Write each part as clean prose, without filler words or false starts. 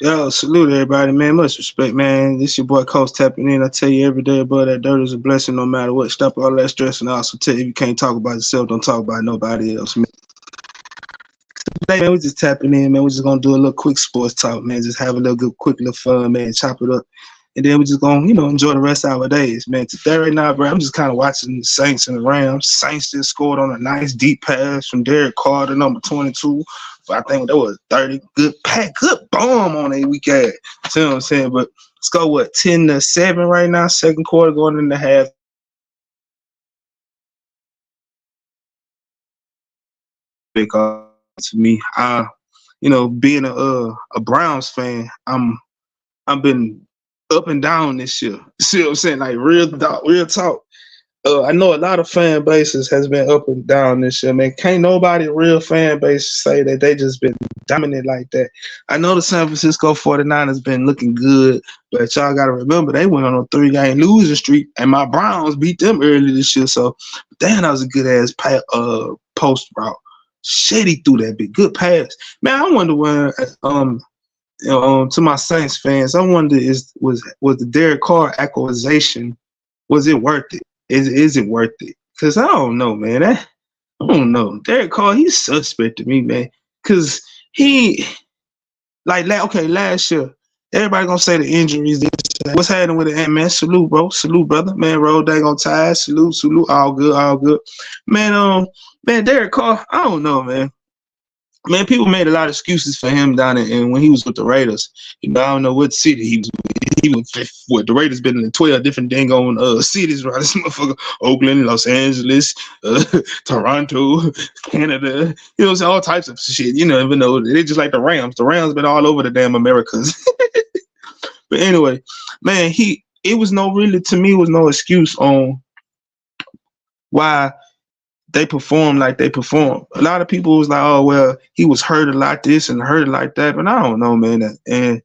Yo, salute everybody, man. Much respect, man. This your boy Coach tapping in. I tell you every day, bro, that dirt is a blessing no matter what. Stop all that stress, and I also tell you if you can't talk about yourself, don't talk about nobody else, man. Today, man, we just tapping in, man. We're just gonna do a little quick sports talk, man. Just have a little good, quick little fun, man. Chop it up. And then we're just gonna, enjoy the rest of our days, man. Today right now, bro, I'm just kind of watching the Saints and the Rams. Saints just scored on a nice deep pass from Derek Carter, number 22. I think that was 30. Good pack, good bomb on a week ass. See what I'm saying? But let's go, 10-7 right now, second quarter going into half. Big to me. Being a Browns fan, I've been up and down this year. See what I'm saying? Like real talk. I know a lot of fan bases has been up and down this year, man. Can't nobody real fan base say that they just been dominant like that. I know the San Francisco 49ers been looking good, but y'all got to remember they went on a 3-game losing streak, and my Browns beat them early this year. So, damn, that was a good-ass post route. Shady threw that big. Good pass. Man, I wonder when to my Saints fans, I wonder was the Derek Carr acquisition, was it worth it? Is it worth it? Because I don't know, man. I don't know. Derek Carr, he's suspect to me, man. Because he, last year, everybody going to say the injuries. What's happening with it, man? Salute, bro. Salute, brother. Man, roll dang on ties. Salute. All good, all good. Man, Derek Carr, I don't know, man. Man, people made a lot of excuses for him down in when he was with the Raiders. I don't know what city he was with. He was what the Raiders been in 12 different dang on cities around this motherfucker. Oakland, Los Angeles, Toronto, Canada. You know what I'm saying? All types of shit. You know, even though they just like the Rams. The Rams been all over the damn Americas. But anyway, man, it was no excuse on why they perform like they perform. A lot of people was like, oh, well, he was hurt a lot this and hurt like that. But I don't know, man. And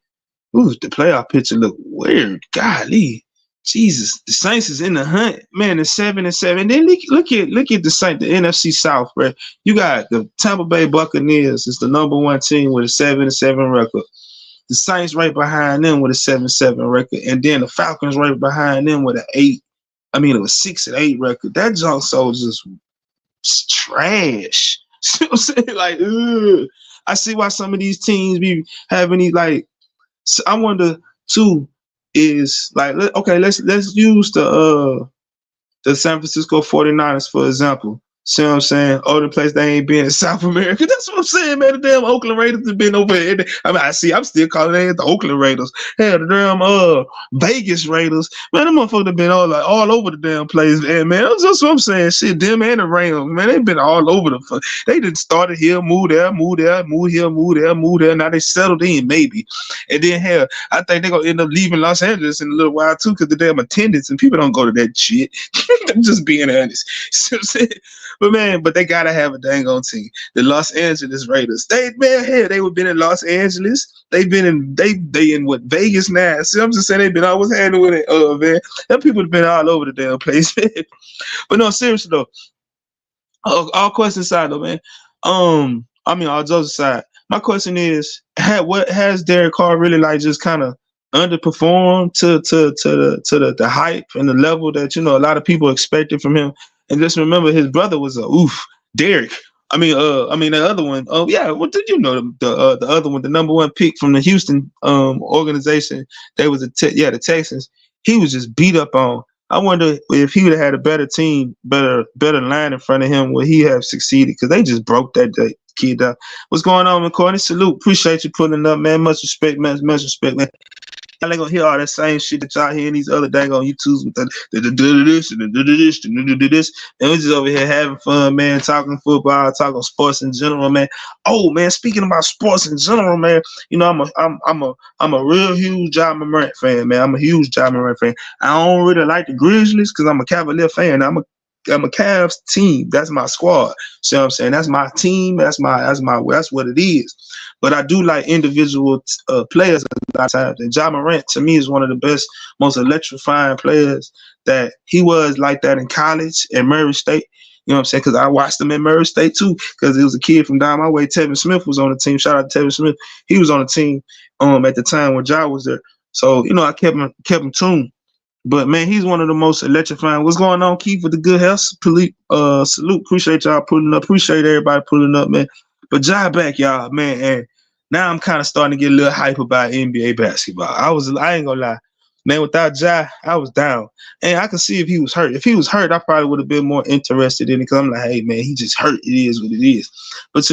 the playoff picture look weird. Golly. Jesus. The Saints is in the hunt. Man, it's 7-7. Then look at the Saints, the NFC South, bro. You got the Tampa Bay Buccaneers. It's the number one team with a 7-7 record. The Saints right behind them with a 7-7 record. And then the Falcons right behind them with it was 6-8 record. That junk so just trash. See what I'm saying? Like, ugh. I see why some of these teams be having these I wonder too is okay, let's use the San Francisco 49ers for example. See what I'm saying? Oh, the place they ain't been in South America. That's what I'm saying, man. The damn Oakland Raiders have been over here. I'm still calling it the Oakland Raiders. Hell, the damn Vegas Raiders. Man, them motherfuckers have been all over the damn place. And man, that's what I'm saying. Shit, them and the Rams, man, they've been all over the fuck. They done started here, move there, move here, move there. Now they settled in, maybe. And then hell, I think they're gonna end up leaving Los Angeles in a little while too, because the damn attendance and people don't go to that shit. I'm just being honest. See what I'm saying? But they gotta have a dang on team. The Los Angeles Raiders. They would been in Los Angeles. They've been in what, Vegas now. See, I'm just saying they've been always handling it, man. Them people have been all over the damn place, man. But no, seriously though. All questions aside though, man. All jokes aside. My question is, what has Derek Carr really just kind of underperformed to the hype and the level that a lot of people expected from him? And just remember, his brother was Derek. The other one. Oh yeah, what did you know? The other one, the number one pick from the Houston organization. They was the Texans. He was just beat up on. I wonder if he would have had a better team, better line in front of him, would he have succeeded? Because they just broke that kid up. What's going on, McCourtney? Salute. Appreciate you pulling up, man. Much respect, man. Much respect, man. Y'all ain't gonna hear all that same shit that y'all hear in these other dang on YouTubes with this and this. And we're just over here having fun, man, talking football, talking sports in general, man. Oh man, speaking about sports in general, man, I'm a real huge Ja Morant fan, man. I'm a huge Ja Morant fan. I don't really like the Grizzlies because I'm a Cavalier fan. I'm a Cavs team. That's my squad. See what I'm saying? That's my team. That's what it is. But I do like individual players a lot of times. And Ja Morant, to me, is one of the best, most electrifying players that he was like that in college at Murray State. You know what I'm saying? Because I watched him at Murray State, too, because it was a kid from down my way. Tevin Smith was on the team. Shout out to Tevin Smith. He was on the team. at the time when Ja was there. So, I kept him tuned. But man, he's one of the most electrifying. What's going on, Keith, with the good health? Salute. Appreciate y'all pulling up. Appreciate everybody pulling up, man. But Ja back, y'all, man. And now I'm kind of starting to get a little hype about NBA basketball. I ain't gonna lie. Man, without Ja, I was down. And I could see if he was hurt. If he was hurt, I probably would have been more interested in it because I'm like, hey man, he just hurt. It is what it is. But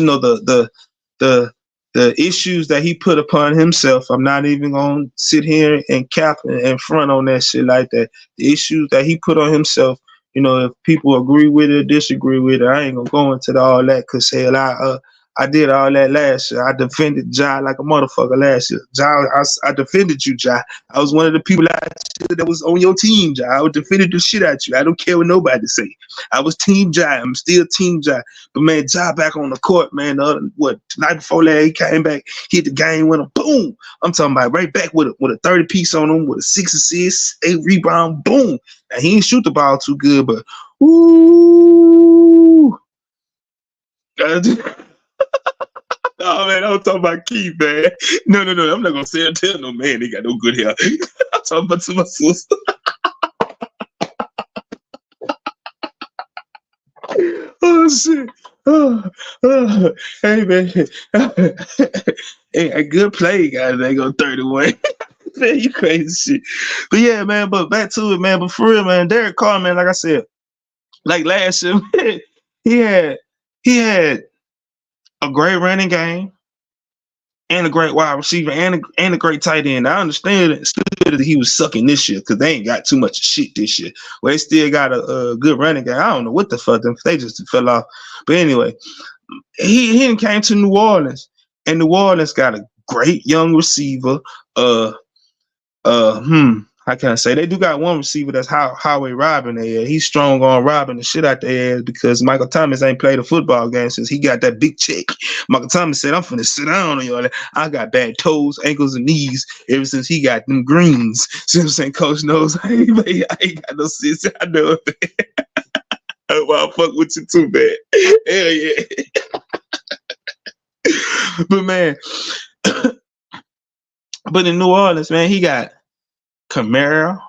the issues that he put upon himself, I'm not even gonna sit here and cap and front on that shit like that. The issues that he put on himself, if people agree with it or disagree with it, I ain't gonna go into all that because hell, I did all that last year. I defended Ja like a motherfucker last year. Ja, I defended you, Ja. I was one of the people last year that was on your team, Ja. I defended the shit out you. I don't care what nobody say. I was team Ja. I'm still team Ja. But man, Ja back on the court, man. Night before that, he came back, hit the game winner, boom. I'm talking about right back with a 30 piece on him, with a 6 assists, 8 rebound, boom. Now he didn't shoot the ball too good, but ooh. Oh man, I'm talking about Keith, man. No. I'm not gonna say tell no man they got no good hair. I'm talking about to my sister. Oh shit. Hey man. Hey, a good play, guys. They go 31. Man, you crazy shit. But yeah, man, but back to it, man. But for real, man, Derek Carr, man, like I said, like last year, man, he had a great running game and a great wide receiver and a great tight end. I understand that he was sucking this year because they ain't got too much shit this year. Well, they still got a good running game. I don't know what the fuck them. They just fell off. But anyway, he came to New Orleans, and New Orleans got a great young receiver. How can I say? They do got one receiver that's Howie robbing their ass. He's strong on robbing the shit out their ass because Michael Thomas ain't played a football game since he got that big check. Michael Thomas said, I'm finna sit down on y'all. I got bad toes, ankles, and knees ever since he got them greens. See what I'm saying? Coach knows I ain't got no sense. I know it. Well, I fuck with you too, man. Hell yeah. But man, but in New Orleans, man, he got Kamara.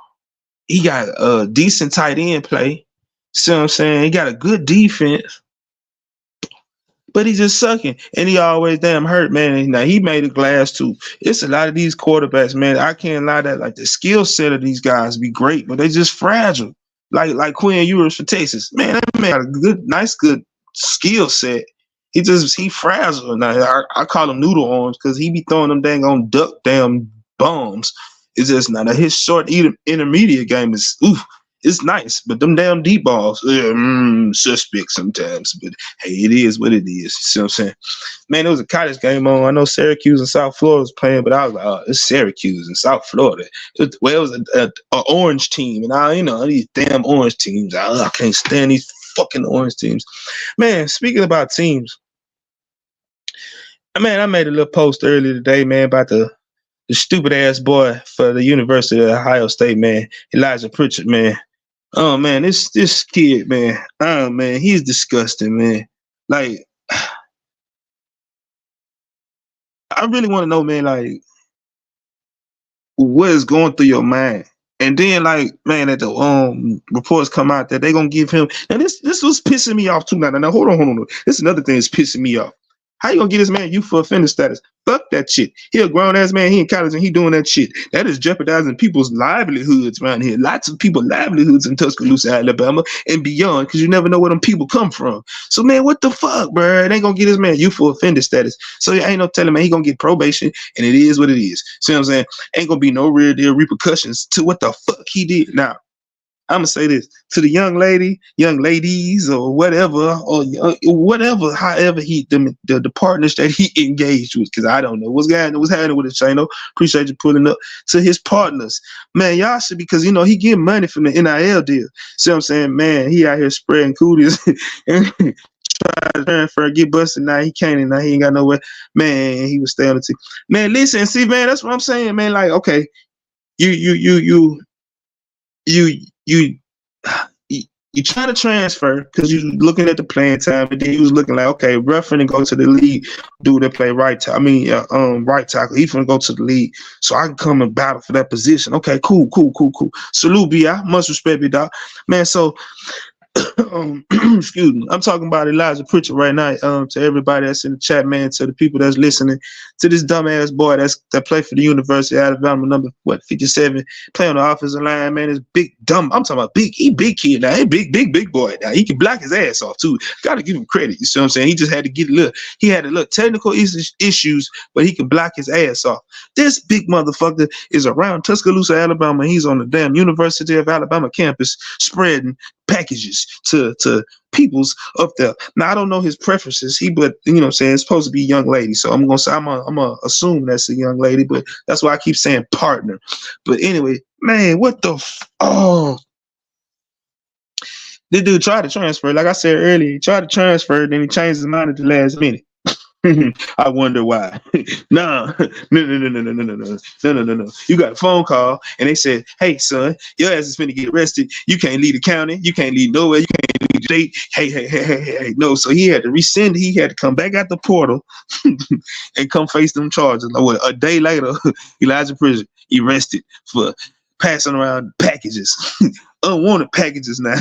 He got a decent tight end play. See what I'm saying? He got a good defense. But he's just sucking. And he always damn hurt, man. Now he made a glass too. It's a lot of these quarterbacks, man. I can't lie that like the skill set of these guys be great, but they just fragile. Like Quinn Ewers for Texas. Man, that man got a good skill set. He fragile. Now I call him noodle arms because he be throwing them dang on duck damn bombs. It's just not his short intermediate game is it's nice, but them damn deep balls, suspect sometimes. But hey, it is what it is. You see what I'm saying? Man, there was a college game on. I know Syracuse and South Florida was playing, but I was like, oh, it's Syracuse and South Florida. It was an orange team, and these damn orange teams. I can't stand these fucking orange teams. Man, speaking about teams, man, I made a little post earlier today, man, about the stupid ass boy for the University of Ohio State, man, Elijah Pritchard, man. Oh man, this kid, man. Oh man, he's disgusting, man. Like, I really want to know, man, like, what is going through your mind? And then, like, man, that the reports come out that they're gonna give him. And this was pissing me off too. Now, hold on. This is another thing that's pissing me off. How you gonna get this man youthful offender status? Fuck that shit. He a grown ass man. He in college and he doing that shit. That is jeopardizing people's livelihoods around here. Lots of people's livelihoods in Tuscaloosa, Alabama, and beyond, because you never know where them people come from. So man, what the fuck, bro? It ain't gonna get this man youthful offender status. So ain't no telling, man. He gonna get probation, and it is what it is. See what I'm saying? Ain't gonna be no real deal repercussions to what the fuck he did. Now, I'm gonna say this to the young ladies, or whatever, whatever, however the partners that he engaged with, because I don't know what's happening with it, Shano. Appreciate you pulling up. To his partners, man, y'all should, because he getting money from the NIL deal. See what I'm saying, man? He out here spreading cooties and try to transfer, get busted. Now he can't, and now he ain't got nowhere. Man, he was staying on the team. Man, listen, see, man, that's what I'm saying, man. Like, okay, you You try to transfer because you looking at the playing time, and then you was looking like, okay, Ruff finna go to the league, dude that play right tackle. Right tackle. He finna go to the league, so I can come and battle for that position. Okay, cool. Salute, B.I. Much respect, B. Dog. Man, so excuse me. I'm talking about Elijah Pritchard right now. To everybody that's in the chat, man, to the people that's listening, to this dumbass boy that played for the University of Alabama, number 57, play on the offensive line, man. Is big dumb. I'm talking about big. He big kid now. He big boy now. He can block his ass off too. Gotta give him credit. You see what I'm saying? He just had to get a little. He had a little technical issues, but he can block his ass off. This big motherfucker is around Tuscaloosa, Alabama. He's on the damn University of Alabama campus spreading packages to peoples up there. Now I don't know his preferences. But you know what I'm saying, it's supposed to be a young lady. So I'm gonna assume that's a young lady, but that's why I keep saying partner. But anyway, man, what the this dude tried to transfer. Like I said earlier, he tried to transfer, then he changed his mind at the last minute. I wonder why. No. You got a phone call and they said, "Hey, son, your ass is finna get arrested. You can't leave the county. You can't leave nowhere. You can't leave the state. Hey. No." So he had to rescind. He had to come back out the portal and come face them charges. A day later, Elijah Pritchard arrested for passing around packages, unwanted packages now.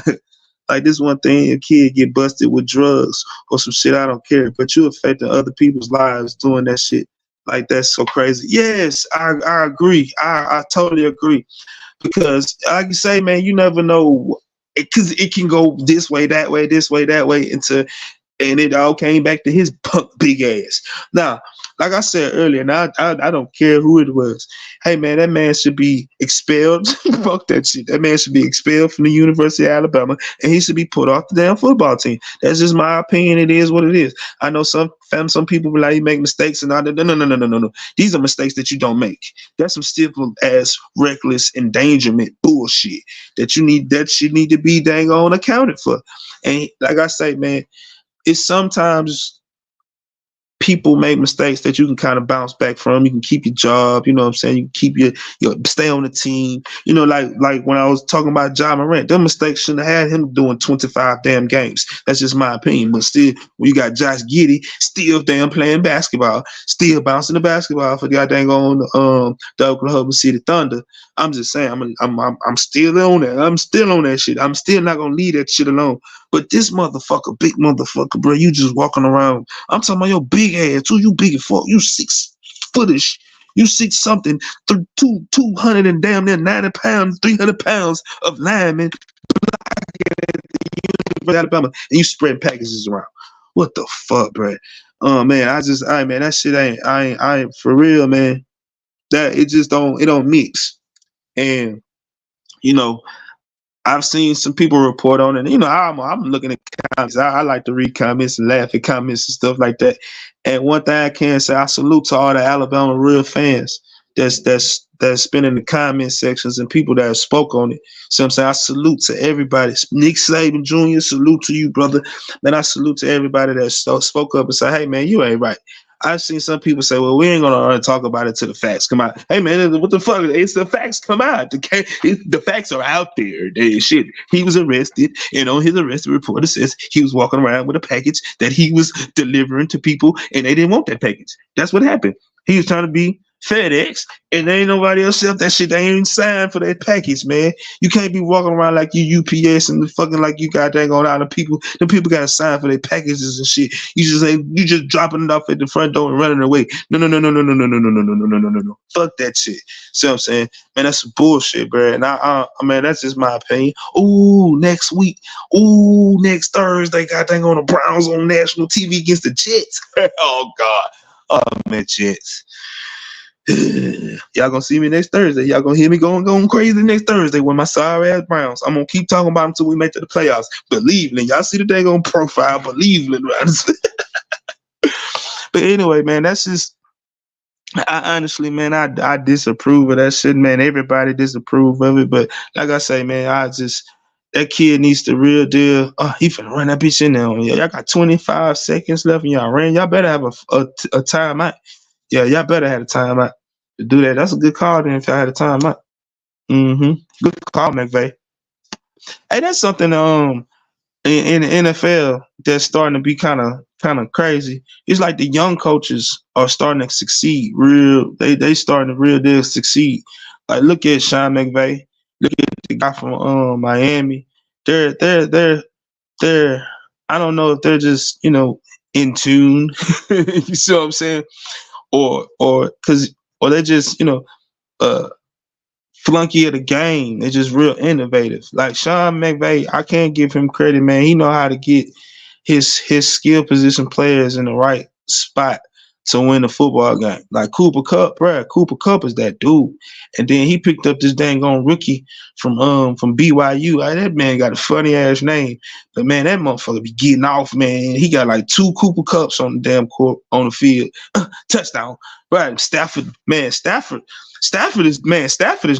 Like, this one thing, a kid get busted with drugs or some shit, I don't care. But you affecting other people's lives doing that shit. Like, that's so crazy. Yes, I agree. I totally agree. Because, like you say, man, you never know. Because it can go this way, that way, and it all came back to his punk big ass. Now, like I said earlier, now I don't care who it was. Hey, man, that man should be expelled. Fuck that shit. That man should be expelled from the University of Alabama, and he should be put off the damn football team. That's just my opinion. It is what it is. I know some people be like, you make mistakes, and no. These are mistakes that you don't make. That's some simple ass reckless endangerment bullshit that should need to be dang on accounted for. And like I say, man, it's sometimes people make mistakes that you can kind of bounce back from. You can keep your job, you know what I'm saying? You can keep your stay on the team. You know, like when I was talking about Ja Morant, them mistakes shouldn't have had him doing 25 damn games. That's just my opinion. But still, when you got Josh Giddey still damn playing basketball, still bouncing the basketball for the goddamn on the Oklahoma City Thunder. I'm just saying, I'm still on that. I'm still on that shit. I'm still not gonna leave that shit alone. But this motherfucker, big motherfucker, bro, you just walking around. I'm talking about your big ass too. You big as fuck. You 6 footish. You 6 something, 200 and damn near 90 pounds, 300 pounds of lineman, Alabama, and you spread packages around. What the fuck, bro? Man, man, that shit I ain't for real, man. That it just don't mix. And you know, I've seen some people report on it. You know, I'm looking at comments. I like to read comments and laugh at comments and stuff like that. And one thing I can say, I salute to all the Alabama real fans that's been in the comment sections and people that have spoke on it. So I'm saying I salute to everybody. Nick Saban Jr., salute to you, brother. Man, I salute to everybody that spoke up and say, hey, man, you ain't right. I've seen some people say, well, we ain't going to talk about it till the facts come out. Hey, man, what the fuck? It's the facts come out. The facts are out there. Shit. He was arrested, and on his arrest report, it says he was walking around with a package that he was delivering to people, and they didn't want that package. That's what happened. He was trying to be FedEx, and there ain't nobody else sell that shit. They ain't signed for that package, man. You can't be walking around like you UPS and fucking like you got dang on out of people. The people got to sign for their packages and shit. You just dropping it off at the front door and running away. No. Fuck that shit. See what I'm saying? Man, that's some bullshit, bro. And I mean, that's just my opinion. Ooh, next week. Ooh, next Thursday, got dang on the Browns on national TV against the Jets. Oh God. Oh man, Jets. Y'all gonna see me next Thursday. Y'all gonna hear me going crazy next Thursday with my sorry ass Browns. I'm gonna keep talking about them until we make it to the playoffs. Believeland, y'all see the dang on profile, Believeland, right? But anyway, man, that's just. I honestly, man, I disapprove of that shit, man. Everybody disapprove of it, but like I say, man, that kid needs the real deal. Oh, he finna run that bitch in there. Y'all got 25 seconds left, and y'all ran. Y'all better have a timeout. Yeah, y'all better have a timeout to do that. That's a good call then if y'all had a timeout. Good call, McVay. Hey, that's something in the NFL that's starting to be kind of crazy. It's like the young coaches are starting to succeed. They starting to real deal succeed. Like look at Sean McVay, look at the guy from Miami. They're they're I don't know if they're just in tune. You see what I'm saying? Or they're just uh flunky of the game. They're just real innovative. Like Sean McVay, I can't give him credit, man. He know how to get his skill position players in the right spot to win the football game. Like Cooper Kupp, bruh. Cooper Kupp is that dude. And then he picked up this dang on rookie from BYU. That man got a funny ass name. But man, that motherfucker be getting off, man. He got like 2 Cooper Kupps on the damn court on the field. Touchdown. Right. Stafford, man, Stafford is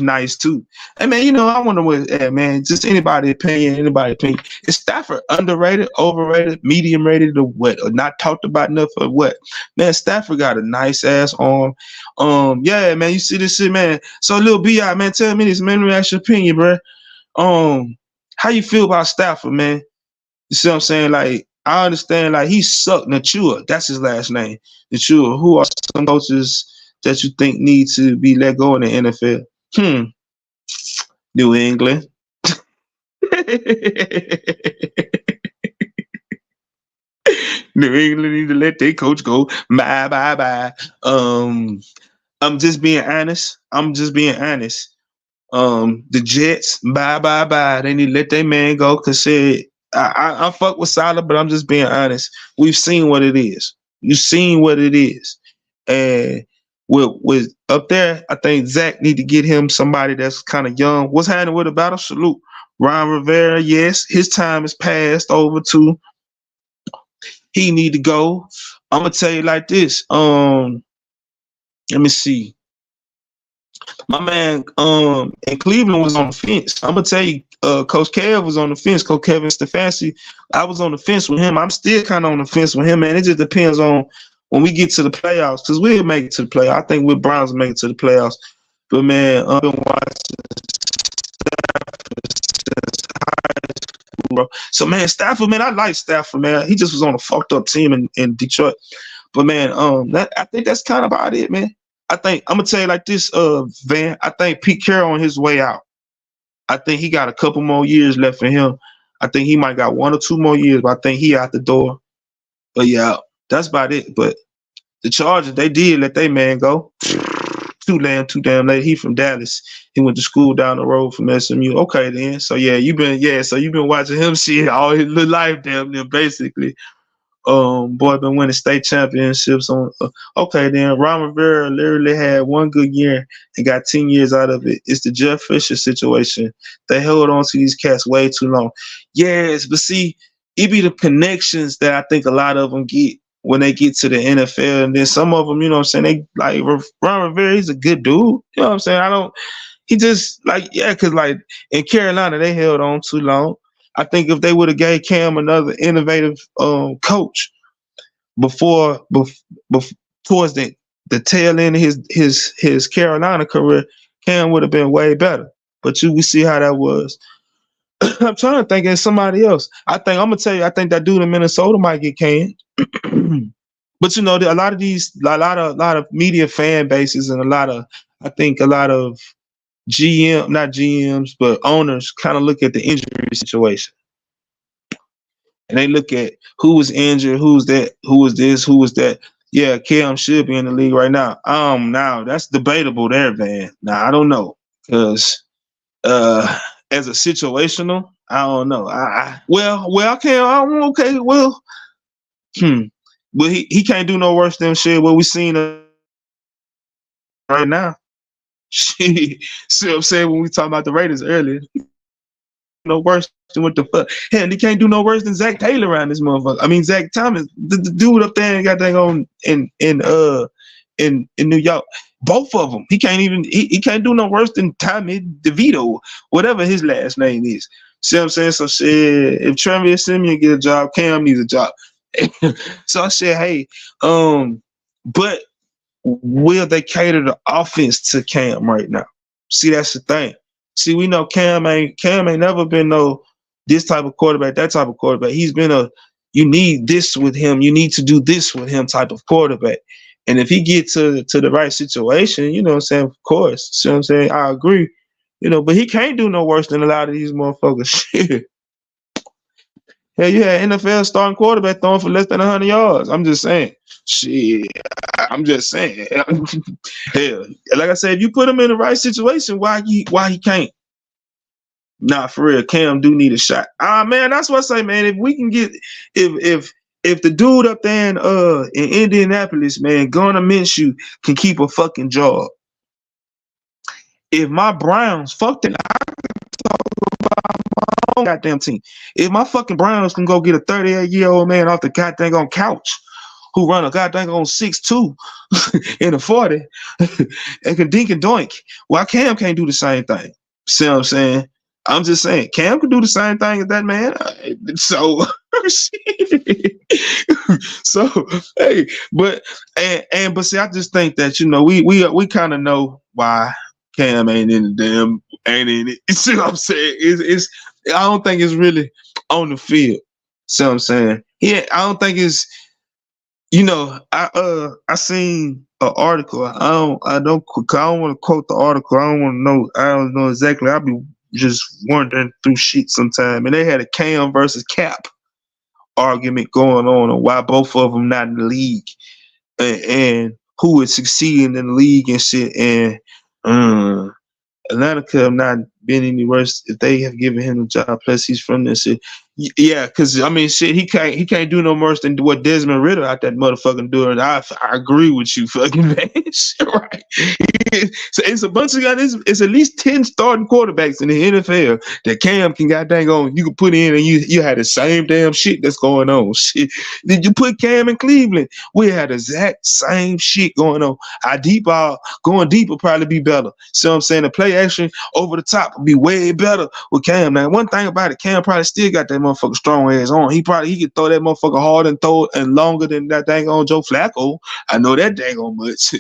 nice too. And man, I wonder man, just anybody opinion. Is Stafford underrated, overrated, medium rated, or what? Or not talked about enough or what? Man, Stafford got a nice ass arm. Yeah, man, you see this shit, man. So Lil B.I., man, tell me this, man, let me ask your opinion, bro. How you feel about Stafford, man? You see what I'm saying? Like, I understand, like, he sucked. Nachua, that's his last name. Nachua, who are some coaches that you think need to be let go in the NFL? New England. New England need to let their coach go. Bye. I'm just being honest. The Jets, bye. They need to let their man go because I fuck with Salah, but I'm just being honest. We've seen what it is. You've seen what it is. And with up there, I think Zach need to get him somebody that's kind of young. What's happening with the battle? Salute. Ron Rivera, yes, his time is passed over too. He need to go. I'm gonna tell you like this. Let me see. My man in Cleveland was on the fence. I'm gonna tell you, Coach Kev was on the fence. Coach Kevin Stefanski, I was on the fence with him. I'm still kind of on the fence with him, man. It just depends on when we get to the playoffs, because we'll make it to the playoffs. I think we Browns will make it to the playoffs. But man, I've been watching Stafford since high school, bro. So man, Stafford, man, I like Stafford, man. He just was on a fucked up team in Detroit. But man, I think that's kind of about it, man. I think I'm gonna tell you like this, Van. I think Pete Carroll on his way out. I think he got a couple more years left for him. I think he might got 1 or 2 more years, but I think he out the door. But yeah, that's about it. But the Chargers, they did let their man go. Too damn late. He from Dallas. He went to school down the road from SMU. Okay, then. So yeah, you've been watching him shit all his little life, damn near basically. Boy been winning state championships on. Okay, then Ron Rivera literally had 1 good year and got 10 years out of it. It's the Jeff Fisher situation. They held on to these cats way too long. Yes, but see, it be the connections that I think a lot of them get when they get to the NFL, and then some of them, you know what I'm saying, they like Ron Rivera. He's a good dude. You know what I'm saying? He just like, yeah, because like in Carolina they held on too long. I think if they would have gave Cam another innovative coach before towards the tail end of his Carolina career, Cam would have been way better. But we see how that was. I'm trying to think of somebody else. I'm gonna tell you, I think that dude in Minnesota might get canned. But a lot of media fan bases and a lot of not GMs, but owners kind of look at the injury situation. And they look at who was injured, who was that, who was this, who was that. Yeah, Cam should be in the league right now. Now that's debatable there, man. Now I don't know. Because as a situational, I don't know. I can't. Okay, well, but he can't do no worse than shit what we seen right now. See what I'm saying when we talk about the Raiders earlier? No worse than what the fuck. Hell, he can't do no worse than Zach Taylor around this motherfucker. I mean, Zach Thomas, the dude up there, got that on in New York. Both of them. He can't do no worse than Tommy DeVito, whatever his last name is. See what I'm saying? So shit, if Trevor Simeon get a job, Cam needs a job. So I said, hey, but will they cater the offense to Cam right now? See, that's the thing. See, we know Cam ain't never been no this type of quarterback, that type of quarterback. He's been a you need this with him, you need to do this with him type of quarterback. And if he gets to the right situation, you know what I'm saying? Of course. See what I'm saying? I agree. You know, but he can't do no worse than a lot of these motherfuckers. Shit. Hell, you had NFL starting quarterback throwing for less than 100 yards. I'm just saying. Shit. I'm just saying. Hell, like I said, if you put him in the right situation, why he can't? Nah, for real, Cam do need a shot. Man, that's what I say, man. If we can get if the dude up there in Indianapolis, man, Gardner Minshew can keep a fucking job. If my Browns, fuck that, I talk about my own goddamn team. If my fucking Browns can go get a 38-year-old man off the goddamn on couch who run a goddamn on 6'2" in a 40 and can dink and doink, why Cam can't do the same thing? See what I'm saying? I'm just saying, Cam can do the same thing as that man. So, so hey, but see, I just think that we kind of know why Cam ain't in it. You see what I'm saying? It's I don't think it's really on the field. See what I'm saying? Yeah, I don't think it's. I seen an article. I don't want to quote the article. I don't know exactly. I'll be just wandering through shit sometime, and they had a Cam versus Cap argument going on why both of them not in the league, and who is succeeding in the league and shit. And Atlanta could have not been any worse if they have given him a job. Plus, he's from this shit. Yeah, because I mean, shit, he can't do no worse than what Desmond Ritter out that motherfucking doing. I agree with you, fucking man. Shit, right? So it's a bunch of guys. It's at least 10 starting quarterbacks in the NFL that Cam can goddamn on. You can put in, and you had the same damn shit that's going on. Shit, did you put Cam in Cleveland? We had the exact same shit going on. Our deep ball going deep will probably be better. See what I'm saying? The play action over the top will be way better with Cam. Now, one thing about it, Cam probably still got that motherfucker strong ass on. He could throw that motherfucker hard and throw it and longer than that dang on Joe Flacco. I know that dang on much.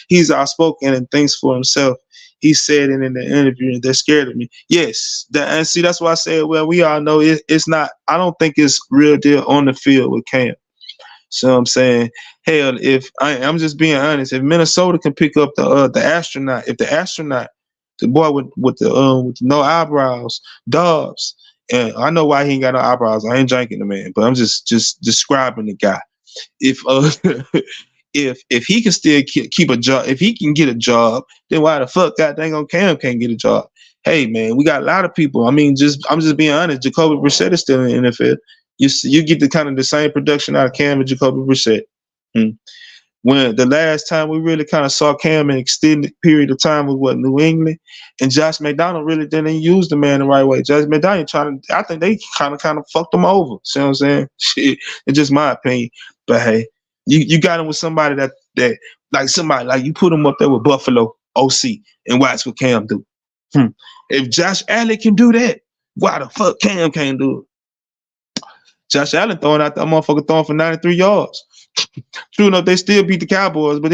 He's outspoken and thinks for himself. He said it in the interview, and they're scared of me. Yes, and see, that's why I said, well, we all know it's not. I don't think it's real deal on the field with Cam. So I'm saying, hell, if I'm just being honest, if Minnesota can pick up the astronaut, if the astronaut, the boy with the no eyebrows, Dobbs, and I know why he ain't got no eyebrows. I ain't janking the man, but I'm just describing the guy. If if he can still keep a job, if he can get a job, then why the fuck goddamn on Cam can't get a job? Hey man, we got a lot of people. I mean, I'm just being honest. Jacoby Brissett is still in the NFL. You get the kind of the same production out of Cam and Jacoby Brissett. When the last time we really kind of saw Cam an extended period of time was New England, and Josh McDonald really didn't use the man the right way. Josh McDonald I think they kind of fucked him over. See what I'm saying? Shit, it's just my opinion. But hey, you got him with somebody that like somebody like you put him up there with Buffalo OC and watch what Cam do. If Josh Allen can do that, why the fuck Cam can't do it? Josh Allen throwing out that motherfucker throwing for 93 yards. True enough, they still beat the Cowboys, but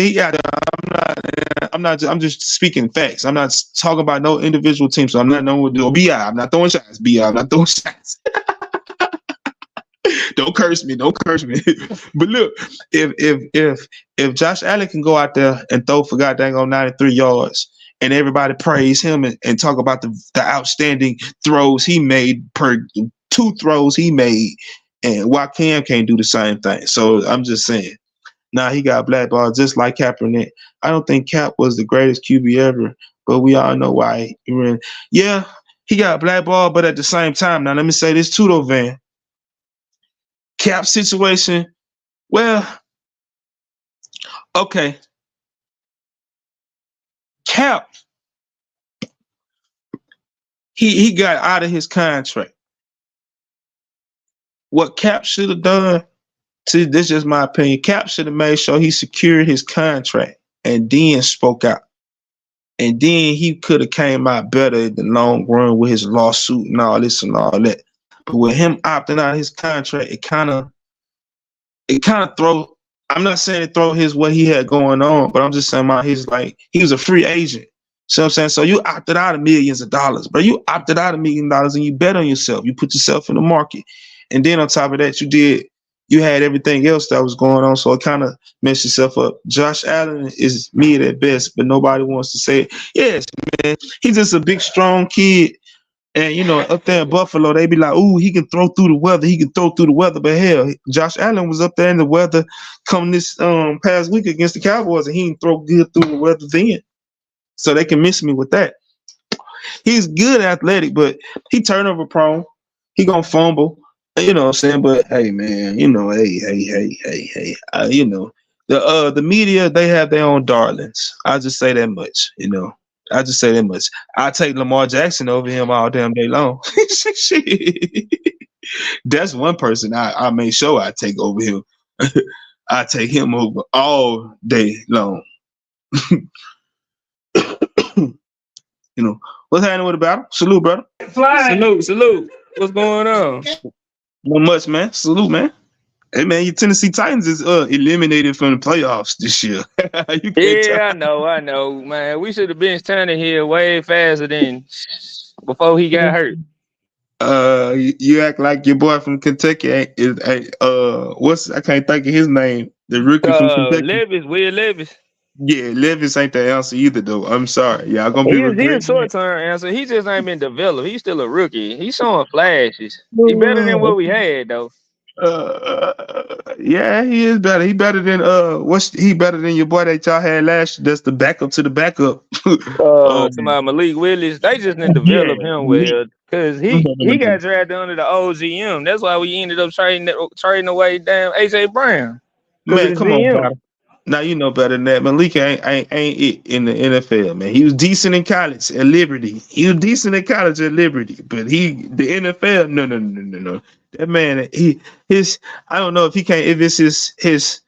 I'm just speaking facts. I'm not talking about no individual team, so I'm not knowing what to do. BI, I'm not throwing shots. BI, I'm not throwing shots. Don't curse me. But look, if Josh Allen can go out there and throw for goddamn on 93 yards, and everybody praise him and talk about the outstanding throws he made per 2 throws he made. And why Cam can't do the same thing? So I'm just saying. Now he got blackballed just like Kaepernick. I don't think Cap was the greatest QB ever, but we all know why he ran. Yeah, he got blackballed, but at the same time, now let me say this too, though, Van. Cap situation, well, okay. Cap, he got out of his contract. What Cap should have done, see, this is just my opinion. Cap should have made sure he secured his contract and then spoke out. And then he could have came out better in the long run with his lawsuit and all this and all that. But with him opting out of his contract, it kind of throw. I'm not saying it throw his what he had going on, but I'm just saying he was a free agent. See what I'm saying? So you opted out of millions of dollars, bro. You opted out of $1 million and you bet on yourself. You put yourself in the market. And then on top of that, you had everything else that was going on. So it kind of messed yourself up. Josh Allen is mid at best, but nobody wants to say it. Yes, man. He's just a big, strong kid. And, up there in Buffalo, they be like, ooh, he can throw through the weather. He can throw through the weather. But hell, Josh Allen was up there in the weather coming this past week against the Cowboys, and he didn't throw good through the weather then. So they can miss me with that. He's good athletic, but he turnover prone. He gonna fumble. You know what I'm saying? But hey, man, hey, the media, they have their own darlings. I'll just say that much, I just say that much. I take Lamar Jackson over him all damn day long. Shit. That's one person I make sure I take over him. I take him over all day long. What's happening with the battle? Salute, brother. Salute. What's going on? Not much, man. Salute, man. Hey, man, your Tennessee Titans is eliminated from the playoffs this year. I know, man. We should have been standing here way faster than before he got hurt. You act like your boy from Kentucky I can't think of his name. The rookie from Kentucky. Will Levis. Yeah, Levis ain't the answer either, though. I'm sorry. Yeah, I'm gonna be regretting. He's a short-term answer. He just ain't been developed. He's still a rookie. He's showing flashes. He better than what we had, though. Yeah, he is better. He better than he better than your boy that y'all had last year. That's the backup to the backup. To my Malik Willis. They just didn't develop him well because he got drafted under the OGM. That's why we ended up trading away damn AJ Brown. Man, come on, bro. Now you know better than that. Malik ain't it in the NFL, man. He was decent in college at Liberty. But the NFL, no. That man, I don't know if he can't. If it's his.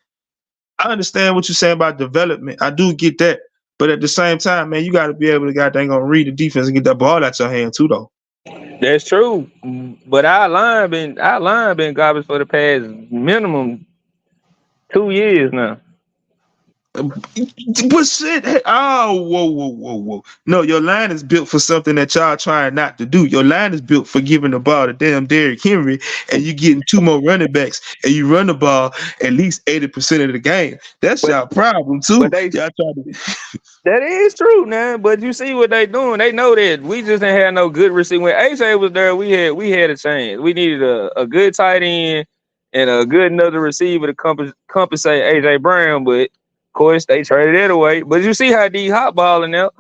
I understand what you're saying about development. I do get that, but at the same time, man, you got to be able to goddamn gonna read the defense and get that ball out your hand too, though. That's true, but our line been garbage for the past minimum 2 years now. But shit, whoa. No, your line is built for something that y'all trying not to do. Your line is built for giving the ball to damn Derrick Henry, and you getting 2 more running backs, and you run the ball at least 80% of the game. That's y'all problem too. Y'all trying to... That is true, man. But you see what they doing. They know that we just didn't have no good receiver. When AJ was there, we had a chance. We needed a good tight end and a good another receiver to compensate AJ Brown, but of course, they traded it away. But you see how D hot balling out.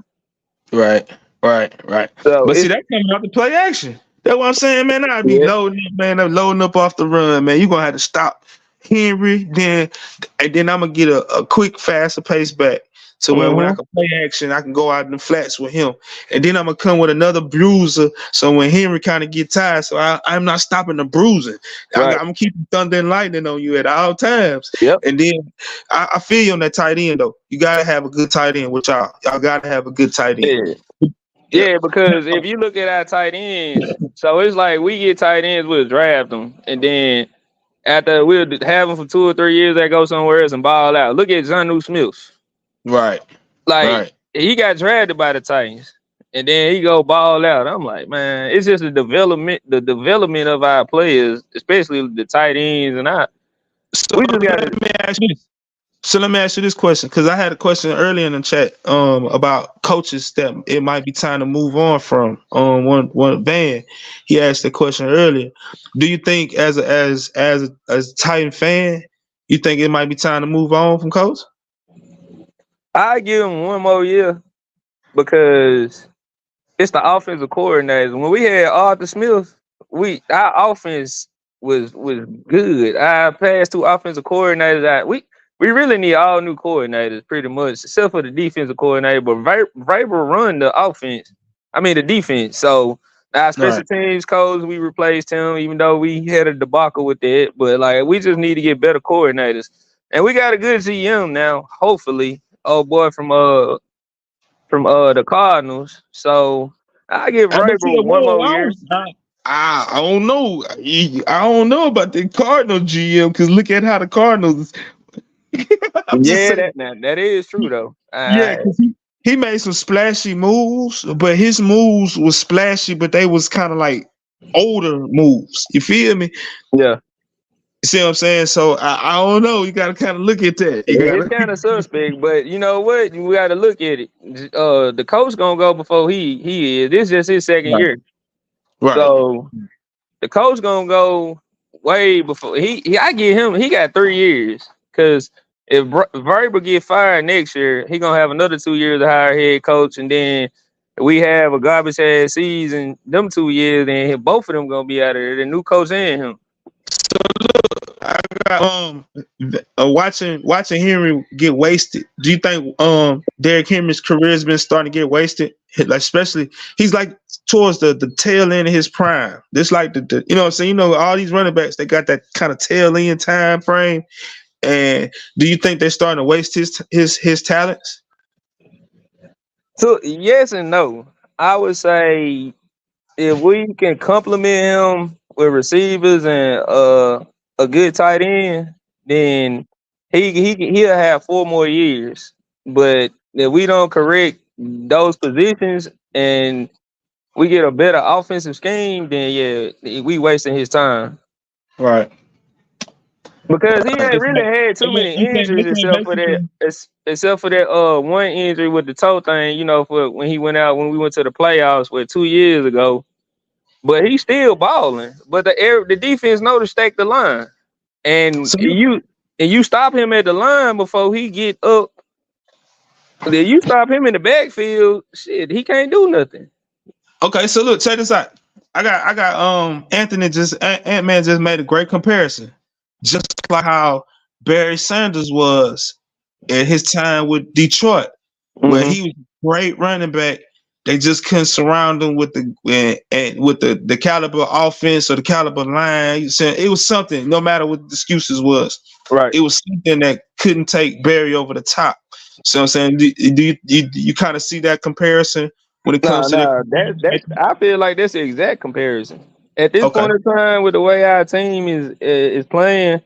Right. So but see, that coming out the play action. That's what I'm saying, man. I'd be loading up, man. I'm loading up off the run, man. You're going to have to stop Henry, and then I'm going to get a quick, faster pace back. So when I can play action, I can go out in the flats with him. And then I'm going to come with another bruiser. So when Henry kind of get tired, so I'm not stopping the bruising. Right. I'm keeping thunder and lightning on you at all times. Yep. And then I feel you on that tight end, though. You got to have a good tight end with y'all. Y'all got to have a good tight end. Yeah, because if you look at our tight ends, so it's like we get tight ends, we'll draft them. And then after we'll have them for 2 or 3 years, they go somewhere else and ball out. Look at Jonnu Smith. Right. He got drafted by the Titans, and then he go ball out. I'm like, man, it's just the development of our players, especially the tight ends, and let me ask you this question, because I had a question earlier in the chat about coaches that it might be time to move on from. One Van, he asked the question earlier. Do you think as a Titan fan, you think it might be time to move on from coach? I give him 1 more year because it's the offensive coordinator. When we had Arthur Smith, our offense was good. Our past 2 offensive coordinators, we really need all new coordinators pretty much, except for the defensive coordinator. But Vrabel run the defense. So our special teams coach, we replaced him, even though we had a debacle with that. But we just need to get better coordinators, and we got a good GM now, hopefully. Old boy from the Cardinals. So I give Vrabel 1 more year. I don't know. I don't know about the Cardinals GM, because look at how the Cardinals. That is true though. he made some splashy moves, but his moves was splashy, but they was kind of like older moves. You feel me? Yeah. You see what I'm saying? So I don't know. You got to kind of look at that. You It's got kind of suspect, but you know what? We got to look at it. The coach gonna go before he is. This is just his second right, year, right. so the coach gonna go way before he. I give him. He got 3 years because if Vrabel get fired next year, he gonna have another 2 years to hire head coach, and then we have a garbage ass season. Them 2 years, then both of them gonna be out of there. The new coach and him. So look, I got watching Henry get wasted. Do you think Derrick Henry's career has been starting to get wasted? Like especially he's like towards the tail end of his prime. This like the you know what I'm saying? You know, all these running backs, they got that kind of tail end time frame. And do you think they're starting to waste his talents? So yes and no. I would say if we can compliment him with receivers and a good tight end, then he'll have 4 more years. But if we don't correct those positions and we get a better offensive scheme, then yeah, we wasting his time. Right. Because he ain't It's really like had too many injuries except for that one injury with the toe thing, you know, for when we went to the playoffs 2 years ago. But he's still balling. But the defense know to stack the line. And so, you stop him at the line before he get up. Then you stop him in the backfield, shit, he can't do nothing. okay, so look, check this out. I got Anthony Ant-Man just made a great comparison. Just like how Barry Sanders was at his time with Detroit, where he was a great running back. They just couldn't surround him with the caliber offense or the caliber line. It was something, no matter what the excuses was. Right. It was something that couldn't take Barry over the top. So I'm saying, do you kind of see that comparison when it comes to that? I feel like that's the exact comparison. At this point in time, with the way our team is playing,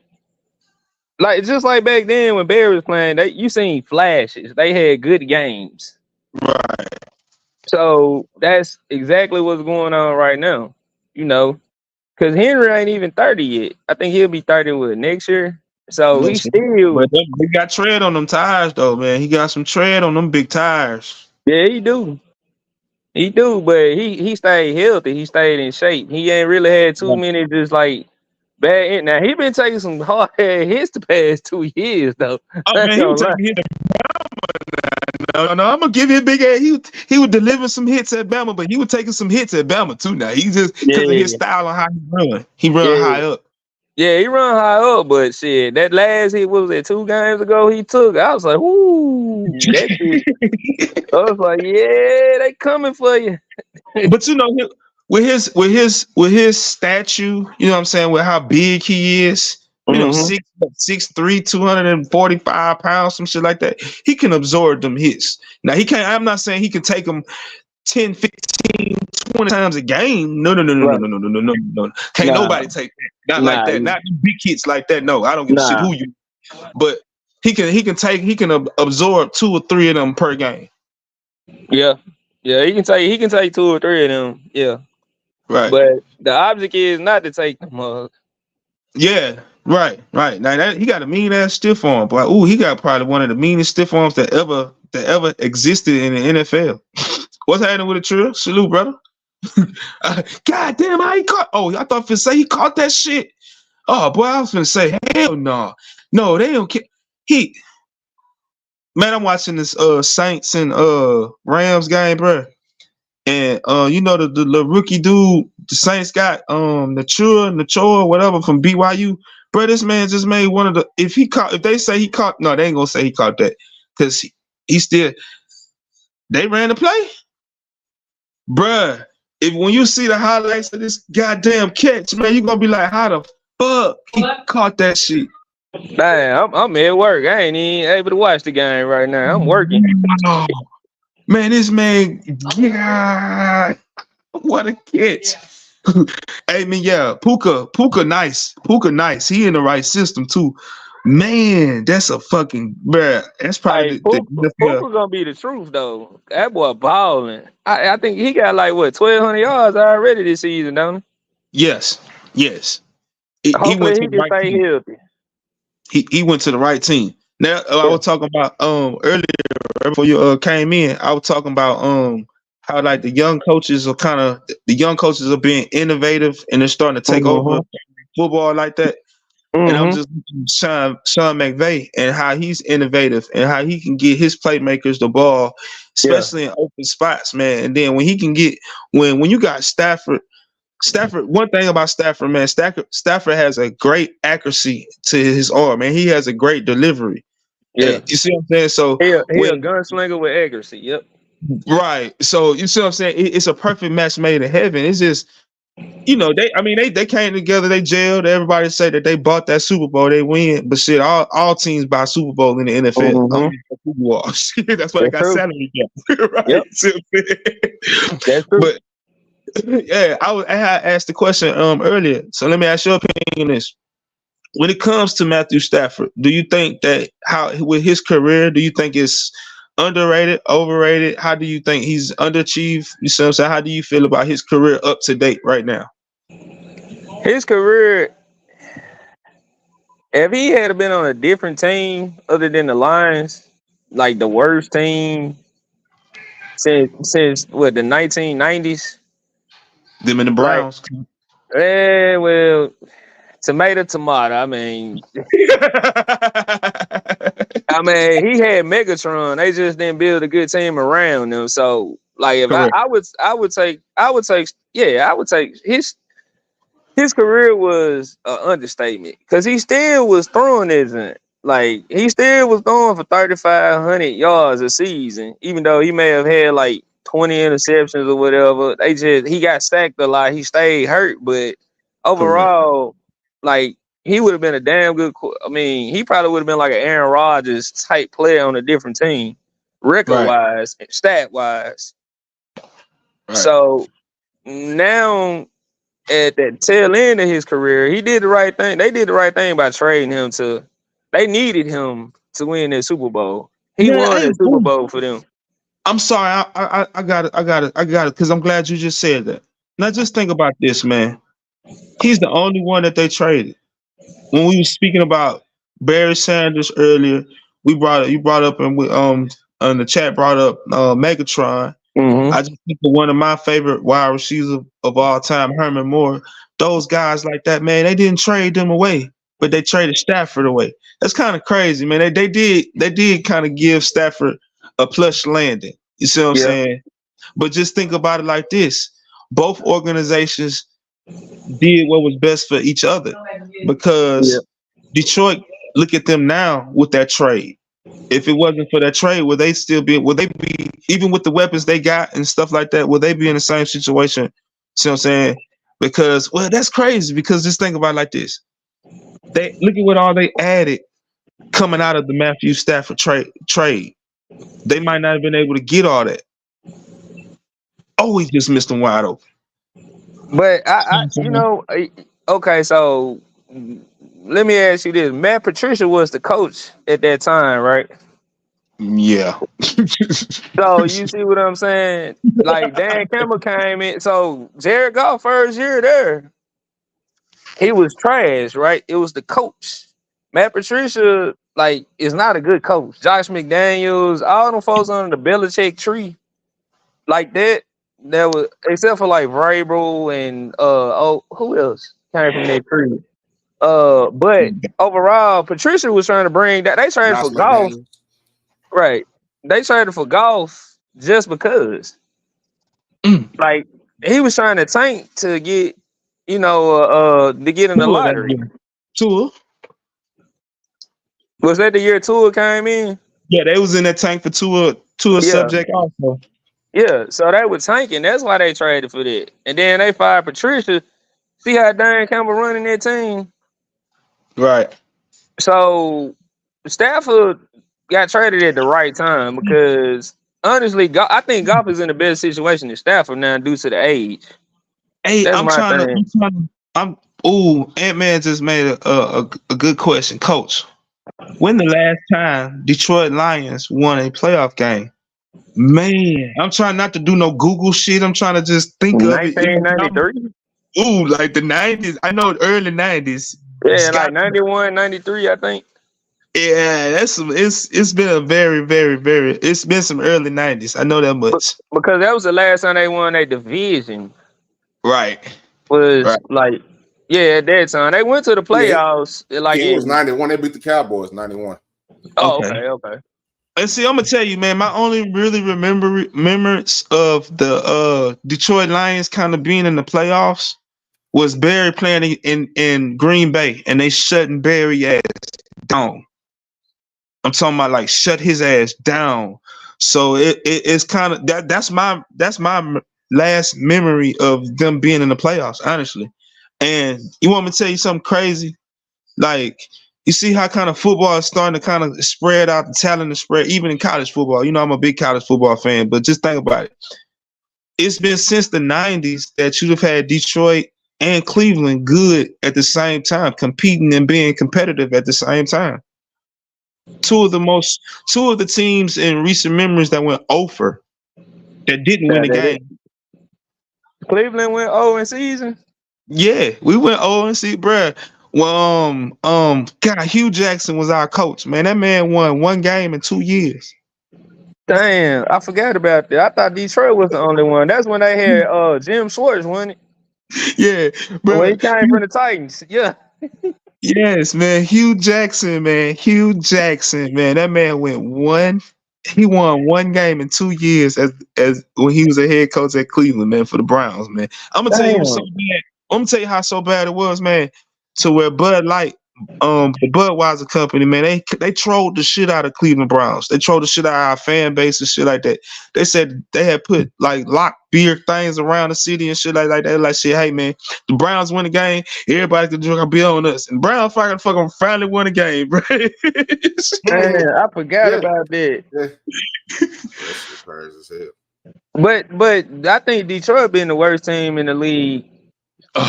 like just like back then when Barry was playing, you seen flashes. They had good games. Right. So that's exactly what's going on right now. You know, because Henry ain't even 30 yet. I think he'll be 30 next year. So he's still. But he got tread on them tires though, man. He got some tread on them big tires. Yeah, he do. He do, but he stayed healthy. He stayed in shape. He ain't really had too many just like bad hits. Now he been taking some hard hits the past 2 years though. Oh man, he was taking hits. No, I'm gonna give him a big ass. He would deliver some hits at Bama, but he was taking some hits at Bama too. Now he just because of his style on how he run. He run high up. Yeah, he run high up, but shit, that last hit, what was it, 2 games ago he took? I was like, ooh, that shit. I was like, yeah, they coming for you. But you know, with his statue, you know what I'm saying, with how big he is, you know, 6'3", 245 pounds, some shit like that. He can absorb them hits. Now he can't. I'm not saying he can take them 10, 15, 20 times a game. No. Can't nobody take that. Not like that. Not big hits like that. No, I don't give a shit who you. But he can absorb 2 or 3 of them per game. Yeah, he can take 2 or 3 of them. Yeah, right. But the object is not to take them. Yeah, right. Now he got a mean ass stiff arm, but he got probably one of the meanest stiff arms that ever existed in the NFL. What's happening with the Trill? Salute, brother. God damn, how he caught? Oh, I thought say he caught that shit. Oh boy, I was gonna say hell no. No, they don't care. Man, I'm watching this Saints and Rams game, bro. And you know the rookie dude the Saints got Nachua, whatever from BYU. Bro, this man just made one of the if they say he caught, no, they ain't gonna say he caught that because he still they ran the play. Bruh, when you see the highlights of this goddamn catch, man, you're gonna be like, how the fuck he caught that shit? Damn, I'm at work. I ain't even able to watch the game right now. I'm working. Oh, man, this man, yeah, what a catch. Hey man, yeah, Puka nice. He in the right system too. Man, that's a fucking bruh. That's probably Like the Puka gonna be the truth though. That boy balling. I think he got like what 1,200 yards already this season, don't he? yes. He went Hopefully to he the can right stay team. healthy. He went to the right team. Now I Yeah. was talking about earlier right before you came in. I was talking about how like the young coaches are being innovative and they're starting to take over football like that. And I'm Mm-hmm. just looking at Sean McVay and how he's innovative and how he can get his playmakers the ball, Yeah. especially in open spots, man. And then when he can get when you got Stafford, one thing about Stafford, man, Stafford has a great accuracy to his arm, man. He has a great delivery. Yeah. And you see what I'm saying? So He a when gunslinger with accuracy. Yep. right, so you see what I'm saying? It's a perfect match made in heaven. It's just they came together, they jailed. Everybody say that they bought that Super Bowl, they win. But shit, all teams buy Super Bowl in the NFL. Mm-hmm. That's why they That's got true. salary cap, right? Yep. See what I'm saying? That's true. But yeah, I had asked the question earlier. So let me ask your opinion on this. When it comes to Matthew Stafford, do you think that how with his career, do you think it's underrated, overrated? How do you think he's underachieved? You see what I'm saying? How do you feel about his career up to date right now? His career, if he had been on a different team other than the Lions, like the worst team since what the 1990s, Them and the like Browns. well, tomato. He had Megatron. They just didn't build a good team around him. So, like, if Correct. I would take his career was an understatement because he still was throwing he still was throwing for 3,500 yards a season, even though he may have had like 20 interceptions or whatever. He got sacked a lot. He stayed hurt, but overall, like he would have been a damn good. He probably would have been like an Aaron Rodgers type player on a different team, record wise, stat wise. Right. So now at that tail end of his career, he did the right thing. They did the right thing by trading him they needed him to win that Super Bowl. He won that Super Bowl for them. I'm sorry, I got it, because I'm glad you just said that. Now just think about this, man. He's the only one that they traded. When we were speaking about Barry Sanders earlier, you brought up and we in the chat brought up Megatron. Mm-hmm. I just think of one of my favorite wide receivers of all time, Herman Moore. Those guys like that, man, they didn't trade them away, but they traded Stafford away. That's kind of crazy, man. They did kind of give Stafford a plush landing. You see what I'm saying? But just think about it like this. Both organizations did what was best for each other because Detroit, look at them now with that trade. If it wasn't for that trade, would they be even with the weapons they got and stuff like that, would they be in the same situation? See what I'm saying? Because that's crazy because just think about it like this. They look at what all they added coming out of the Matthew Stafford trade. They might not have been able to get all that. Oh, he just missed them wide open. But okay, so let me ask you this. Matt Patricia was the coach at that time, right? Yeah. So you see what I'm saying? Like Dan Campbell came in. So Jared Goff first year there, he was trash, right? It was the coach. Matt Patricia, is not a good coach. Josh McDaniels, all them folks under the Belichick tree, like that. There was except for like Vrabel and who else came from that tree? But overall, Patricia was trying to bring that. They traded for Goff, right? They traded for Goff just because, like, he was trying to tank to get, to get in the lottery. Tua. Was that the year Tua came in? Yeah, they was in that tank for Tua subject also. Yeah, so they were tanking. That's why they traded for that. And then they fired Patricia. See how Dan Campbell running that team? Right. So Stafford got traded at the right time because honestly, I think Goff is in a better situation than Stafford now due to the age. Hey, Ant-Man just made a good question, Coach. When the last time Detroit Lions won a playoff game? Man, I'm trying not to do no Google shit. I'm trying to just think of it. 1993. Ooh, like the 90s. I know early 90s. Yeah, Scott, like 91, 93, I think. yeah, it's been a very, very, very it's been some early 90s. I know that much. Because that was the last time they won a division. Right. Was Right. like, yeah, at that time. They went to the playoffs. Like It was 91. They beat the Cowboys 91. Oh, Okay. okay. And see, I'm gonna tell you, man, my only really remembrance of the Detroit Lions kind of being in the playoffs was Barry playing in Green Bay and they shutting Barry ass down. I'm talking about like shut his ass down. So it's kind of that's my last memory of them being in the playoffs, honestly. And you want me to tell you something crazy? Like, you see how kind of football is starting to kind of spread out, the talent is spread, even in college football. You know, I'm a big college football fan, but just think about it. It's been since the 90s that you'd have had Detroit and Cleveland good at the same time, competing and being competitive at the same time. Two of the teams in recent memories that went over that didn't win the game. Cleveland went 0 in season. Yeah, we went 0 and see, bruh. Well, God, Hugh Jackson was our coach, man. That man won one game in 2 years. Damn, I forgot about that. I thought Detroit was the only one. That's when they had Jim Schwartz, wasn't it? Yeah, bro. When he came from the Titans. Yeah. Yes, man. Hugh Jackson, man. That man he won one game in 2 years as when he was a head coach at Cleveland, man, for the Browns, man. I'm gonna tell you it was so bad. I'm gonna tell you how so bad it was, man. To where Bud Light, the Budweiser company, man, they trolled the shit out of Cleveland Browns. They trolled the shit out of our fan base and shit like that. They said they had put like locked beer things around the city and shit like that. Like shit, hey man, the Browns win the game, everybody can drink a beer on us. And Browns fucking finally won the game, bro. Man, I forgot about that. Yeah. That's crazy as hell. But I think Detroit been the worst team in the league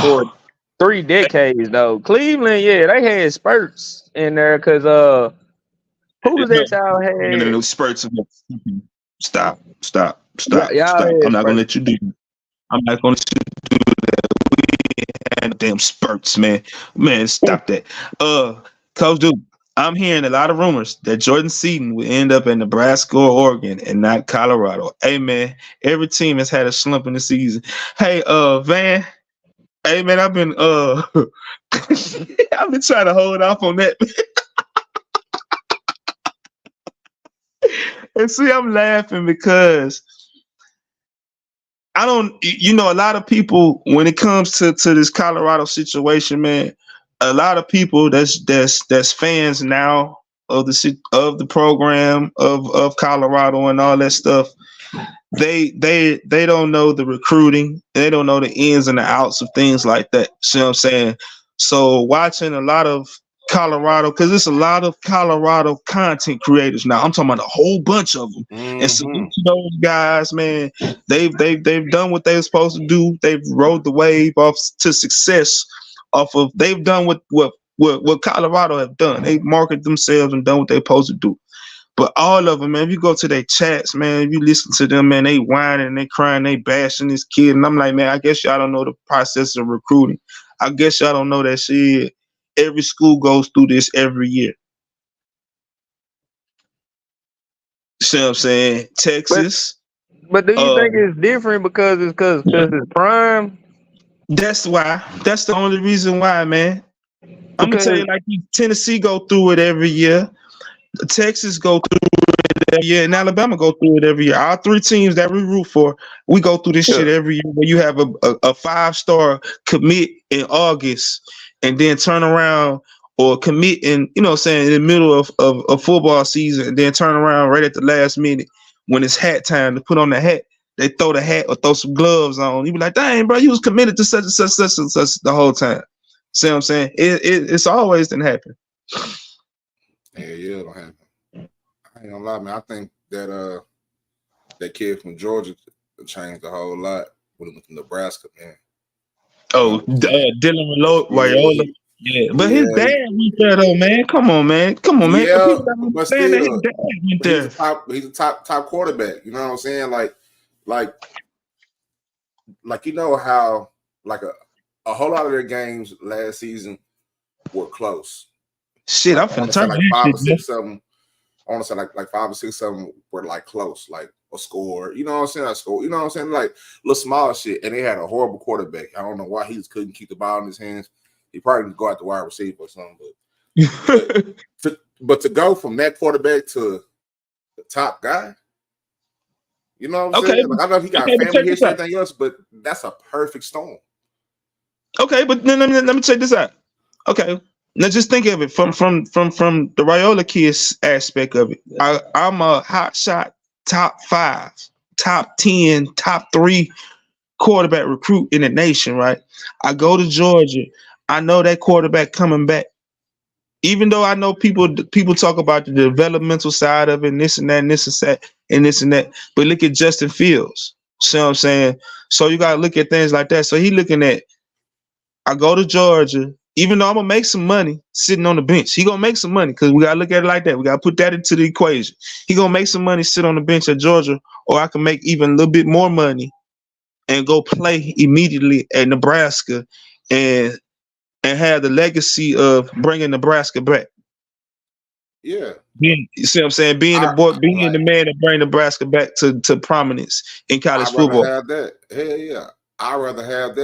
for 3 decades though. Cleveland, yeah, they had spurts in there because who was that y'all had? No spurts of Stop. Y'all I'm not gonna let you do that. I'm not gonna let you do that. We had damn spurts, man. Man, stop that. Coach Duke, I'm hearing a lot of rumors that Jordan Seaton will end up in Nebraska or Oregon and not Colorado. Hey man, every team has had a slump in the season. Hey, Van. Hey man, I've been I've been trying to hold off on that. And see, I'm laughing because I don't, a lot of people when it comes to this Colorado situation, man, a lot of people that's fans now of the program of Colorado and all that stuff. They don't know the recruiting. They don't know the ins and the outs of things like that. See what I'm saying? So watching a lot of Colorado, because there's a lot of Colorado content creators now. I'm talking about a whole bunch of them. Mm-hmm. And salute to those guys, man. They've done what they were supposed to do. They've rode the wave off to success. They've done what Colorado have done. They marketed themselves and done what they're supposed to do. But all of them, man, if you go to their chats, man, if you listen to them, man, they whining, they crying, they bashing this kid. And I'm like, man, I guess y'all don't know the process of recruiting. I guess y'all don't know that shit. Every school goes through this every year. See what I'm saying? Texas. But do you think it's different because it's prime? That's why. That's the only reason why, man. I'm going to tell you, like, Tennessee go through it every year. Texas go through it every year, and Alabama go through it every year. Our 3 teams that we root for, we go through this shit every year. Where you have a 5-star commit in August, and then turn around or commit in, in the middle of football season, and then turn around right at the last minute when it's hat time to put on the hat. They throw the hat or throw some gloves on. You be like, dang, bro, you was committed to such and such the whole time. See what I'm saying? It's always didn't happen. Yeah, it don't happen. I ain't gonna lie, man. I think that that kid from Georgia changed a whole lot when he went to Nebraska, man. Oh, Dylan Raiola. Yeah, but his Yeah, dad went there though, man. Come on, man. Come on, man. yeah, People don't but understand that his still, dad went but there. he's a top quarterback. You know what I'm saying? Like you know how like a whole lot of their games last season were close. Shit, Like I'm I want finna to say turn like that five shit, or man. six of them. I want to say like 5 or 6 of them were like close, like a score. You know what I'm saying? A score. You know what I'm saying? Like little small shit. And they had a horrible quarterback. I don't know why he just couldn't keep the ball in his hands. He probably didn't go out the wide receiver or something. But to go from that quarterback to the top guy, you know what I'm Okay, saying? Like I know he got okay, but family check this history and out. everything else, but that's a perfect storm. Okay, but let me check this out. Okay, now just think of it from the Raiola kids aspect of it. I'm a hot shot, top 5, top 10, top 3 quarterback recruit in the nation, right? I go to Georgia. I know that quarterback coming back. Even though I know people talk about the developmental side of it, and this and that, and this and that, and this and that. But look at Justin Fields. See what I'm saying? So you gotta look at things like that. So he looking at, I go to Georgia, even though I'm gonna make some money sitting on the bench. He gonna make some money because we gotta look at it like that. We gotta put that into the equation. He gonna make some money, sit on the bench at Georgia, or I can make even a little bit more money and go play immediately at Nebraska and have the legacy of bringing Nebraska back. Yeah. You see what I'm saying? Being the man that bring Nebraska back to prominence in college I'd rather football. have that. Hell yeah. I'd rather have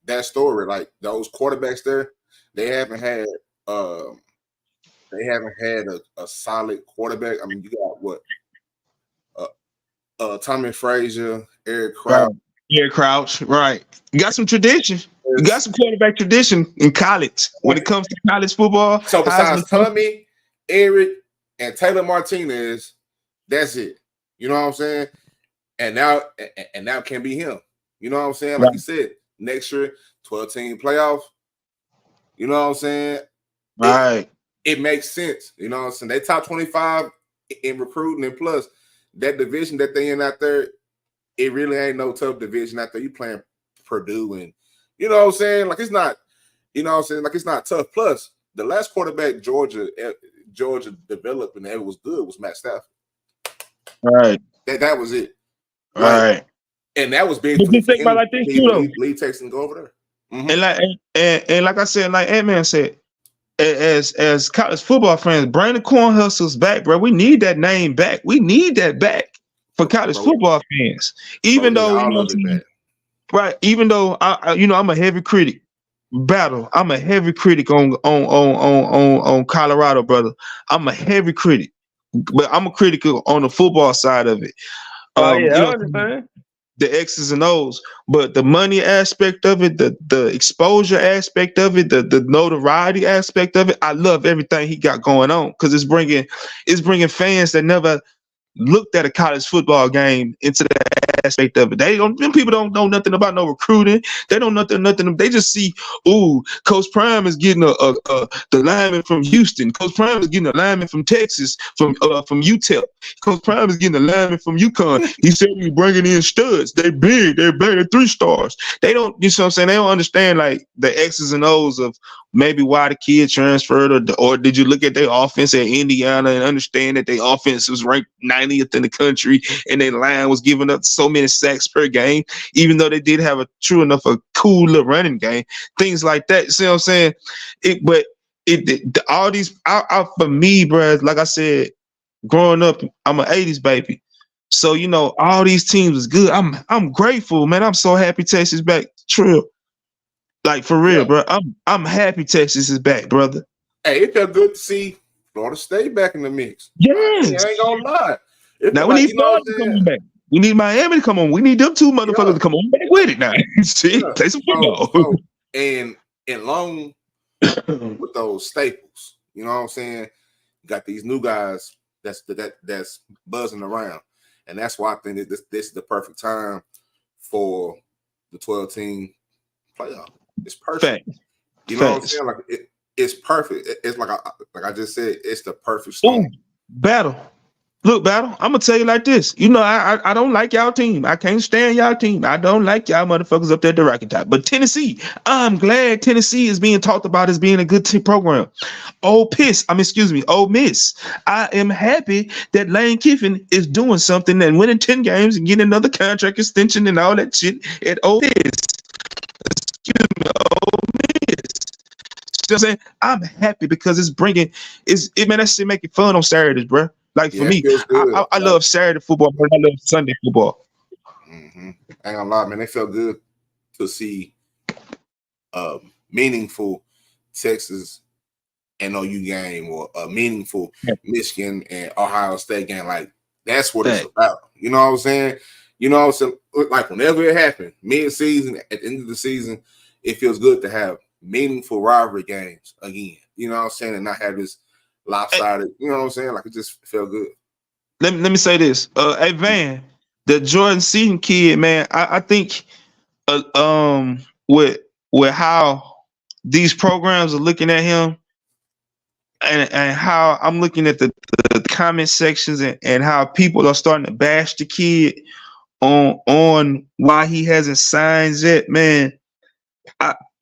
that story. Like those quarterbacks there, they haven't had a solid quarterback. I mean, you got what? Tommy Frazier, Eric Crouch. Right. Eric Crouch, right. You got some tradition. You got some quarterback tradition in college when it comes to college football. So besides Tommy, Eric, and Taylor Martinez, that's it. You know what I'm saying? And now it can be him. You know what I'm saying? Like you said, next year, 12-team playoff. You know what I'm saying? Right. It makes sense. You know what I'm saying? They top 25 in recruiting, and plus that division that they in out there, it really ain't no tough division out there. You playing Purdue, and you know what I'm saying? Like it's not, you know what I'm saying? Like it's not tough. Plus, the last quarterback Georgia developed and it was good was Matt Stafford. Right. That was it. Right. And that was big but for just think about like this too, though. Leave Texas and go over there. Mm-hmm. And like I said, like Ant-Man said, as college football fans, bring the Cornhuskers back, bro. We need that name back. We need that back for college football fans. Even though, you know what I'm saying? Right. Even though I'm a heavy critic. I'm a heavy critic on Colorado, brother. I'm a heavy critic, but I'm a critic on the football side of it. I understand the X's and O's, but the money aspect of it, the exposure aspect of it, the notoriety aspect of it, I love everything he got going on because it's bringing fans that never looked at a college football game into that aspect of it. Them people don't know nothing about no recruiting. They don't know nothing. They just see, ooh, Coach Prime is getting the lineman from Houston. Coach Prime is getting a lineman from Texas, from UTEP. Coach Prime is getting a lineman from UConn. He said he's bringing in studs. They're big. They're 3 stars. They don't, you know what I'm saying? They don't understand like the X's and O's of maybe why the kid transferred, or did you look at their offense at Indiana and understand that their offense was ranked 90th in the country and their line was giving up so many sacks per game, even though they did have a cool little running game, things like that. See what I'm saying? All these, for me, bro, like I said, growing up, I'm an 80s baby. So, all these teams is good. I'm grateful, man. I'm so happy Texas back. Trill. Like for real, bro. I'm happy Texas is back, brother. Hey, it felt good to see Florida Stay back in the mix. Yes. I ain't gonna lie. Now we need Florida to come on back. We need Miami to come on. We need them 2 motherfuckers to come on back with it now. See, play some football. And along with those staples, you know what I'm saying? You got these new guys that's buzzing around. And that's why I think that this is the perfect time for the 12-team playoff. It's perfect. Facts. You know what I'm saying? Like it's perfect. It's like I just said, it's the perfect storm. Battle. Look, Battle, I'm gonna tell you like this. You know, I don't like y'all team. I can't stand y'all team. I don't like y'all motherfuckers up there at the Rocky Top. But Tennessee, I'm glad Tennessee is being talked about as being a good team program. Ole Miss. I am happy that Lane Kiffin is doing something and winning 10 games and getting another contract extension and all that shit at Ole Miss. Excuse me, Ole Miss. You know what I'm saying? I'm happy because it's bringing man, that shit make it fun on Saturdays, bro. Like for Yeah, it me, feels good. I love Saturday football, but I love Sunday football. Mm-hmm. Ain't gonna lie, man. It felt good to see meaningful Texas and OU game or a meaningful Michigan and Ohio State game. Like that's what it's about. You know what I'm saying? You know what I'm saying? Like whenever it happened, mid-season, at the end of the season, it feels good to have meaningful rivalry games again. You know what I'm saying? And not have this lopsided, you know what I'm saying? Like it just felt good. Let me say this. Hey Van, the Jordan Seaton kid, man, I think with how these programs are looking at him and how I'm looking at the comment sections and how people are starting to bash the kid on why he hasn't signed yet, man.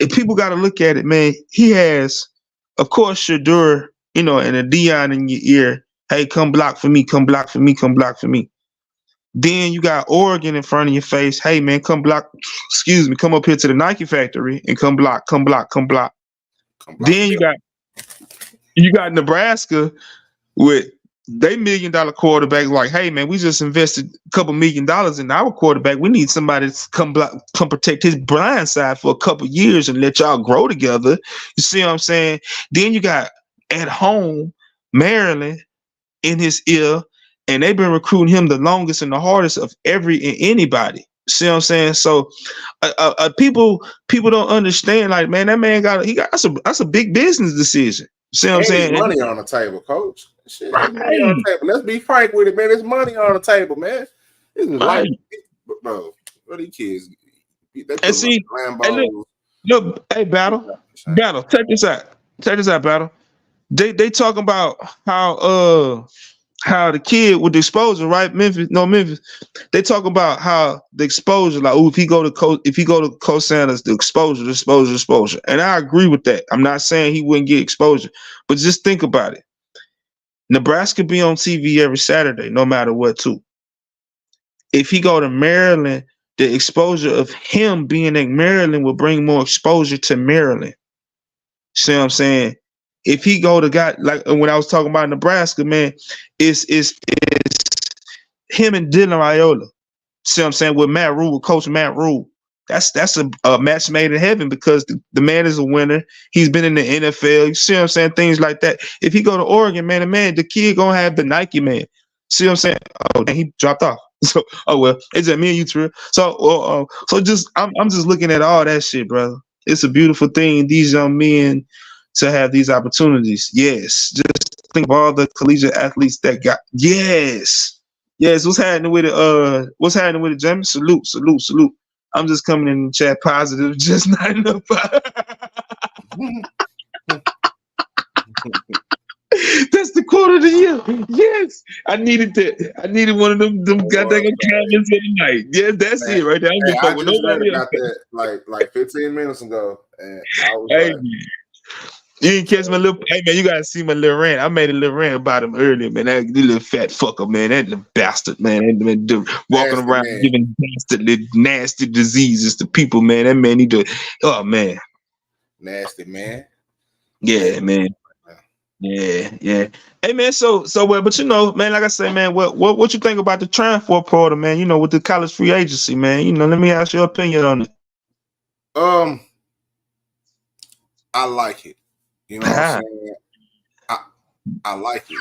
If people got to look at it, man, he has, of course, Shedeur, you know, and a Dion in your ear. Hey, come block for me, come block for me, come block for me. Then you got Oregon in front of your face. Hey, man, come block. Excuse me, come up here to the Nike factory and come block, come block, come block. Then you got Nebraska with they $1 million quarterback. Like, hey, man, we just invested a couple $1 million in our quarterback. We need somebody to come protect his blind side for a couple years and let y'all grow together. You see what I'm saying? Then you got at home Maryland in his ear, and they've been recruiting him the longest and the hardest of anybody. See what I'm saying? So people don't understand. Like, man, that man that's a big business decision. See what I'm saying? Money on the table, coach. Shit, right. money on the table. Let's be frank with it, man. There's money on the table, man. This is right. Bro. What are these kids? And see, look, hey, Battle. Check this out. Battle. They talking about how the kid with the exposure, right? Memphis. They talk about how the exposure, like, if he go to Coach Sanders, the exposure. And I agree with that. I'm not saying he wouldn't get exposure, but just think about it. Nebraska be on TV every Saturday, no matter what, too. If he go to Maryland, the exposure of him being in Maryland will bring more exposure to Maryland. See what I'm saying? If he go to guy like when I was talking about Nebraska, man, it's him and Dylan Raiola. See what I'm saying? With Matt Rule, with Coach Matt Rule. That's a match made in heaven because the man is a winner. He's been in the NFL. You see what I'm saying? Things like that. If he go to Oregon, man, the kid gonna have the Nike man. See what I'm saying? Oh, and he dropped off. So, oh well, it's just me and you, Trill. So, I'm just looking at all that shit, brother. It's a beautiful thing. These young men to have these opportunities. Yes, just think of all the collegiate athletes that got. Yes. What's happening with it? What's happening with it, Jamie? Salute. I'm just coming in the chat positive, just not enough. That's the quote of the year. Yes, I needed that. I needed one of them goddamn comments of the night. Yeah, that's it right there. I just read about that like 15 minutes ago, and I was like, you didn't catch my little. Hey man, you gotta see my little rant. I made a little rant about him earlier, man. That little fat fucker, man. That little bastard, man. That man walking around man. Giving dastardly, nasty diseases to people, man. That man need to. Oh man, nasty man. Yeah, man. Yeah. Hey man, so well, but you know, man, like I say, man, what you think about the transfer portal, man? You know, with the college free agency, man. You know, let me ask your opinion on it. I like it. You know what I'm saying? I like it.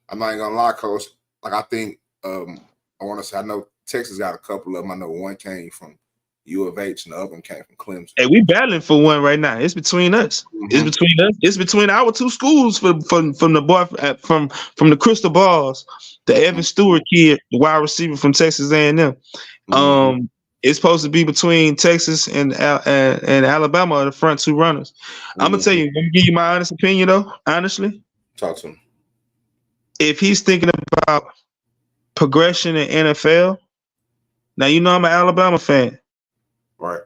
I'm not gonna lie, Coach. Like I think I want to say I know Texas got a couple of them. I know one came from U of H and the other one came from Clemson. Hey, we battling for one right now. It's between us. Mm-hmm. It's between us. It's between our two schools from the boy from the Crystal Balls, the Evan Stewart kid, the wide receiver from Texas A&M. Mm-hmm. It's supposed to be between Texas and Alabama, the front two runners. Mm-hmm. I'm gonna tell you. Let me give you my honest opinion, though. Honestly, talk to him. if he's thinking about progression in NFL, now you know I'm an Alabama fan, Right.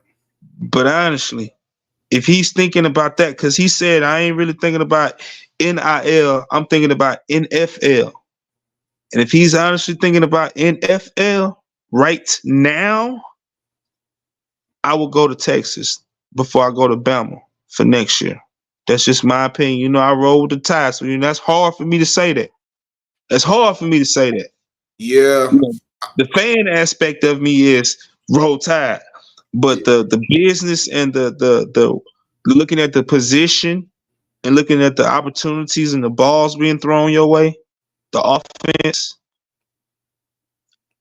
but honestly, if he's thinking about that, because he said I ain't really thinking about NIL, I'm thinking about NFL. And if he's honestly thinking about NFL right now, I will go to Texas before I go to Bama for next year. That's just my opinion. You know, I roll with the Tide, so that's hard for me to say that. It's hard for me to say that. Yeah. You know, the fan aspect of me is roll Tide, but the business and the looking at the position and looking at the opportunities and the balls being thrown your way, the offense,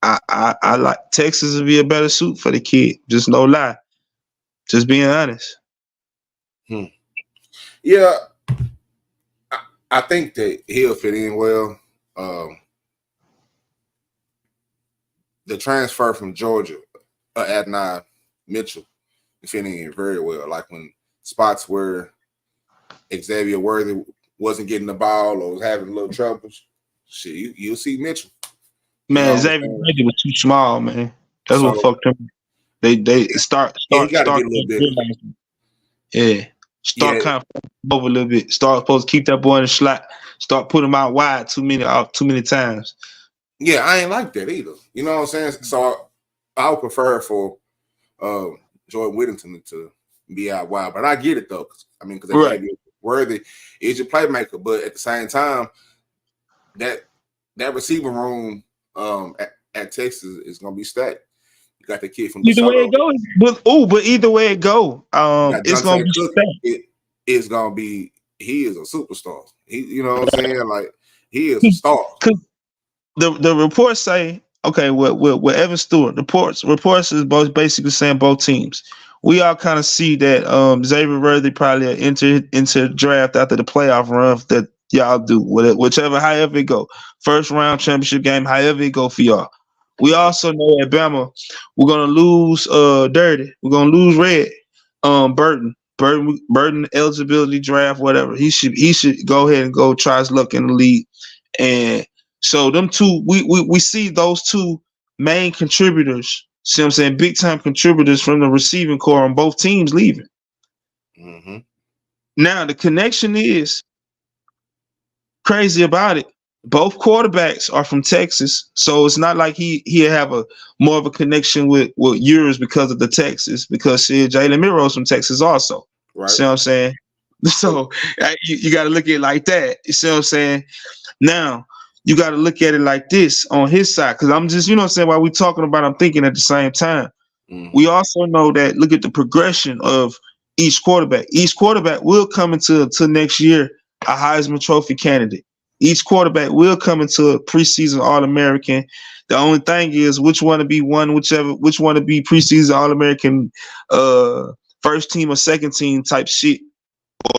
I like Texas would be a better suit for the kid. Just no lie. Just being honest. Yeah. I think that he'll fit in well. The transfer from Georgia, Adonai Mitchell, fitting in very well. Like when spots where Xavier Worthy wasn't getting the ball or was having a little troubles, shit, you'll see Mitchell. Man, Xavier Worthy was too small, man. That's what fucked him. They start get a little bit. Yeah. Start kind of over a little bit. Start supposed to keep that boy in the slot. Start putting him out wide too many times. Yeah, I ain't like that either. You know what I'm saying? So I would prefer for Jordan Whittington to be out wide, but I get it though. I mean, because right. Worthy is your playmaker, but at the same time, that receiving room at Texas is gonna be stacked. You got the kid from either way it goes, but either way it go, it's gonna be stacked. It's gonna be. He is a superstar. You know what I'm saying? Like he is a star. The reports say, okay, with Evan Stewart, reports is both basically saying both teams. We all kind of see that Xavier Worthy probably enter into the draft after the playoff run that y'all do, however it go. First round championship game, however it go for y'all. We also know at Bama, we're gonna lose Dirty. We're gonna lose Red. Burton eligibility draft, whatever. He should go ahead and go try his luck in the league. And so them two, we see those two main contributors, see what I'm saying, big time contributors from the receiving core on both teams leaving. Mm-hmm. Now the connection is crazy about it. Both quarterbacks are from Texas, so it's not like he'll have a more of a connection with yours because of the Texas, because Jalen Milroe's from Texas also. Right. See what I'm saying? So you got to look at it like that. You see what I'm saying? Now you got to look at it like this on his side, because I'm just, you know what I'm saying, while we're talking about, I'm thinking at the same time. Mm-hmm. We also know that, look at the progression of each quarterback. Each quarterback will come into next year a Heisman Trophy candidate. Each quarterback will come into a preseason All-American. The only thing is which one to be preseason All-American, first team or second team type shit, or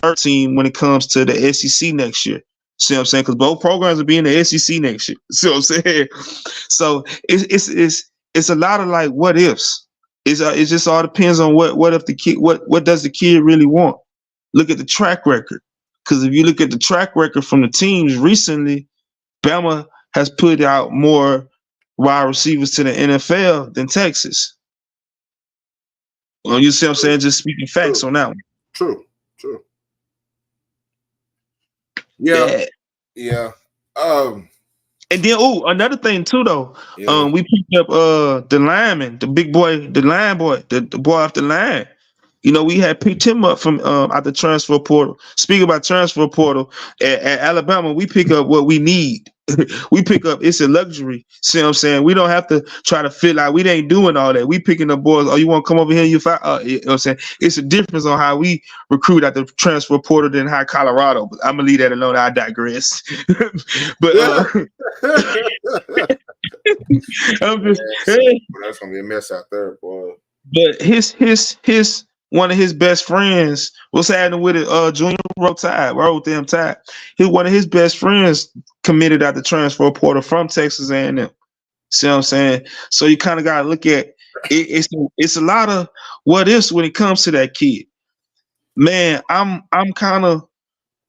third team when it comes to the SEC next year. See what I'm saying? Because both programs will be in the SEC next year. See what I'm saying? So it's a lot of like what ifs. It just all depends on what if the kid, what does the kid really want? Look at the track record. Because if you look at the track record from the teams recently, Bama has put out more wide receivers to the NFL than Texas. Well, you see what I'm saying? Just speaking facts on that one. True. Yeah. And then another thing too though. Yeah. We picked up the lineman, the big boy, the line boy, the boy off the line. You know, we had picked him up from out the transfer portal. Speaking about transfer portal, at Alabama, we pick up what we need. We pick up, it's a luxury. See what I'm saying? We don't have to try to fill out. We ain't doing all that. We picking up boys. Oh, you want to come over here? You know what I'm saying? It's a difference on how we recruit at the transfer portal than how Colorado. But I'm gonna leave that alone. I digress. But I'm just that's gonna be a mess out there, boy. But his one of his best friends, what's happening with it? Junior Roll them Tide. One of his best friends committed at the transfer portal from Texas A&M. See what I'm saying? So you kind of got to look at it. It's a lot of what ifs when it comes to that kid. Man, I'm kind of,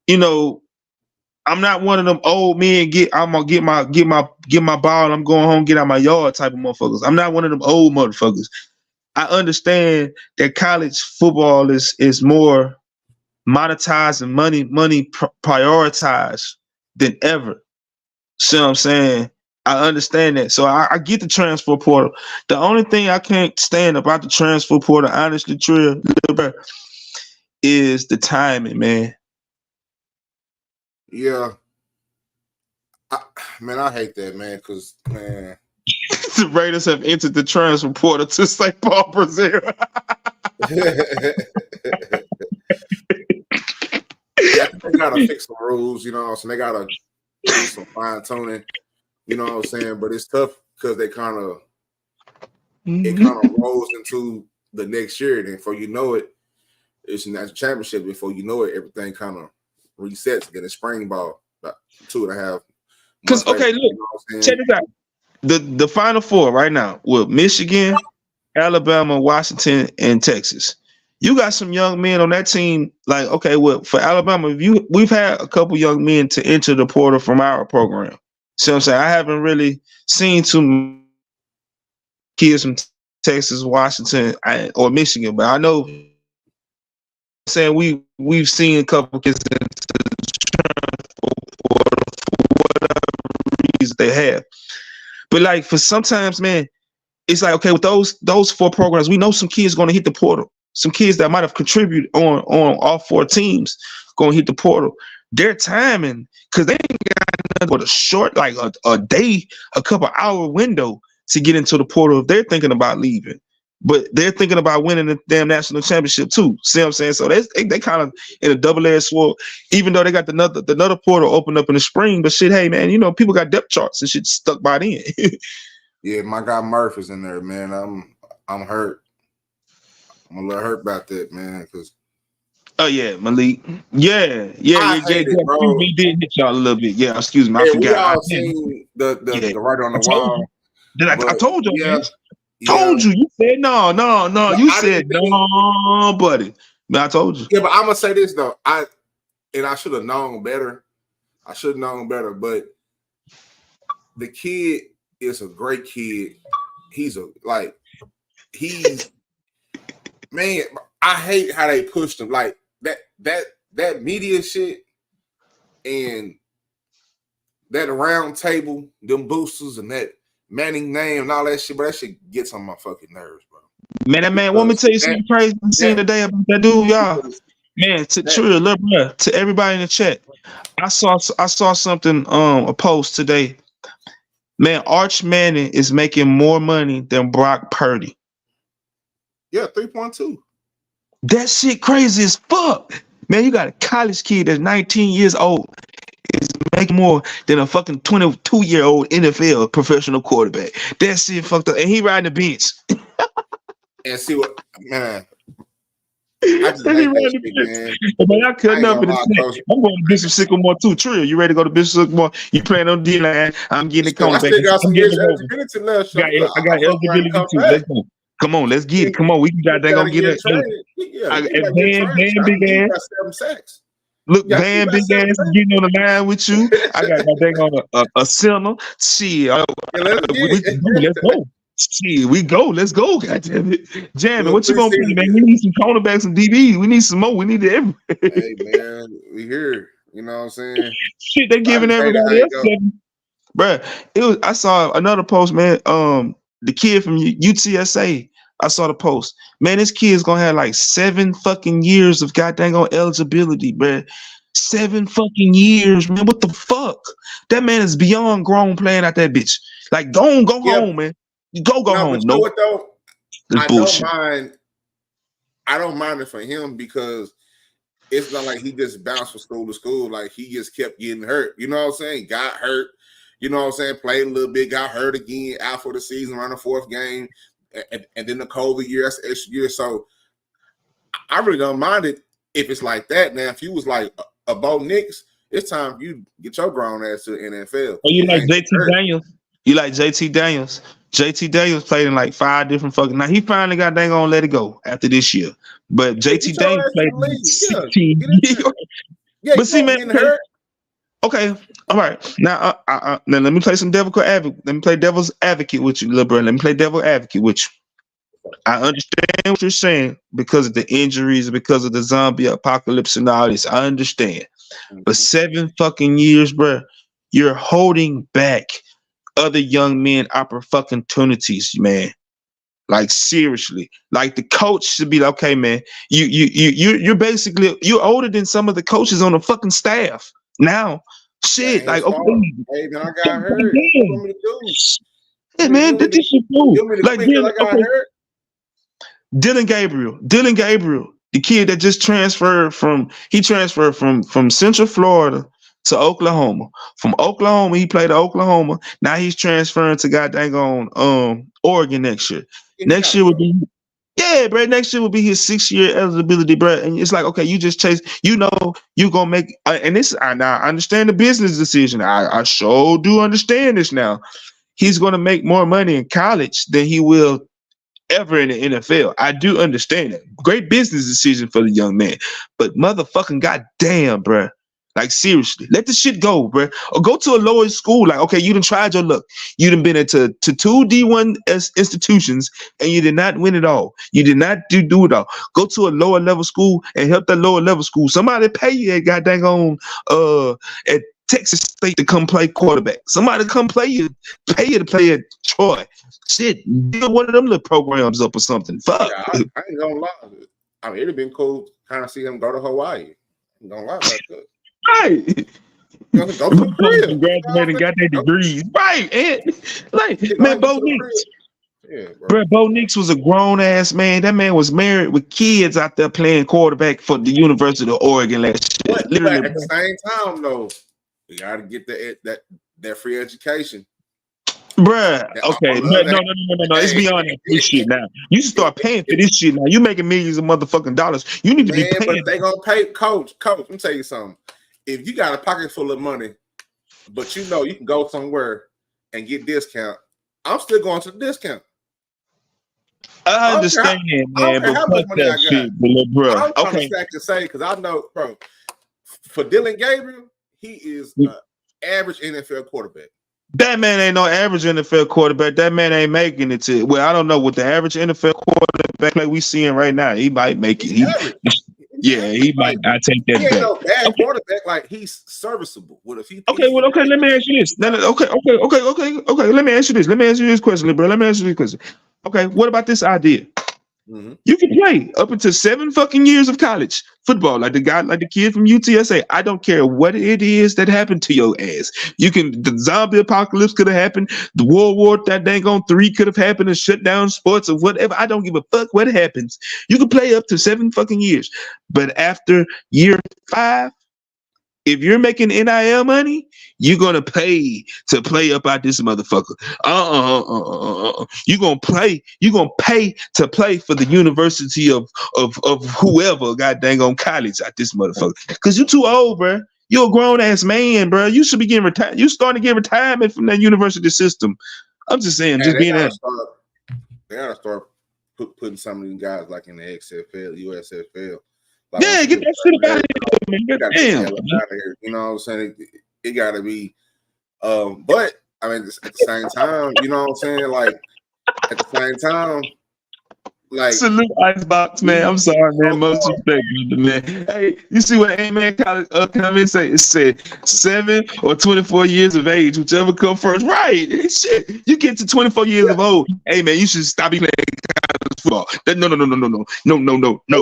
you know, I'm not one of them old men. I'm gonna get my ball. I'm going home, get out my yard type of motherfuckers. I'm not one of them old motherfuckers. I understand that college football is more monetized and money prioritized than ever. See what I'm saying? I understand that. So I get the transfer portal. The only thing I can't stand about the transfer portal, honestly, Trill, is the timing, man. Yeah. I hate that, man, because, man. The Raiders have entered the transfer portal to St. Paul, Brazil. Yeah, they gotta fix some rules, you know. So they gotta do some fine tuning, you know what I'm saying. But it's tough because it kind of rolls into the next year. And before you know it, it's a national championship. Before you know it, everything kind of resets. Get a spring ball, about 2.5. Because okay, look, you know check this out. The Final Four right now with Michigan, Alabama, Washington, and Texas. You got some young men on that team. Like, okay, well, for Alabama, we've had a couple young men to enter the portal from our program. See what I'm saying? I haven't really seen too many kids from Texas, Washington, or Michigan, but I know. Saying we've seen a couple kids into the portal for whatever reason they have. But like for sometimes, man, it's like okay, with those 4 programs, we know some kids going to hit the portal. Some kids that might have contributed on all 4 teams going to hit the portal. Their timing, because they ain't got nothing but a short, like a day, a couple hour window to get into the portal if they're thinking about leaving. But they're thinking about winning the damn national championship too. See what I'm saying? So they kind of in a double-edged sword, even though they got another portal open up in the spring. But shit, hey man, you know, people got depth charts and shit stuck by then. Yeah, my guy Murph is in there, man. I'm hurt. I'm a little hurt about that, man. Because oh yeah, Malik. Yeah. We did hit y'all a little bit. Yeah, excuse me, I forgot. We all seen the writer on the wall. I told you, man. Told you. You said no. You said no, buddy. Man, I told you. Yeah, but I'm gonna say this though. I should have known better. But the kid is a great kid. He's man. I hate how they pushed him like that media shit and that round table, them boosters and that Manning name and all that shit, but that shit gets on my fucking nerves, bro. Man, that man, want me to tell you something crazy I'm seeing today about that dude, y'all? Man, Trill, look, bro, to everybody in the chat, I saw something, a post today. Man, Arch Manning is making more money than Brock Purdy. Yeah, 3.2. That shit crazy as fuck. Man, you got a college kid that's 19 years old. Is making more than a fucking 22-year-old NFL professional quarterback. That shit fucked up. And he riding the bench. And see what, man. I just hate that shit, man. Man, I couldn't up in the chat. I'm going to Bishop Sycamore too. Trill, you ready to go to Bishop Sycamore? You playing on D-line. I'm getting the cornerback. I still got some eligibility left. I got eligibility too. Let's go. Come on, let's get it. Come on, we can got that gonna get it. Van big ass. 7 sacks. Look, Van big ass is getting on the line with you. I got that thing on a center. Shit, let's go. Shit, we go. Let's go. Goddamn it, Jamming. What you gonna do, man? We need some cornerbacks and DBs. We need some more. We need it everywhere. Hey man, we here. You know what I'm saying? Shit, they giving everybody else. Bruh, I saw another post, man. The kid from UTSA, I saw the post. Man, this kid's gonna have like 7 fucking years of goddamn eligibility, man. 7 fucking years, man. What the fuck? That man is beyond grown playing out that bitch. Like, go home, man. Go home. No, what though? Bullshit. I don't mind it for him because it's not like he just bounced from school to school. Like he just kept getting hurt. You know what I'm saying? Got hurt. You know what I'm saying? Played a little bit, got hurt again, out for the season, around the 4th game, and then the COVID year, that's the extra year. So I really don't mind it if it's like that. Now, if you was like a Bo Nix, it's time for you to get your grown ass to the NFL. Oh, you like JT Daniels? You like JT Daniels? JT Daniels played in like 5 different fucking. Now he finally got dang on let it go after this year, but JT Daniels played 16 years. Yeah, but see, man. Okay, all right. Now let me play some devil advocate. Let me play devil's advocate with you, little bro. Let me play devil advocate with you. I understand what you're saying because of the injuries, because of the zombie apocalypse and all this. I understand. But Mhm. 7 fucking years, bro, you're holding back other young men opportunities, man. Like seriously, like the coach should be like, okay, man. You're basically you're older than some of the coaches on the fucking staff now. That Shit, ain't like his fault. okay, Hey man, I got hurt. What you damn, want me to do? yeah, man, You want that me to, this shit cool. you want me to Like quit because then, I got okay, hurt? Dylan Gabriel, the kid that just transferred from Central Florida to Oklahoma. From Oklahoma, he played at Oklahoma. Now he's transferring to goddamn on Oregon next year. Yeah, he Next gotta year would go. be yeah, bro. Next year will be his 6 year eligibility, bro. And it's like, okay, you just chase. You know, you gonna make. And this, now I understand the business decision. I sure do understand this now. He's gonna make more money in college than he will ever in the NFL. I do understand it. Great business decision for the young man. But motherfucking goddamn, bruh. Like seriously, let the shit go, bruh. Or go to a lower school. Like, okay, you done tried your luck. You done been into two D1 institutions and you did not win it all. You did not do it all. Go to a lower level school and help that lower level school. Somebody pay you at goddamn on at Texas State to come play quarterback. Somebody come pay you to play at Troy. Shit, build one of them little programs up or something. Fuck. Yeah, I ain't gonna lie. I mean, it'd have been cool kind of see him go to Hawaii. I ain't gonna lie about that. Right. Go to the crib. You know Graduated what I'm and got their saying? degrees. Right. And like, Go man, ahead and go Bo to the Nix. crib. Yeah, bro. Bro, Bo Nix was a grown ass man. That man was married with kids out there playing quarterback for the University of Oregon last year. But Literally, at the same time, though, we gotta get that free education. bruh. That, Okay, on the other no. It's beyond that free shit now. You should start paying for this shit now. You making millions of motherfucking dollars. You need to be man, but paying. they gonna pay coach. Let me tell you something. If you got a pocket full of money, but you know you can go somewhere and get discount, I'm still going to the discount. I understand, man, but how fuck much money I that got. shit, little bro. I'm trying Okay. to stack and say because I know, bro. For Dylan Gabriel, he is an average NFL quarterback. That man ain't no average NFL quarterback. That man ain't making it to. Well, I don't know what the average NFL quarterback play we seeing right now. He might make it. He might. I take that He ain't back. no bad quarterback. Like he's serviceable with a few pieces. Okay, well, okay. Let me ask you this. Okay. Let me ask you this. Let me ask you this question, bro. Let me ask you this question. Okay, what about this idea? Mm-hmm. You can play up until 7 fucking years of college football, like the kid from UTSA. I don't care what it is that happened to your ass. The zombie apocalypse could have happened. The World War that dang on 3 could have happened and shut down sports or whatever. I don't give a fuck what happens. You can play up to 7 fucking years, but after year 5, if you're making NIL money, you're gonna pay to play up out this motherfucker. You're gonna play. You're gonna pay to play for the University of whoever got dang on college out this motherfucker. Cause you're too old, bro. You're a grown ass man, bro. You should be getting retired. You starting to get retirement from that university system. I'm just saying, just being that. They gotta start putting some of these guys like in the XFL, USFL. Like, yeah, get that shit out of here, man. Damn. You know what I'm saying? It gotta be. But I mean, at the same time, you know what I'm saying? Like at the same time, like salute Icebox, man. I'm sorry, man. Most respect, man. Hey, you see what A-Man comment say? It said 7 or 24 years of age, whichever come first. Right. Shit. You get to 24 years of old. Hey man, you should stop playing college football. No.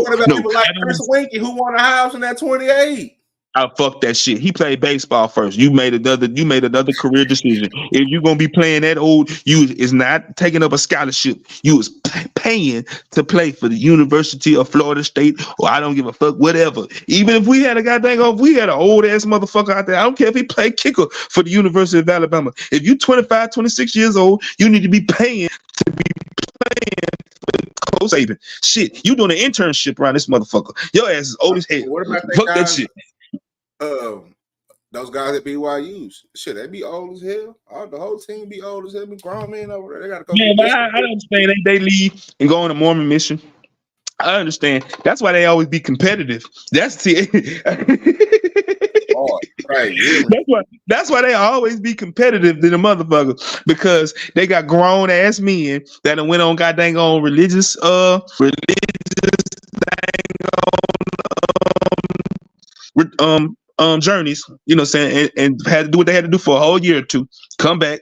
What about people like Chris Winkie who won a house in that 28? Fuck that shit. He played baseball first. You made another career decision. If you're gonna be playing that old, you is not taking up a scholarship. You was paying to play for the University of Florida State, or I don't give a fuck, whatever. Even if we had an old ass motherfucker out there, I don't care if he played kicker for the University of Alabama. If you 25, 26 years old, you need to be paying to be playing for Saban. Shit, you doing an internship around this motherfucker. Your ass is old as hell. What about fuck that shit? Those guys at BYU's, shit, they be old as hell. The whole team be old as hell. Be grown men over there. They gotta go. Man, but I understand they leave and go on a Mormon mission. I understand. That's why they always be competitive. That's it. hard. Right, yeah. That's why they always be competitive to the motherfuckers, because they got grown ass men that done went on goddamn on religious journeys, you know what I'm saying, and had to do what they had to do for a whole year or two, come back,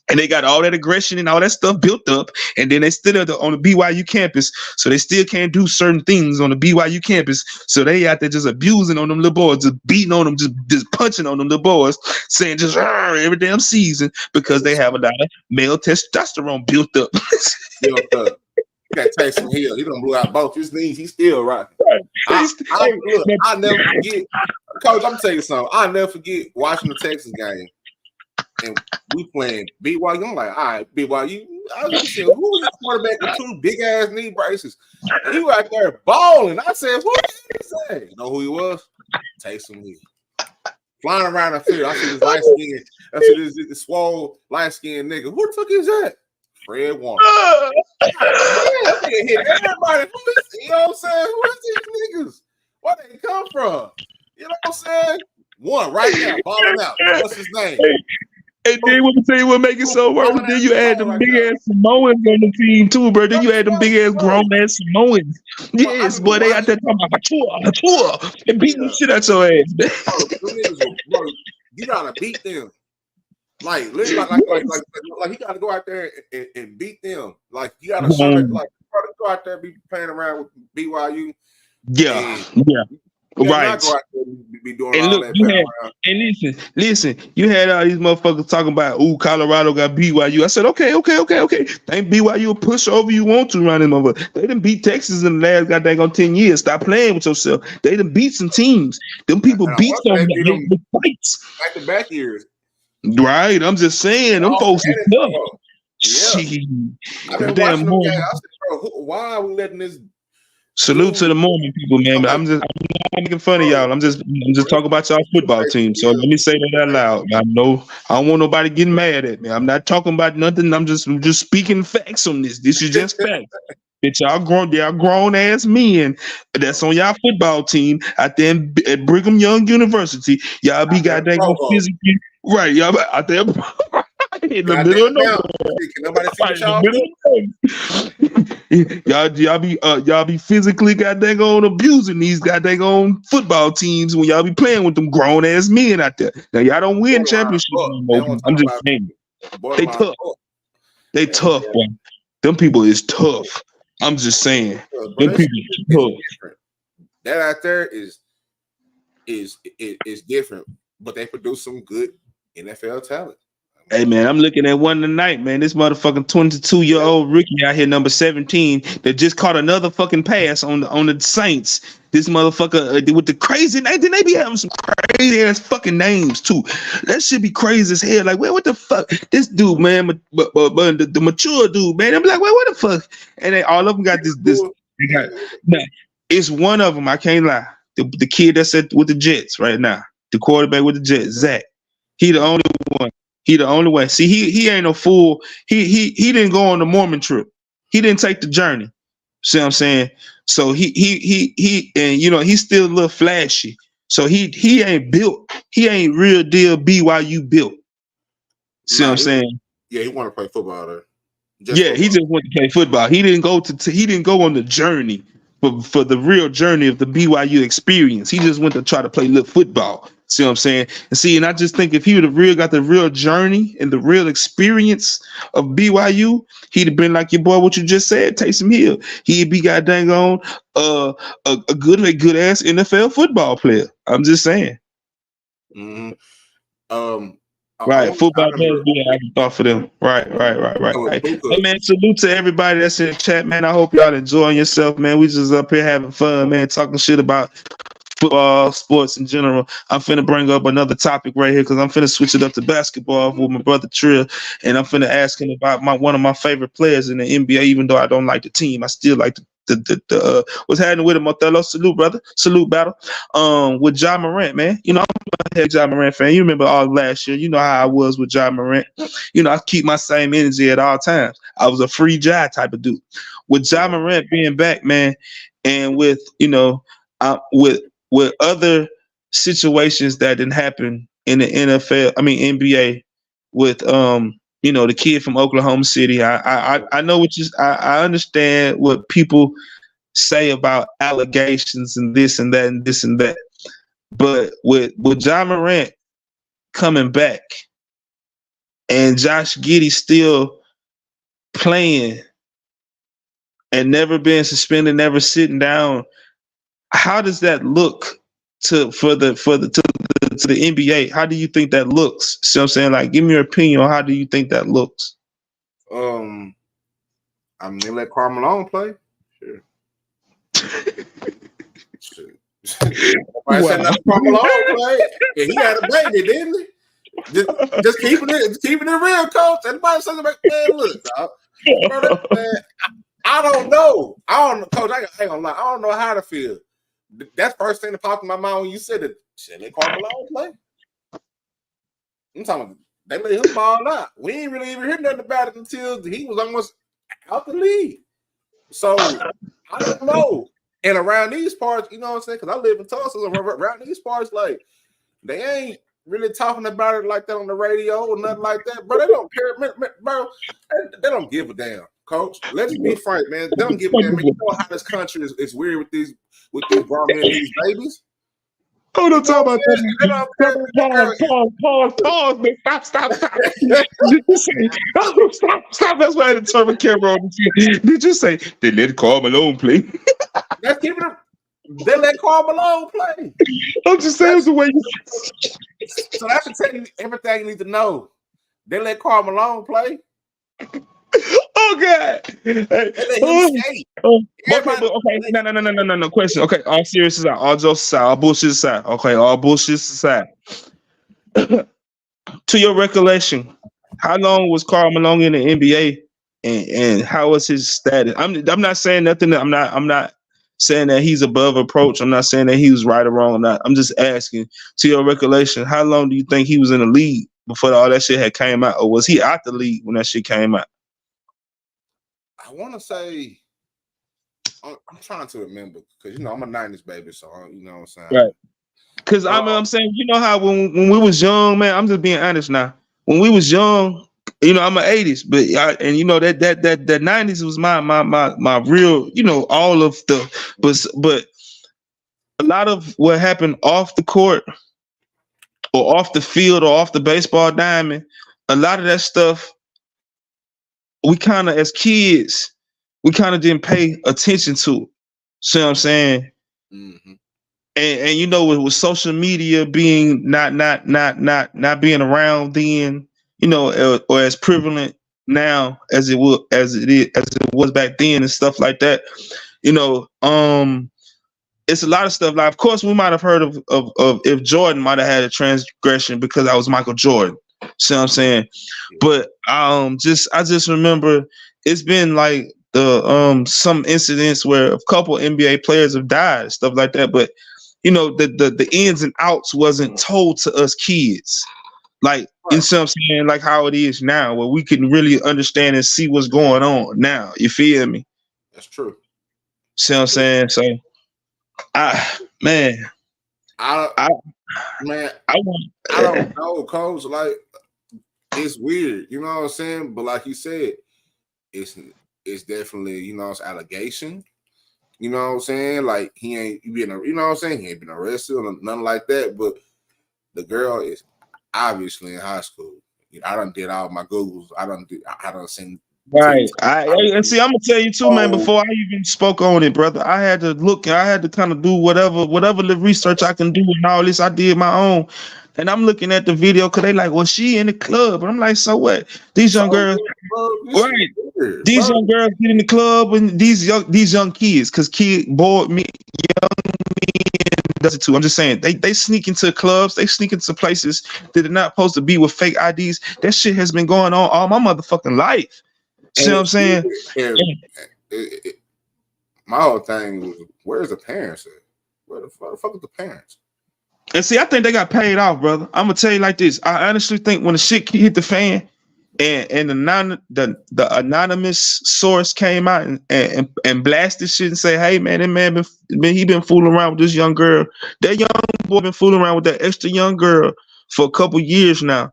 and they got all that aggression and all that stuff built up, and then they still on the BYU campus, so they still can't do certain things on the BYU campus, so they out there just abusing on them little boys, just beating on them, just punching on them little boys, saying just every damn season, because they have a lot of male testosterone built up. Built up. You got Taysom Hill. He done blew out both his knees. He's still rocking. Right. I'll never forget, Coach. I'm telling you something. I'll never forget watching the Texas game, and we playing BYU. I'm like, all right, BYU. I was just saying, who was this quarterback with two big ass knee braces? And he was out there balling. I said, who is that? You know who he was? Taysom Hill. Flying around the field. I see this light skin. I see this swole light skinned nigga. Who the fuck is that? Fred Warner. Hit everybody. You know what I'm saying? Who is these niggas? Where they come from? You know what I'm saying? One right now, balling out. What's his name? And then let me tell you what make it so worse. Then you add them big ass Samoans on the team too, bro. Then you add them big ass grown ass Samoans. Yes, boy, they out there talking about mature, and beating the shit out your ass, man. Bro, you gotta beat them. Like literally, like he gotta go out there and beat them. Like you gotta go out there and be playing around with BYU. Yeah. Right. Go out there and be doing and all look, that. And listen, you had all these motherfuckers talking about, Colorado got BYU. I said, okay. Ain't BYU a pushover you want to around this motherfucker. They done beat Texas in the last goddamn 10 years. Stop playing with yourself. They done beat some teams. Them people beat some fights. Back to back years. Right. I'm just saying, them folks is tough. Yeah. I've been watching them guys. I said, bro, why are we letting this? Salute to the Mormon people, man. But I'm not making fun of y'all. I'm just talking about y'all football team. So let me say that out loud. I don't want nobody getting mad at me. I'm not talking about nothing. I'm just speaking facts on this. This is just facts. That y'all grown ass men that's on y'all football team out there at Brigham Young University. Y'all be goddamn physically right. Y'all out there. In the middle of nowhere. Y'all be physically goddamn on abusing these goddamn on football teams when y'all be playing with them grown ass men out there. Now y'all don't win championships anymore. I'm just saying. They tough. They tough, boy. Them people is tough. I'm just saying. Them people is tough. That out there is different, but they produce some good NFL talent. Hey man, I'm looking at one tonight, man. This motherfucking 22-year-old rookie out here, number 17, that just caught another fucking pass on the Saints. This motherfucker with the crazy name. Then they be having some crazy ass fucking names too. That shit be crazy as hell. Like, what the fuck? This dude, man, but the mature dude, man. I'm like, what the fuck? And they all of them got this. They got, nah, it's one of them. I can't lie. The kid that's with the Jets right now, the quarterback with the Jets, Zach. He the only one. He the only way. See, he ain't a fool. He didn't go on the Mormon trip. He didn't take the journey. See what I'm saying? So he and he's still a little flashy. So he ain't built. He ain't real deal BYU built. See what I'm saying? Yeah, he want to play football though. He just went to play football. He didn't go on the journey for the real journey of the BYU experience. He just went to try to play little football. See what I'm saying? And I just think if he would have got the real journey and the real experience of BYU, he'd have been like your boy, what you just said, Taysom Hill. He'd be goddamn on a good ass NFL football player. I'm just saying. Mm-hmm. Right, football does be an afterthought for them. Right. Hey man, salute to everybody that's in the chat, man. I hope y'all enjoying yourself, man. We just up here having fun, man, talking shit about football, sports in general. I'm finna bring up another topic right here because I'm finna switch it up to basketball with my brother Trill, and I'm finna ask him about one of my favorite players in the NBA. Even though I don't like the team, I still like the what's happening with him, Othello. Salute, brother. Salute, battle. With Ja Morant, man. I'm a head Ja Morant fan. You remember all last year. You know how I was with Ja Morant. I keep my same energy at all times. I was a free Ja type of dude. With Ja Morant being back, man, and with with other situations that didn't happen in the NFL. I mean NBA with the kid from Oklahoma City. I know I understand what people say about allegations and this and that and this and that. But with John Morant coming back and Josh Giddey still playing and never being suspended, never sitting down, how does that look to the NBA? How do you think that looks? See what I'm saying? Like, give me your opinion on how do you think that looks? I mean, they let Karl Malone play. Sure. I said let Karl Malone play. Yeah, he had a baby, didn't he? Just keeping it real, coach. Everybody says, man, look, dog. Man, I don't know. Coach. I ain't gonna lie. I don't know how to feel. That's the first thing that popped in my mind when you said it. Should they Karl Malone play? I'm talking about they let him ball out. We ain't really even heard nothing about it until he was almost out the league. So I don't know. And around these parts, you know what I'm saying? Because I live in Tulsa. Around these parts, like they ain't really talking about it like that on the radio or nothing like that. Bro, they don't care, bro. They don't give a damn, coach. Let's be frank, man. They don't give a damn. Man, you know how this country is weird with these grown men and these babies. Oh, don't talk about that. Pause, man. Stop. Did you say, stop. That's why I had to turn my camera on. Did you say, they let Karl Malone play? Let's keep it. They let Karl Malone play. I'm just saying the way you. So that should tell you everything you need to know. They let Karl Malone play. Oh God! Hey, okay. No. Question. Okay, all serious aside, all jokes aside, all bullshit aside. Okay, all bullshit aside. To your recollection, how long was Karl Malone in the NBA, and how was his status? I'm not saying nothing. I'm not saying that he's above approach. I'm not saying that he was right or wrong. I'm just asking. To your recollection, how long do you think he was in the league before all that shit had came out, or was he out the league when that shit came out? I want to say, I'm trying to remember because I'm a '90s baby, so you know what I'm saying. Right. Because I'm saying, you know how when we was young, man. I'm just being honest now. When we was young, I'm an '80s, but that 90s was my real, all of the, but a lot of what happened off the court or off the field or off the baseball diamond, a lot of that stuff. We kind of, as kids, didn't pay attention to it. See what I'm saying? Mm-hmm. And with social media being not being around then, or as prevalent now as it was back then and stuff like that, it's a lot of stuff. Like, of course, we might have heard of if Jordan might have had a transgression because I was Michael Jordan. See what I'm saying? But I just remember it's been like the some incidents where a couple NBA players have died, stuff like that. But the ins and outs wasn't told to us kids. Like, you see what I'm saying? Like how it is now, where we can really understand and see what's going on now. You feel me? That's true. See what I'm saying? So I don't know, coach. Like, it's weird, you know what I'm saying? But like you said, it's definitely, it's allegation. You know what I'm saying? Like, he ain't been, you know what I'm saying? He ain't been arrested or nothing like that. But the girl is obviously in high school. I done did all my Googles. I done seen. Right. And see, I'm gonna tell you too, man. Before I even spoke on it, brother, I had to look. I had to kind of do whatever the research I can do and all this. I did my own, and I'm looking at the video because they like, well, she in the club, and I'm like, so what? These young girls, right? These young girls get in the club, and these young kids, because young men does it too. I'm just saying they sneak into clubs, they sneak into places that are not supposed to be with fake IDs. That shit has been going on all my motherfucking life. See what I'm saying? My whole thing was, where's the parents at? Where the fuck are the parents? And see, I think they got paid off, brother. I'm gonna tell you like this. I honestly think when the shit hit the fan, and the anonymous source came out and blasted shit and say, hey man, that man been fooling around with this young girl. That young boy been fooling around with that extra young girl for a couple years now.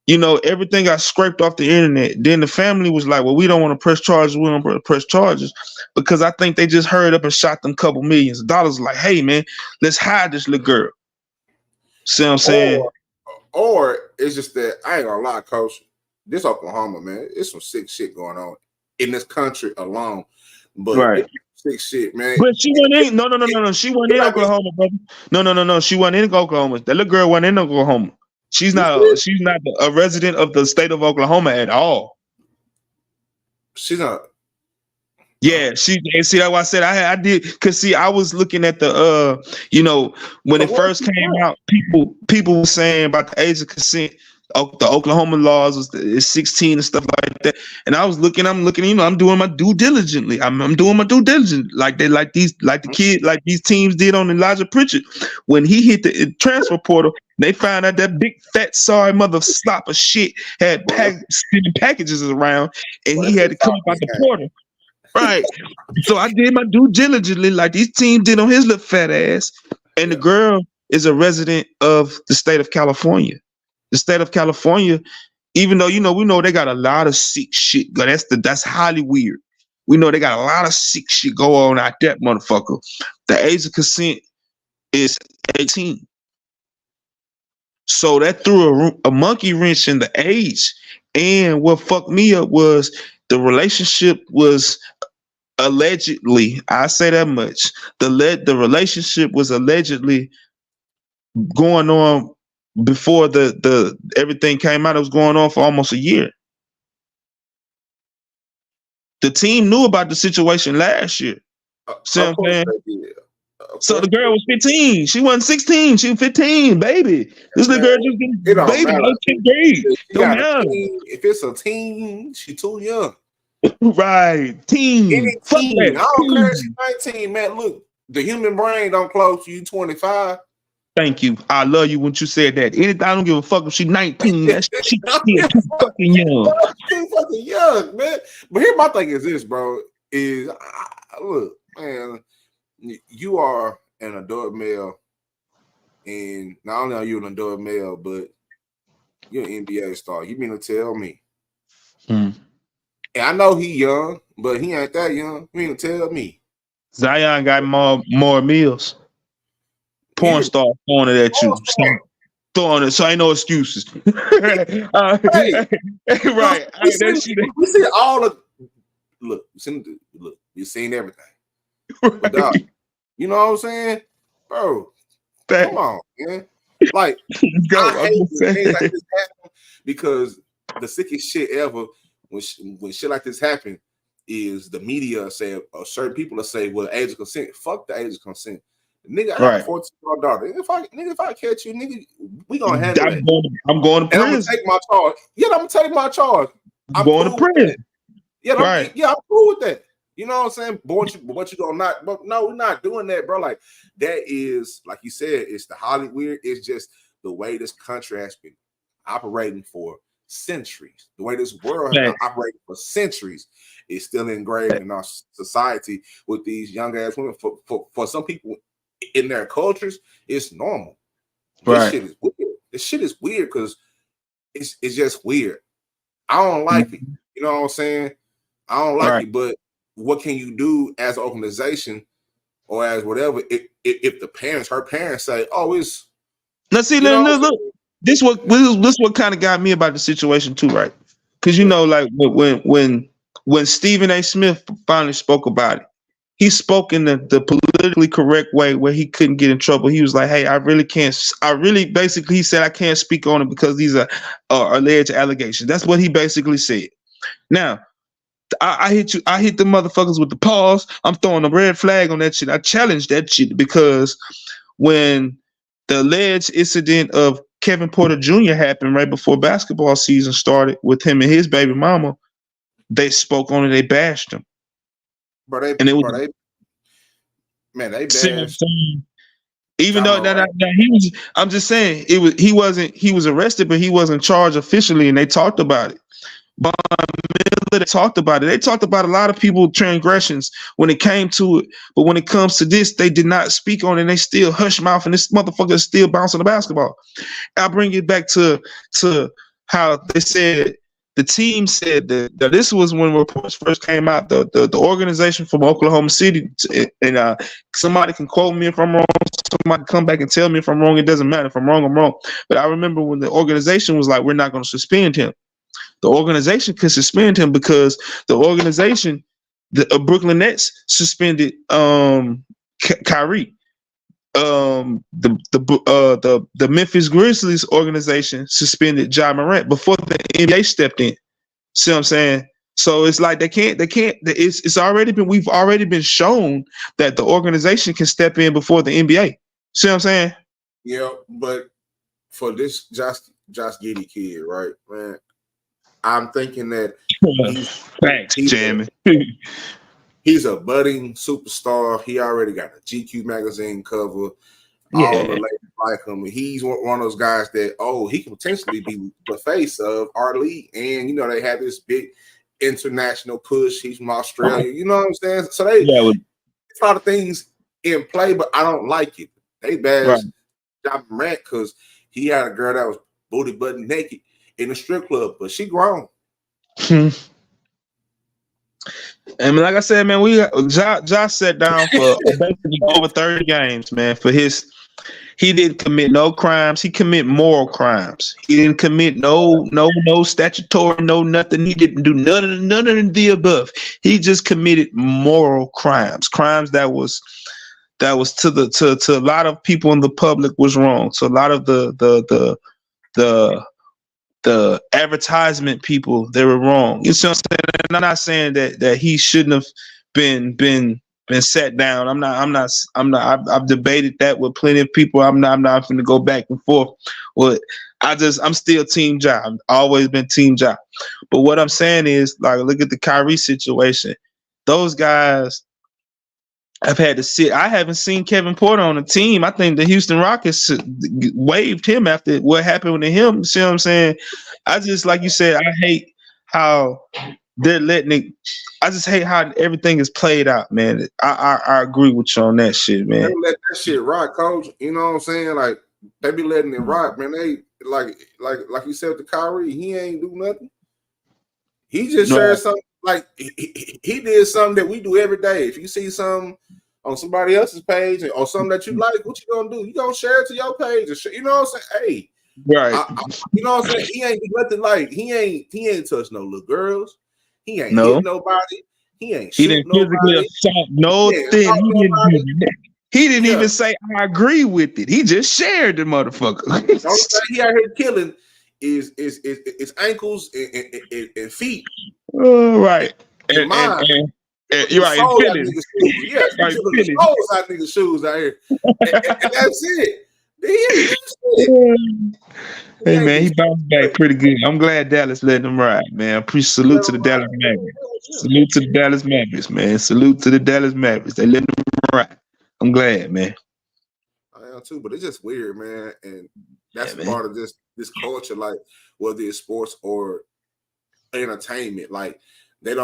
You know, everything got scraped off the internet. Then the family was like, well, we don't want to press charges. We don't want to press charges because I think they just hurried up and shot them couple millions of dollars. Like, hey, man, let's hide this little girl. See what I'm saying? Or it's just that, I ain't gonna lie, Coach, this Oklahoma, man, it's some sick shit going on in this country alone. But right. Sick shit, man. But she went in. No. She went in Oklahoma, brother. No. She went in Oklahoma. That little girl went in Oklahoma. She's not a resident of the state of Oklahoma at all. She's not. Yeah, and see that's why I said I did, because see, I was looking at the you know, when it first came out, people were saying about the age of consent. The Oklahoma laws is 16 and stuff like that. And I'm looking, you know, I'm doing my due diligently. I'm doing my due diligence like these teams did on Elijah Pritchard. When he hit the transfer portal, they found out that big fat sorry mother slop of shit had sending packages around, and he had to come up out the portal. Right. So I did my due diligently like these teams did on his little fat ass. And the girl is a resident of the state of California. The state of California, even though, you know, we know they got a lot of sick shit. That's highly weird. We know they got a lot of sick shit go on out that motherfucker. The age of consent is 18. So that threw a monkey wrench in the age. And what fucked me up was the relationship was allegedly, I say that much. The relationship was allegedly going on before the everything came out. It was going on for almost a year. The team knew about the situation last year. See what I'm saying? So the girl was 15. She wasn't 16. She was 15, baby. This little girl just getting baby in 10th grade. If it's a teen, she too young. Right. Teen. Any teen. I don't care if she's 19, man. Look, the human brain don't close to you 25. Thank you. I love you when you said that. Anything, I don't give a fuck if she's 19. She's too fucking young. Too fucking young, man. But here my thing is this, bro. Look, man, you are an adult male, and not only are you an adult male, but you're an NBA star. You mean to tell me? And I know he young, but he ain't that young. You mean to tell me? Zion got more meals. Porn star throwing it at you. Throwing it, so ain't no excuses. Right. We see all of look, you seen everything. Right. But dog, you know what I'm saying? Bro, come on, man. Like, I hate when things like this happen, because the sickest shit ever when shit like this happen is the media say, or certain people will say, well, age of consent. Fuck the age of consent. Nigga, I got a 14-year-old daughter. If I catch you, nigga, we gonna handle it. I'm going to prison. I'm gonna take my charge. Yeah, I'm gonna take my charge. I'm going to prison. Yeah, I'm cool with that. You know what I'm saying? But what you gonna not? But no, we're not doing that, bro. Like, that is, like you said, it's the Hollywood. It's just the way this country has been operating for centuries. The way this world has been operating for centuries is still engraved in our society with these young ass women. For some people in their cultures, it's normal. This shit is weird. This shit is weird because it's just weird. I don't like it. You know what I'm saying? I don't like it, but what can you do as an organization or as whatever if her parents say, oh, it's let's see, look. This what kind of got me about the situation too, right? Because you know, like when Stephen A. Smith finally spoke about it, he spoke in the politically correct way where he couldn't get in trouble. He was like, hey, basically he said, I can't speak on it because these are alleged allegations. That's what he basically said. Now, I hit the motherfuckers with the pause. I'm throwing a red flag on that shit. I challenge that shit because when the alleged incident of Kevin Porter Jr. happened right before basketball season started with him and his baby mama, they spoke on it. They bashed him. They bashed. Even Ja though that, Morant. he was, I'm just saying he was arrested, but he wasn't charged officially, and they talked about it. Von Miller, they talked about it. They talked about a lot of people transgressions when it came to it, but when it comes to this, they did not speak on it. And they still hush mouth, and this motherfucker is still bouncing the basketball. I bring it back to how they said the team said that this was when reports first came out. The organization from Oklahoma City, and somebody can quote me if I'm wrong. Somebody come back and tell me if I'm wrong. It doesn't matter if I'm wrong. I'm wrong. But I remember when the organization was like, "We're not going to suspend him." The organization could suspend him because the organization, the Brooklyn Nets, suspended Kyrie. The Memphis Grizzlies organization suspended Ja Morant before the NBA stepped in. See what I'm saying? So it's like they can't. It's already been. We've already been shown that the organization can step in before the NBA. See what I'm saying? Yeah, but for this Josh Giddey kid, right, man, I'm thinking that Thanks, Jamie. He's a budding superstar. He already got a GQ magazine cover. Yeah. All the ladies like him. He's one of those guys that, he can potentially be the face of our league. And, they have this big international push. He's from Australia. You know what I'm saying? So there's a lot of things in play, but I don't like it. They bash Ja Morant because he had a girl that was booty button naked in a strip club, but she grown. And like I said, man, Josh sat down for basically over 30 games, man. He didn't commit no crimes. He commit moral crimes. He didn't commit no statutory, no nothing. He didn't do none of the above. He just committed moral crimes that was to a lot of people in the public was wrong. So a lot of the advertisement people, they were wrong. You see what I'm saying? And I'm not saying that he shouldn't have been sat down. I've debated that with plenty of people. I'm not going to go back and forth. Well, I'm still Team Ja. I've always been Team Ja. But what I'm saying is, like, look at the Kyrie situation. Those guys I've had to sit. I haven't seen Kevin Porter on the team. I think the Houston Rockets waived him after what happened to him. See what I'm saying? I just, like you said, I hate how they're letting it. I just hate how everything is played out, man. I agree with you on that shit, man. They let that shit rock, coach. You know what I'm saying? Like, they be letting it rock, man. They like you said with the Kyrie, he ain't do nothing. He just shared something. Like, he did something that we do every day. If you see something on somebody else's page or something that you like, what you gonna do? You gonna share it to your page? You know what I'm saying? Hey, right? You know what I'm saying? He ain't nothing like he ain't touched no little girls. He ain't hit nobody. He ain't shoot nobody. He didn't even say I agree with it. He just shared the motherfucker. The only thing he out here killing is ankles and feet. Right. And mine. And you're right. Yes, out niggas' shoes out here. And that's it. Hey man, he bounced back pretty good. I'm glad Dallas let him ride, man. Salute to the Dallas Mavericks. Salute to the Dallas Mavericks, man. Salute to the Dallas Mavericks. They let him ride. I'm glad, man. I am too, but it's just weird, man. And that's part of this culture, like whether it's sports or entertainment. Like it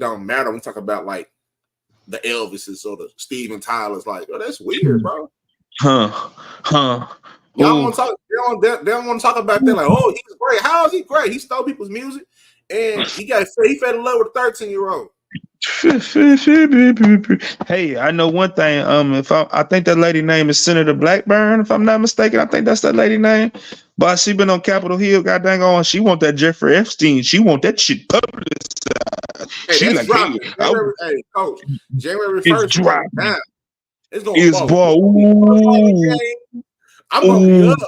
don't matter when we talk about like the Elvises or the Steven Tylers. Like, that's weird, bro. Y'all want to talk? They don't want to talk about that. Like, oh, he's great. How is he great? He stole people's music, and he fell in love with a 13-year-old. Hey, I know one thing. I think that lady name is Senator Blackburn, if I'm not mistaken. I think that's that lady name. But she been on Capitol Hill, goddamn on. She want that Jeffrey Epstein. She want that shit publicized. Hey, that's dropping. Hey, coach, January 1st, it's dropping. It's going to I'm gonna be up.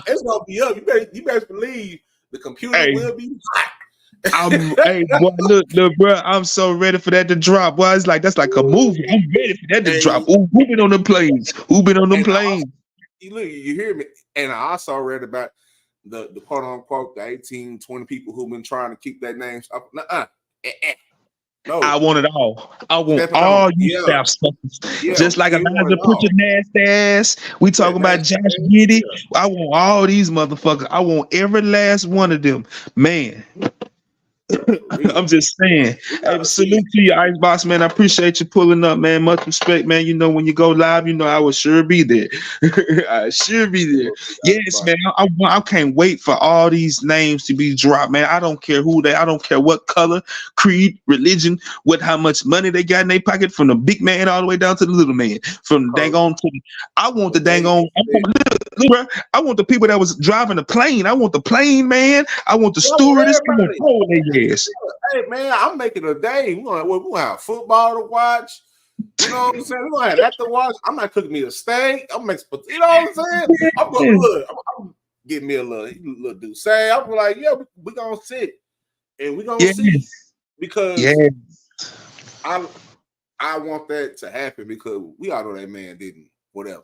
It's gonna be up. You better believe the computer will be hot. Hey, boy, look, bro. I'm so ready for that to drop. Boy, it's like that's like a movie. I'm ready for that to drop. Who been on them planes? Who been on them planes? You hear me? And I also read about the quote unquote the 18, 20 people who've been trying to keep their names up. No, I want it all. I want Stepping all on. you Yeah, staff suckers. yeah. Just like He want Elijah it all. Pritchard, nasty ass. We talking about Nasty Josh ass. Giddey. Yeah. I want all these motherfuckers. I want every last one of them. Man, For real. I'm just saying. We Hey, gotta salute see. to you, Icebox, man. I appreciate you pulling up, man. Much respect, man. You know, when you go live, you know I will sure be there. I sure be there. Yes, man. I can't wait for all these names to be dropped, man. I don't care who they. I don't care what color, creed, religion, how much money they got in their pocket, from the big man all the way down to the little man. From the dang on to the, I want the dang on. I want the people that was driving the plane. I want the plane man. I want the stewardess. I want all they ass. Hey man, I'm making a day. We're gonna have football to watch. You know what I'm saying? We're gonna have that to watch. I'm not cooking me a steak. I'm making, you know what I'm saying? I'm going look. I'm getting me a little do say. I'm like, yeah, we gonna sit and we gonna see, because I want that to happen, because we all know that man didn't whatever.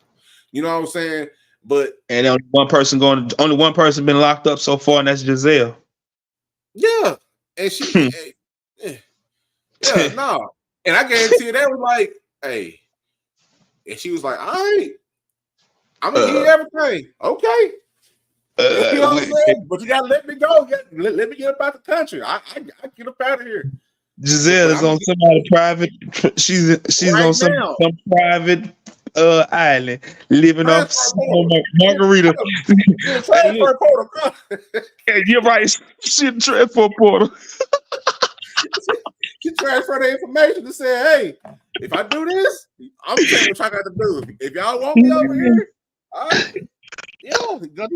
You know what I'm saying? But and only one person been locked up so far, and that's Giselle. Yeah, and she, no, and I guarantee you that was like, hey, and she was like, all right, I'm gonna give you everything, okay. You know what I'm saying? But you gotta let me go. Let me get up out the country. I get up out of here. Giselle is on somebody private. She's right on some private island, living off margarita. You're right. She transfer portal. She transferred the information to say, hey, if I do this, I'm telling you what I got to do. If y'all want me over here, all right. Yeah,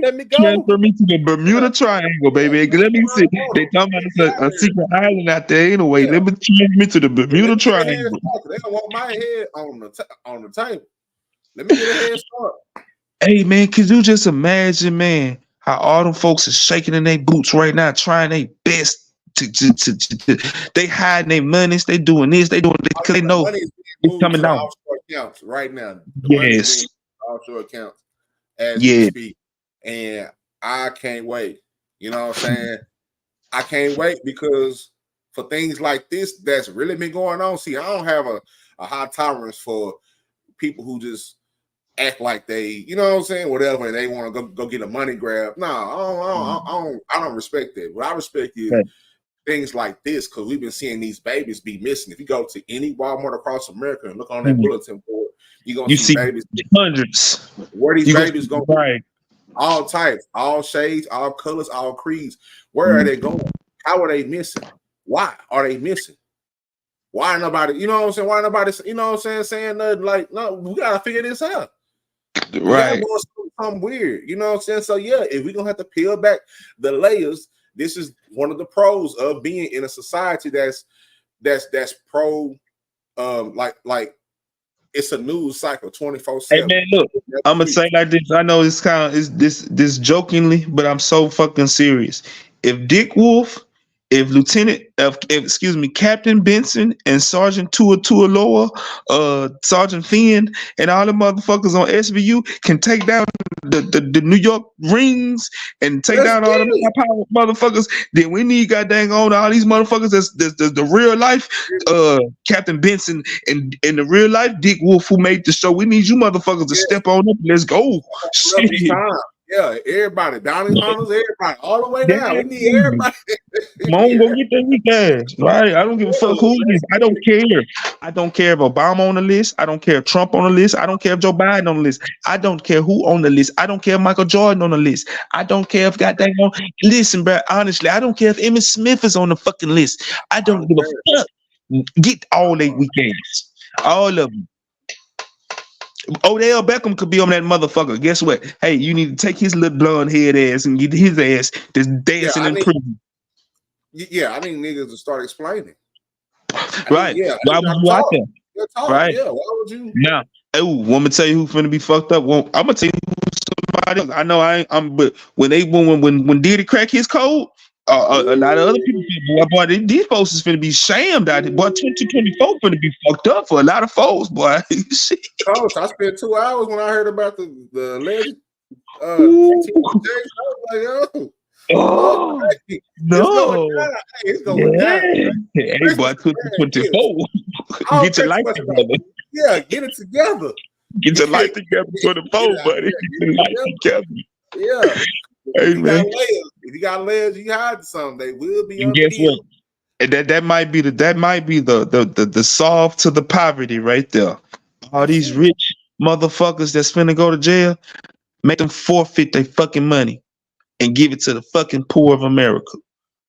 let me go. Transfer me to the Bermuda Triangle, baby. Let me see. They talking about it's a secret island out there anyway. Let me transfer me to the Bermuda Triangle. They don't want my head on the table. Let me get a head start. Hey man, could you just imagine, man, how all them folks are shaking in their boots right now, trying their best to they hiding their monies, they doing this, they doing this, because they know it's coming down. Offshore accounts right now. Yes. Offshore accounts as we speak. And I can't wait. You know what I'm saying? I can't wait, because for things like this that's really been going on. See, I don't have a high tolerance for people who just act like they, you know what I'm saying, whatever, and they want to go get a money grab. No, I don't respect that. What I respect is things like this, because we've been seeing these babies be missing. If you go to any Walmart across America and look on that bulletin board, you're gonna see babies, hundreds. Where these babies going? Right. All types, all shades, all colors, all creeds. Where are they going? How are they missing? Why are they missing? Why nobody, you know what I'm saying? Why nobody, you know what I'm saying nothing like, no, we gotta figure this out. Right. Something weird, you know what I'm saying? So yeah, if we're gonna have to peel back the layers, this is one of the pros of being in a society that's pro, like it's a news cycle 24/7. Hey man, look, I'm gonna say like this. I know it's kind of this jokingly, but I'm so fucking serious. If Dick Wolf, if Captain Benson and Sergeant Tualoa, Sergeant Finn, and all the motherfuckers on SVU can take down the New York rings and take down all the power motherfuckers, then we need goddamn on all these motherfuckers. That's the real life Captain Benson and the real life Dick Wolf who made the show. We need you motherfuckers to step on up. Let's go. Yeah, everybody, Donnie Hunters, everybody, all the way down. We need everybody. Come on, go get them guys, right? I don't give a fuck who it is. I don't care. I don't care if Obama on the list. I don't care if Trump on the list. I don't care if Joe Biden on the list. I don't care who on the list. I don't care if Michael Jordan on the list. I don't care if goddamn listen, bro. Honestly, I don't care if Emmitt Smith is on the fucking list. I don't give a fuck. Get all 8 weekends, all of them. Odell Beckham could be on that motherfucker. Guess what? Hey, you need to take his little blonde head ass and get his ass just dancing in prison. Yeah, I think niggas to start explaining. Right. Why would you out there? Right. Yeah, why would you? Now, want me to tell you who's finna be fucked up? Well, I'm gonna tell you who somebody else. I know but when Diddy crack his code, a lot of other people, boy, these folks is finna be shamed out here. Boy, 2024 finna be fucked up for a lot of folks, boy. Coach, I spent 2 hours when I heard about the legend. I was like, Oh It's no. going down. Hey, it's going down. Yeah. Hey boy, Christmas, 2024. I don't Get your care too life much about together. it. Yeah, get it together. Get your life together for the Get phone, it out. buddy. Yeah, Get your life together. Yeah. Hey If you man. got layers, you hide something. They will be And guess what? unpeeled. And that might be the solve to the poverty right there. All these rich motherfuckers that's finna go to jail, make them forfeit their fucking money and give it to the fucking poor of America.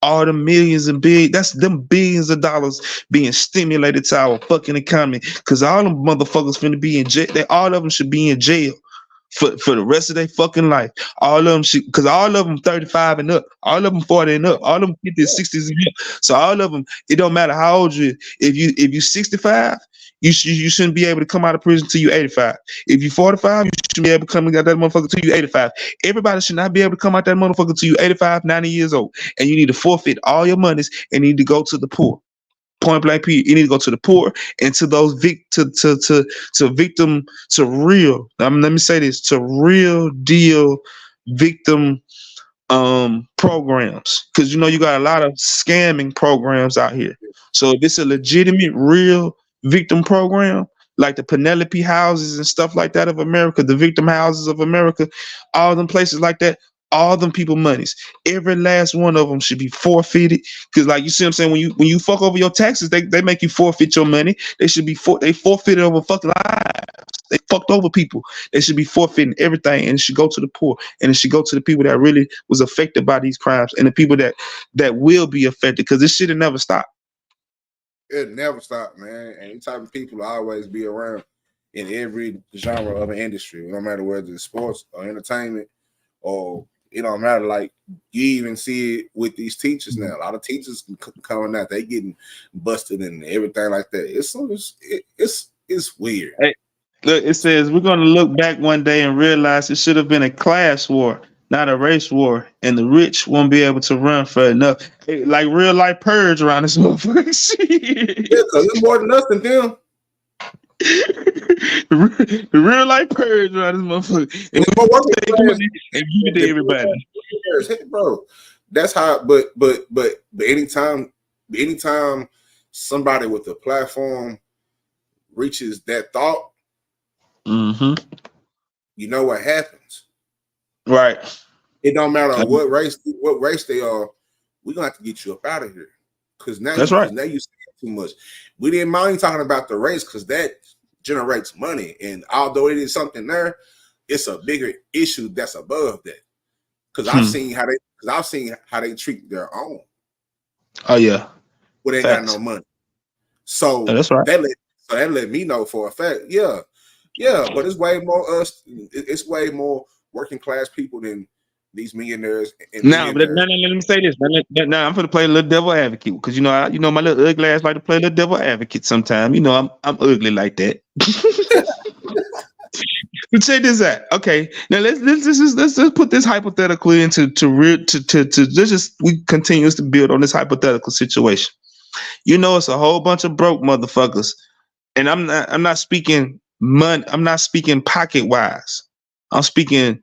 All the millions and that's them billions of dollars being stimulated to our fucking economy. Cause all them motherfuckers finna be in jail. All of them should be in jail for the rest of their fucking life. All of them should, cause all of them 35 and up, all of them 40 and up, all of them 50s, 60s and up. So all of them, it don't matter how old you. If you 65, you shouldn't be able to come out of prison till you 85. If you 45, you shouldn't be able to come out that motherfucker till you 85. Everybody should not be able to come out that motherfucker till you 85, 90 years old. And you need to forfeit all your monies and you need to go to the poor. Point blank period. You need to go to the poor and to those victim to real. Let me say this, to real deal victim programs, because you know you got a lot of scamming programs out here. So if it's a legitimate real victim program like the Penelope houses and stuff like that of America, the victim houses of America, all them places like that, all them people monies, every last one of them should be forfeited. Because like you see what I'm saying, when you fuck over your taxes, they make you forfeit your money. They should be they forfeited over fucking lives. They fucked over people. They should be forfeiting everything, and it should go to the poor, and it should go to the people that really was affected by these crimes, and the people that will be affected, because this shit will never stop. It never stop, man. And these type of people will always be around in every genre of an industry, no matter whether it's sports or entertainment, or it don't matter. Like you even see it with these teachers now. A lot of teachers coming out, they getting busted and everything like that. It's weird. Hey, look, it says we're gonna look back one day and realize it should have been a class war, not a race war, and the rich won't be able to run for enough. Hey, like real life purge around this motherfucker. Yeah, because it's more than us than them. The real life purge around this motherfucker. And give it to everybody. Bro, that's how. But anytime somebody with a platform reaches that thought, you know what happens, right? It don't matter what race they are. We're gonna have to get you up out of here, because now that's right. Now you say too much. We didn't mind talking about the race because that generates money, and although it is something there, it's a bigger issue that's above that. Because I've seen how they treat their own. Oh yeah, well, they got no money. So that's right. That let me know for a fact. Yeah, but it's way more us. It's way more working class people than these millionaires. Now, let me say this. Now I'm gonna play a little devil advocate, because you know my little ugly ass like to play a little devil advocate sometimes. You know I'm ugly like that. Check this out. Okay, now let's put this hypothetical into we continue to build on this hypothetical situation. You know, it's a whole bunch of broke motherfuckers, and I'm not speaking money. I'm not speaking pocket wise. I'm speaking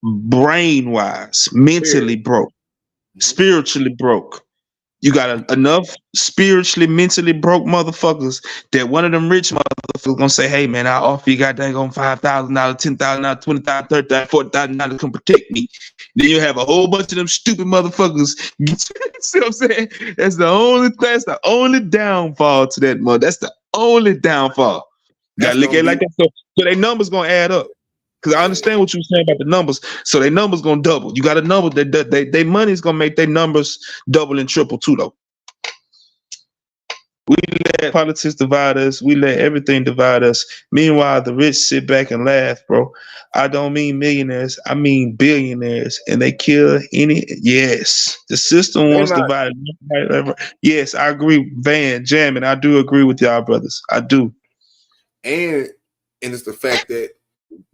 brain wise, mentally broke, spiritually broke. You got enough spiritually, mentally broke motherfuckers that one of them rich motherfuckers gonna say, "Hey man, I'll offer you goddamn $5,000, $10,000, $20,000, $30,000, $40,000 to come protect me." Then you have a whole bunch of them stupid motherfuckers. See what I'm saying? That's the only downfall to that mother. That's the only downfall. You gotta look at it like that. So their numbers gonna add up. Because I understand what you were saying about the numbers. So their numbers gonna double. You got a number that their money's gonna make their numbers double and triple too, though. We let politics divide us. We let everything divide us. Meanwhile, the rich sit back and laugh, bro. I don't mean millionaires. I mean billionaires. And they kill any. Yes. The system wants to divide. Yes, I agree. Van, Jamming. I do agree with y'all, brothers. I do. And it's the fact that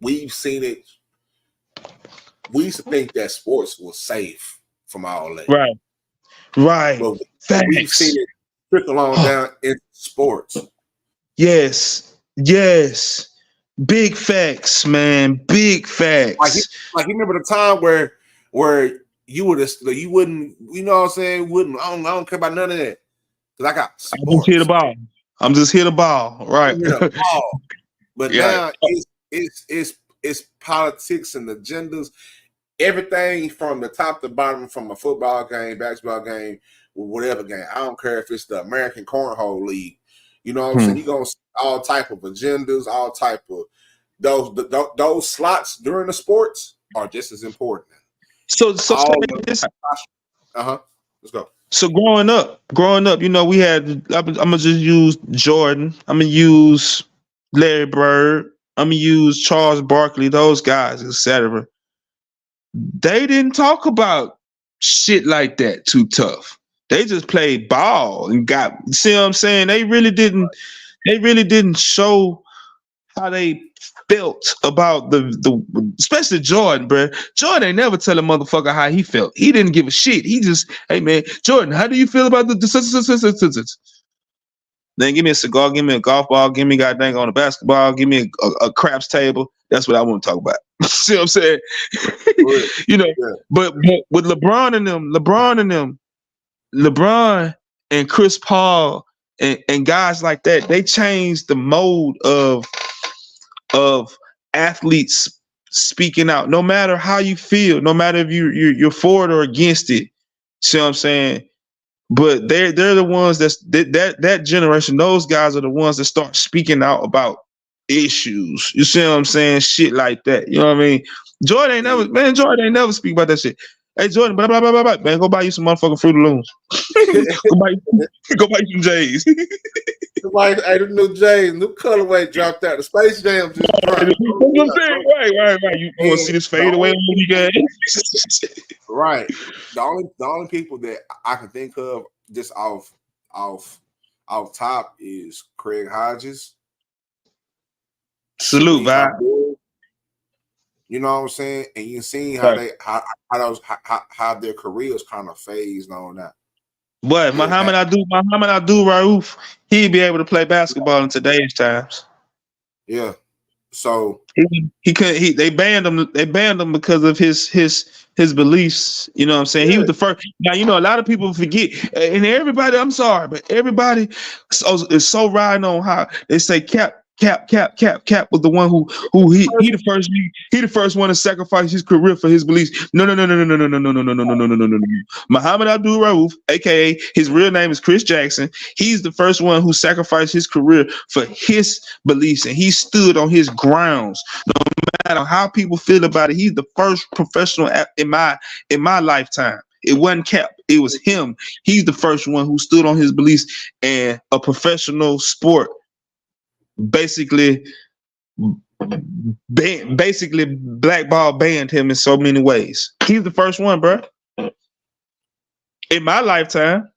we've seen it. We used to think that sports was safe from all that. Right. But we've seen it trickle on down into sports. Yes. Big facts, man. Big facts. Like you remember the time where you wouldn't, you know what I'm saying? I don't care about none of that. Because I got I'm just here to ball. I'm just here to ball. Right. But Yeah. now it's politics and agendas. Everything from the top to bottom, from a football game, basketball game, whatever game. I don't care if it's the American Cornhole League. You know what I'm saying? You're gonna see all type of agendas, all type of those slots during the sports are just as important. So Let's go. So growing up, you know, we had. I'm gonna just use Jordan. I'm gonna use Larry Bird. I'm gonna use Charles Barkley. Those guys, etc. They didn't talk about shit like that too tough. They just played ball and got. See what I'm saying? They really didn't show how they felt about the especially Jordan, bro. Jordan ain't never tell a motherfucker how he felt. He didn't give a shit. He just, hey man, Jordan, how do you feel about the Then give me a cigar, give me a golf ball, give me goddamn on a basketball, give me a craps table. That's what I want to talk about. See what I'm saying? You know, but with LeBron and Chris Paul and guys like that, they changed the mode of athletes speaking out, no matter how you feel, no matter if you're for it or against it. See what I'm saying? But they're the ones that generation. Those guys are the ones that start speaking out about issues. You see what I'm saying? Shit like that. You know what I mean? Jordan ain't never speak about that shit. Hey Jordan, blah blah blah blah blah. Man, go buy you some motherfucking Fruit Looms. go buy you some J's. Like, hey, the new J's, new colorway dropped out. The Space Jam just dropped. Right. You want to see this fade away when you guys? Right. The only people that I can think of just off top is Craig Hodges. Salute, vibe. You know what I'm saying? And you see how how their careers kind of phased on that. But Muhammad Abdul Rauf, he'd be able to play basketball in today's times. Yeah. So they banned him because of his beliefs. You know what I'm saying? He was the first. Now, you know, a lot of people forget, and everybody, I'm sorry, but everybody is so riding on how they say Cap was the one who he the first one to sacrifice his career for his beliefs. No. Muhammad Abdul Rauf, aka his real name is Chris Jackson. He's the first one who sacrificed his career for his beliefs, and he stood on his grounds. No matter how people feel about it, he's the first professional in my lifetime. It wasn't Cap. It was him. He's the first one who stood on his beliefs, and a professional sport basically blackball banned him in so many ways. He's the first one, bro. In my lifetime.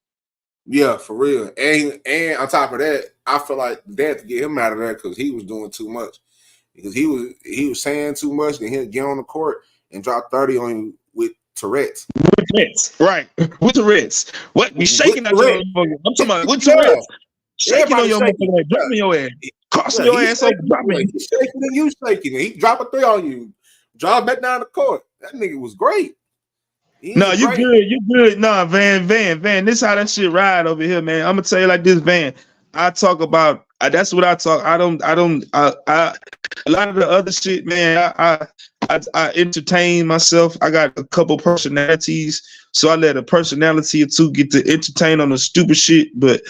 Yeah, for real. And on top of that, I feel like they had to get him out of there because he was doing too much. Because he was saying too much, then he'll get on the court and drop 30 on you with Tourette's. Right. With Tourette's. What? You shaking at your motherfucker. I'm talking about with Tourette's. Shaking on your motherfucker, dropping your ass. Crossing your ass over, dropping. He's shaking and you shaking it. He drop a 3 on you. Drive back down the court. That nigga was great. No, you good. Nah, Van. This how that shit ride over here, man. I'm gonna tell you like this, Van. I talk about that's what I talk. I a lot of the other shit, man. I entertain myself. I got a couple personalities, so I let a personality or two get to entertain on the stupid shit. But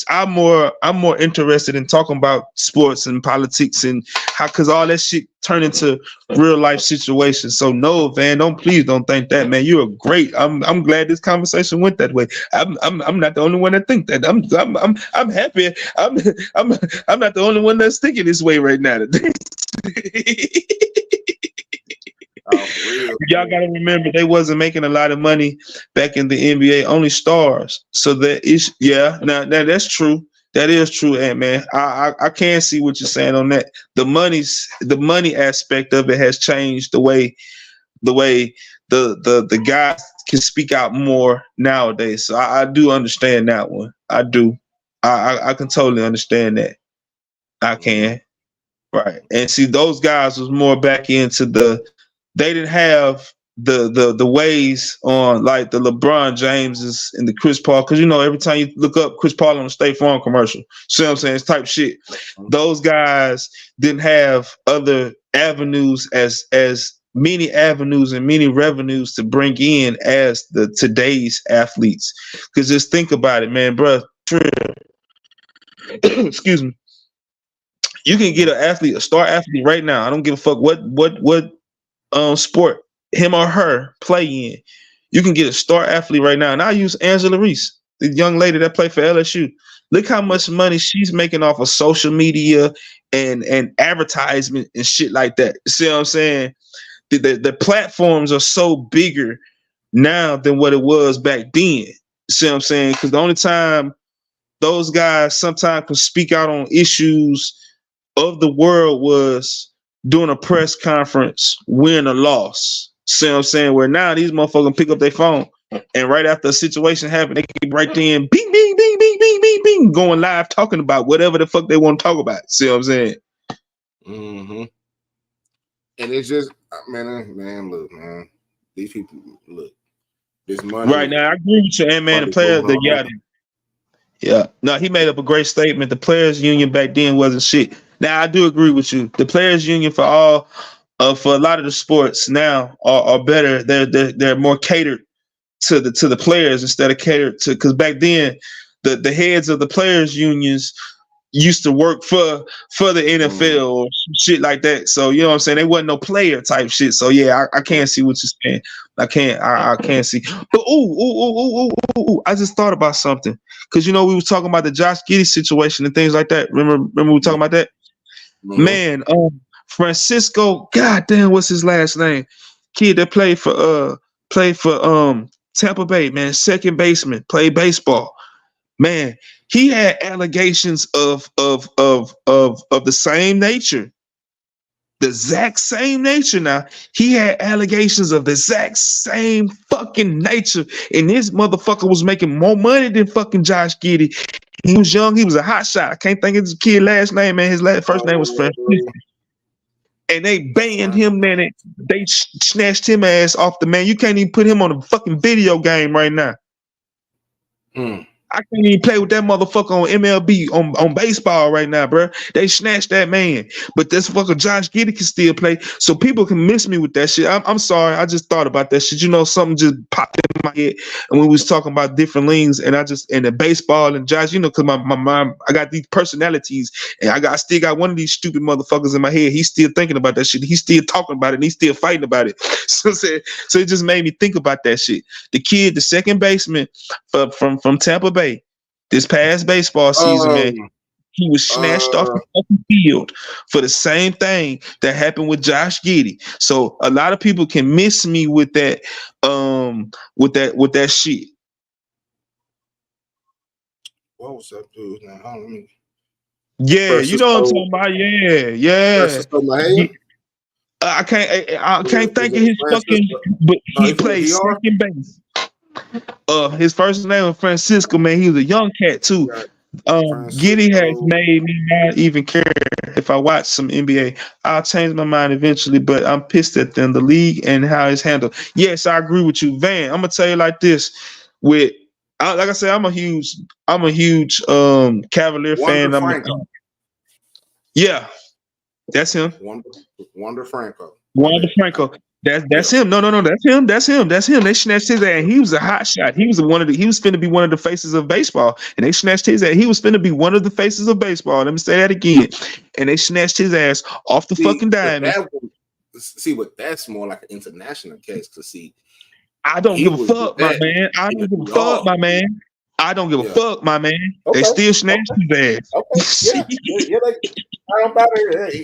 I'm more interested in talking about sports and politics and how, cause all that shit turn into real life situations. So no, Van, please don't think that, man. You're great. I'm glad this conversation went that way. I'm not the only one that think that. I'm happy. I'm not the only one that's thinking this way right now. Y'all gotta remember they wasn't making a lot of money back in the NBA, only stars. So that is now that's true. That is true, man. I can see what you're saying on that. The money aspect of it has changed the way the guys can speak out more nowadays. So I do understand that one. I do. I can totally understand that. I can. Right. And see, those guys was more back into they didn't have the ways on like the LeBron Jameses and the Chris Paul, because every time you look up Chris Paul on the State Farm commercial, see what I'm saying? It's type shit. Those guys didn't have other avenues as many avenues and many revenues to bring in as the today's athletes. Because just think about it, man, bro. Excuse me. You can get a star athlete right now. I don't give a fuck what sport him or her play in. You can get a star athlete right now. And I use Angela Reese, the young lady that played for LSU. Look how much money she's making off of social media and advertisement and shit like that. See what I'm saying? The platforms are so bigger now than what it was back then. See what I'm saying? Because the only time those guys sometimes could speak out on issues of the world was doing a press conference, win or loss. See what I'm saying? Where now these motherfuckers pick up their phone and right after a situation happened, they can right then bing, bing, bing, bing, bing, bing, bing, going live talking about whatever the fuck they want to talk about. See what I'm saying? Mm-hmm. And it's just, man, look, man. These people, look. This money. Right now, I agree with you, and man, the players, yeah. No, he made up a great statement. The players' union back then wasn't shit. Now, I do agree with you. The players' union for a lot of the sports now are better. They're more catered to the players instead of catered to, because back then the heads of the players' unions used to work for the NFL or shit like that. So you know what I'm saying? They wasn't no player type shit. So yeah, I can't see what you're saying. I can't see. But I just thought about something. Cause we were talking about the Josh Giddey situation and things like that. Remember we were talking about that? Mm-hmm. Man, Francisco, goddamn, what's his last name? Kid that played for Tampa Bay, man, second baseman, played baseball. Man, he had allegations of the same nature. The exact same nature. Now, he had allegations of the exact same fucking nature. And this motherfucker was making more money than fucking Josh Giddey. He was young. He was a hot shot. I can't think of his kid's last name, man. His first name was Francisco. And they banned him, man. They snatched him ass off the man. You can't even put him on a fucking video game right now. I can't even play with that motherfucker on MLB on baseball right now, bro. They snatched that man, but this fucker Josh Giddey can still play, so people can miss me with that shit. I'm sorry, I just thought about that shit. Something just popped in my head, and when we was talking about different leagues, and the baseball and Josh, because my mind, I got these personalities, and I still got one of these stupid motherfuckers in my head. He's still thinking about that shit. He's still talking about it. And he's still fighting about it. So it just made me think about that shit. The kid, the second baseman from Tampa Bay. This past baseball season, man, he was snatched off the fucking field for the same thing that happened with Josh Giddey. So a lot of people can miss me with that, with that shit. What was that dude? Now, yeah, you know what I'm talking about. Yeah. I can't think of his fucking, but he played second base. His first name was Francisco, man. He was a young cat too. Giddey has made me not even care if I watch some NBA. I'll change my mind eventually, but I'm pissed at them, the league, and how it's handled. Yes, I agree with you, Van. I'm gonna tell you like this: like I said, I'm a huge Cavalier fan. Yeah, that's him. Wander Franco. Wander Franco. That's him. No, that's him. They snatched his ass. He was a hot shot. He was finna be one of the faces of baseball. And they snatched his ass. He was finna be one of the faces of baseball. Let me say that again. And they snatched his ass off the fucking diamond. But that's more like an international case. Cause I don't give a fuck, my man. I don't give a fuck, my man. I don't give a fuck, my man. Okay. They still snatched his ass. Okay. Yeah.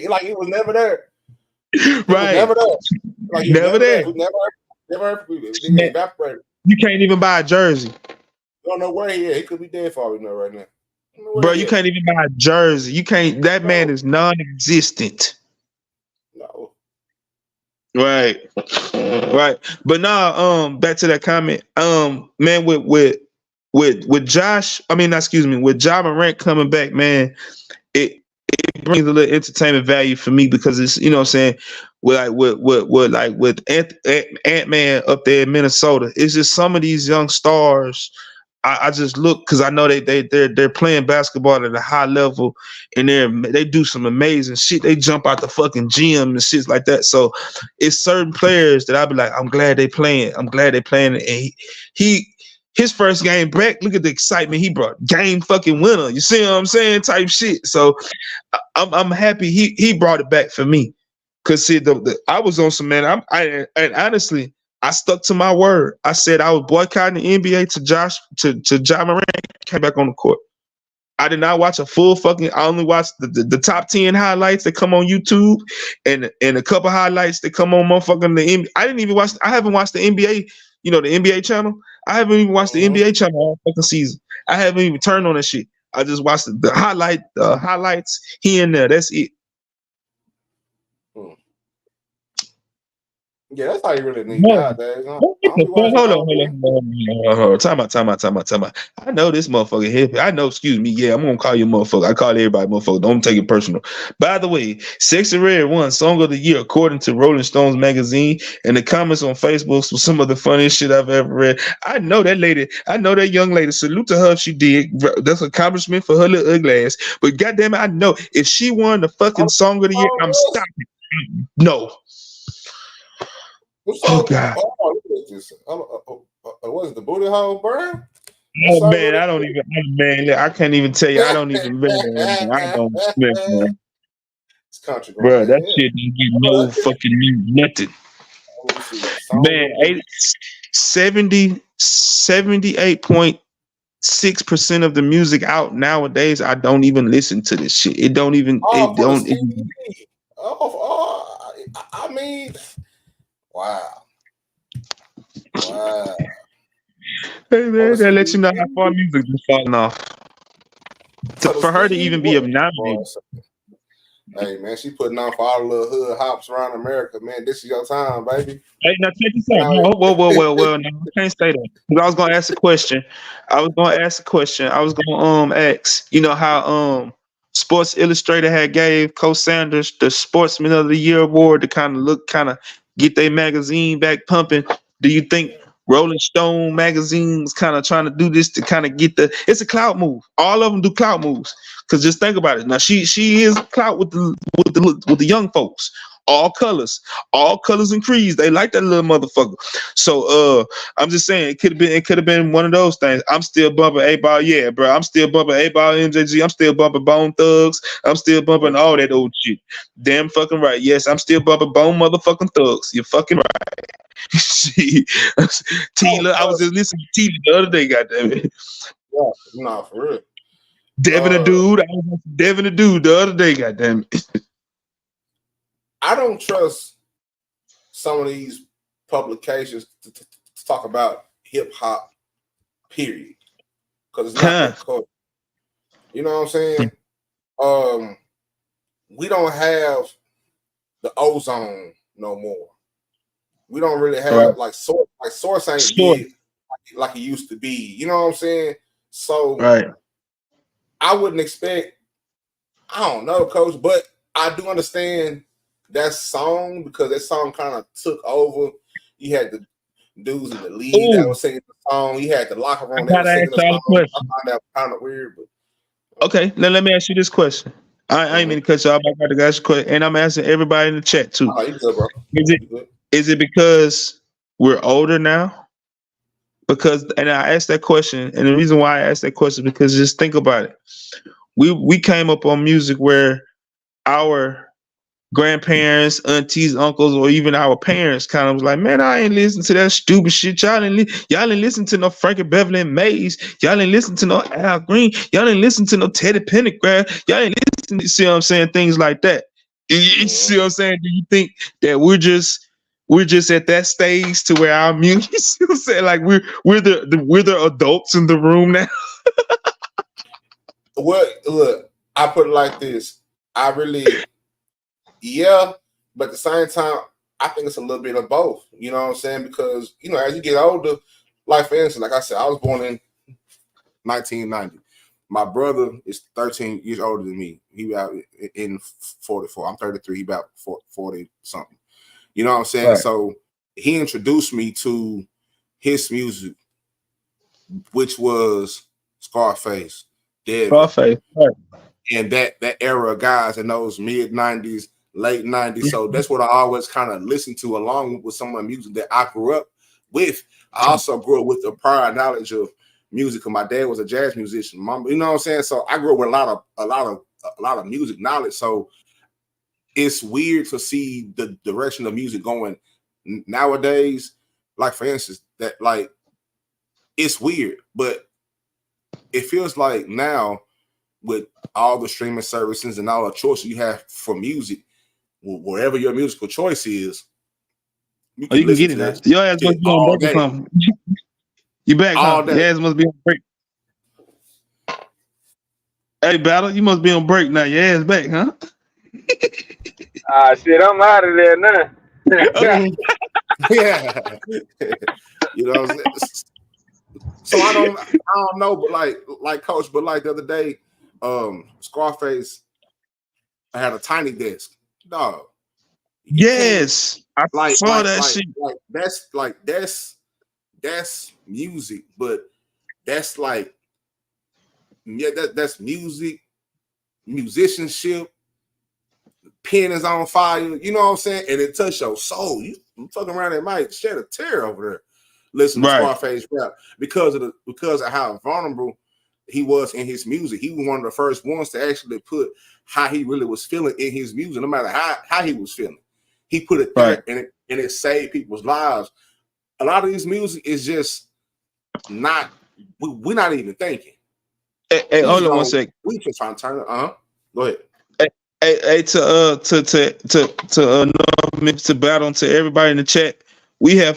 Like he was never there. Right. Never there. Like never there. Never evaporated. You can't even buy a jersey. Don't know where he is. He could be dead for all we know right now. Bro, you can't even buy a jersey. You can't. That man is non-existent. No. Right. But now, back to that comment. Man, with Josh, with Ja Morant coming back, man, it brings a little entertainment value for me because it's what I'm saying. With Ant-Man up there in Minnesota, it's just some of these young stars. I just look because I know they're playing basketball at a high level and they do some amazing shit. They jump out the fucking gym and shit like that. So it's certain players that I be like, I'm glad they playing. I'm glad they playing. And his first game back, look at the excitement he brought. Game fucking winner. You see what I'm saying? Type shit. So I'm happy he brought it back for me. Cause see, I was on some man. And honestly, I stuck to my word. I said I was boycotting the NBA to Ja Morant came back on the court. I did not watch a full fucking. I only watched the top 10 highlights that come on YouTube and a couple highlights that come on motherfucking the NBA. I didn't even watch. I haven't watched the NBA. The NBA channel. I haven't even watched the NBA channel all fucking season. I haven't even turned on that shit. I just watched the highlights here and there. That's it. Yeah, that's how you really need nowadays. Hold on. Time out. I know this motherfucker hippie. I know, excuse me. Yeah, I'm gonna call you motherfucker. I call everybody motherfucker. Don't take it personal. By the way, Sexy Red won Song of the Year according to Rolling Stones magazine. And the comments on Facebook was some of the funniest shit I've ever read. I know that lady. I know that young lady. Salute to her if she did. That's an accomplishment for her little ugly ass. But goddamn it, I know if she won the fucking Song of the Year, I'm stopping. No. Oh God! Oh, look at this. Was it the booty hole, bro? Oh man, I don't even. Man, I can't even tell you. I don't even. Man, I don't. Man. It's country, bro. That shit didn't get no fucking nothing. Man, 78.6% of the music out nowadays. I don't even listen to this shit. It don't even. I mean. Wow. Hey man, that lets you know how far music is falling off. For her to even be nominated. Hey man, she putting on for all the little hood hops around America, man. This is your time, baby. Hey, now check this out. No, well, no, I can't say that. I was gonna ask a question. I was gonna ask, you know how Sports Illustrated had gave Coach Sanders the Sportsman of the Year award to kind of get their magazine back pumping. Do you think Rolling Stone magazine's kind of trying to do this to kind of get it's a clout move. All of them do clout moves. Cause just think about it. Now she is clout with the young folks. All colors and creeds. They like that little motherfucker. So I'm just saying it could have been one of those things. I'm still bumping 8-Ball, yeah, bro. I'm still bumping 8-Ball MJG. I'm still bumping Bone Thugs. I'm still bumping all that old shit. Damn fucking right. Yes, I'm still bumping Bone motherfucking Thugs. You're fucking right. Tila, I was just listening to Tila the other day, goddammit. Yeah, nah, for real. Devin a dude. I was Devin a dude the other day, goddammit. I don't trust some of these publications to talk about hip hop, period. Because it's not that culture. You know what I'm saying? We don't have the ozone no more. We don't really have Source ain't big like it used to be. You know what I'm saying? So I wouldn't expect, I don't know, Coach, but I do understand that song because that song kind of took over. You had the dudes in the lead that was singing the song. You had the locker room that was singing the song. I find that kind of weird. But okay, now let me ask you this question. I ain't mean to cut you off. I got to ask you a question, and I'm asking everybody in the chat too. Oh, you good, bro. Is it because we're older now? And I asked that question, and the reason why I asked that question is because just think about it. We came up on music where our grandparents, aunties, uncles, or even our parents kind of was like, man, I ain't listen to that stupid shit. Y'all ain't listen to no Frankie Beverly and Mays. Y'all ain't listen to no Al Green. Y'all ain't listen to no Teddy Pendergrass. Y'all ain't listen to, see what I'm saying? Things like that. You see what I'm saying? Do you think that we're just at that stage to where our music, you see what I'm saying? Like we're the adults in the room now? Well, look, I put it like this. I really, but at the same time, I think it's a little bit of both. You know what I'm saying? Because, as you get older, like for instance, like I said, I was born in 1990. My brother is 13 years older than me. He about in 44. I'm 33. He about 40 something. You know what I'm saying? Right. So he introduced me to his music, which was Scarface, Dead, Scarface. Right. and that era of guys in those mid 90s, late 90s. So that's what I always kind of listened to, along with some of the music that I grew up with. I also grew up with the prior knowledge of music, because my dad was a jazz musician. Mom, you know what I'm saying? So I grew up with a lot of music knowledge. So it's weird to see the direction of music going nowadays. Like, for instance, that, like, it's weird, but it feels like now, with all the streaming services and all the choices you have for music, wherever your musical choice is, you can get it now. Your ass must be on break or something. You back, huh? Your ass must be on break. Hey, Battle, you must be on break now. Your ass back, huh? Shit, I'm out of there now. Yeah. You know what I'm saying? So I don't know, but like Coach, but like the other day, Scarface, I had a tiny desk. Dog. Yes. I saw that shit. That's music, but that's like, yeah, that's music, musicianship, pen is on fire, you know what I'm saying? And it touched your soul. You fucking around, it might shed a tear over there. Listen to Scarface rap because of how vulnerable he was in his music. He was one of the first ones to actually put how he really was feeling in his music, no matter how he was feeling. He put it there, and it saved people's lives. A lot of this music is just not, we're not even thinking. Hey, hold on 1 second. We just trying to turn it. Go ahead. Hey, to Battle, to everybody in the chat, we have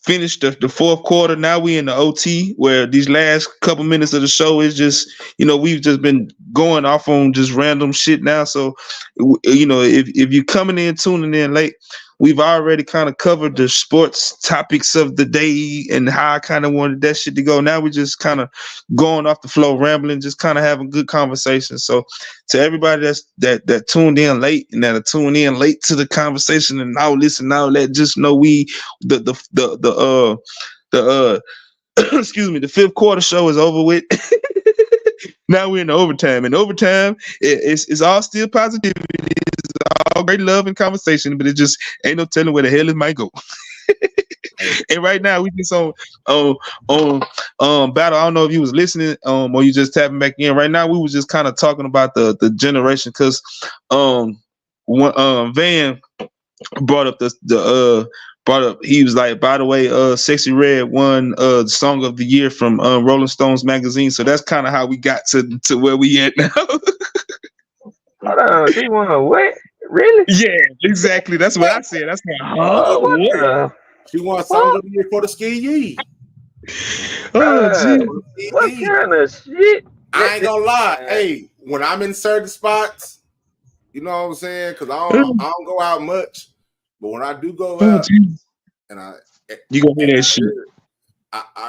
finished the fourth quarter. Now we in the OT, where these last couple minutes of the show is just, we've just been going off on just random shit now. So, if you're coming in, tuning in late, we've already kind of covered the sports topics of the day and how I kind of wanted that shit to go. Now we're just kind of going off the flow, rambling, just kind of having good conversation. So to everybody that tuned in late and that are tuned in late to the conversation and now listen, now let just know excuse me, the fifth quarter show is over with. Now we're in the overtime. And overtime, it's all still positivity. It's all great love and conversation, but it just ain't no telling where the hell it might go. And right now we just on Battle. I don't know if you was listening or you just tapping back in. Right now we was just kind of talking about the generation, because Van brought up he was like, by the way, Sexy Red won the Song of the Year from Rolling Stones magazine. So that's kind of how we got to where we at now. Hold on, she won what? Really? Yeah, exactly. That's what I said. That's what she won Song of the Year for the Ski Yee. Oh, what kind of shit? I ain't gonna lie. Hey, when I'm in certain spots, you know what I'm saying? Because I don't go out much. But when I do go out, and you gonna hear that shit.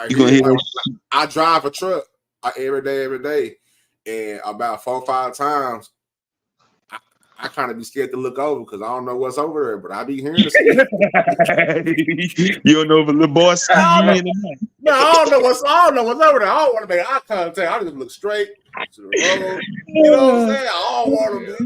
You gonna hear that shit. I drive a truck every day, and about 4 or 5 times, I kind of be scared to look over because I don't know what's over there. But I be hearing the You don't know if a little boy ski in. No, I don't know what's over there. I don't want to make eye contact. I just look straight to the road. You know what I'm saying? I don't want to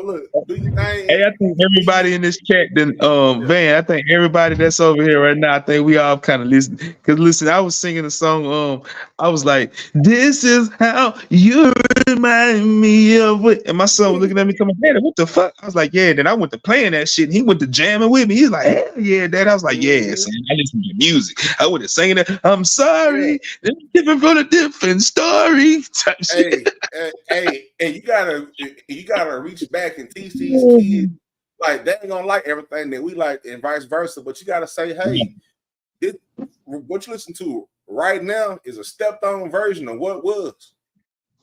look. Do your thing. Hey, I think everybody in this chat, Van, I think everybody that's over here right now, I think we all kind of listen. Because listen, I was singing a song. I was like, "This is how you remind me of it." And my son was looking at me, coming, "Dad, what the fuck?" I was like, "Yeah." Then I went to playing that shit. And he went to jamming with me. He's like, "Hell yeah, Dad." I was like, "Yeah, son, I listen to music." I went to singing it. I'm sorry, it's different from a different story. Hey, and you gotta reach back and teach these kids, like, they ain't gonna like everything that we like and vice versa. But you gotta say, hey, what you listen to right now is a stepped on version of what was.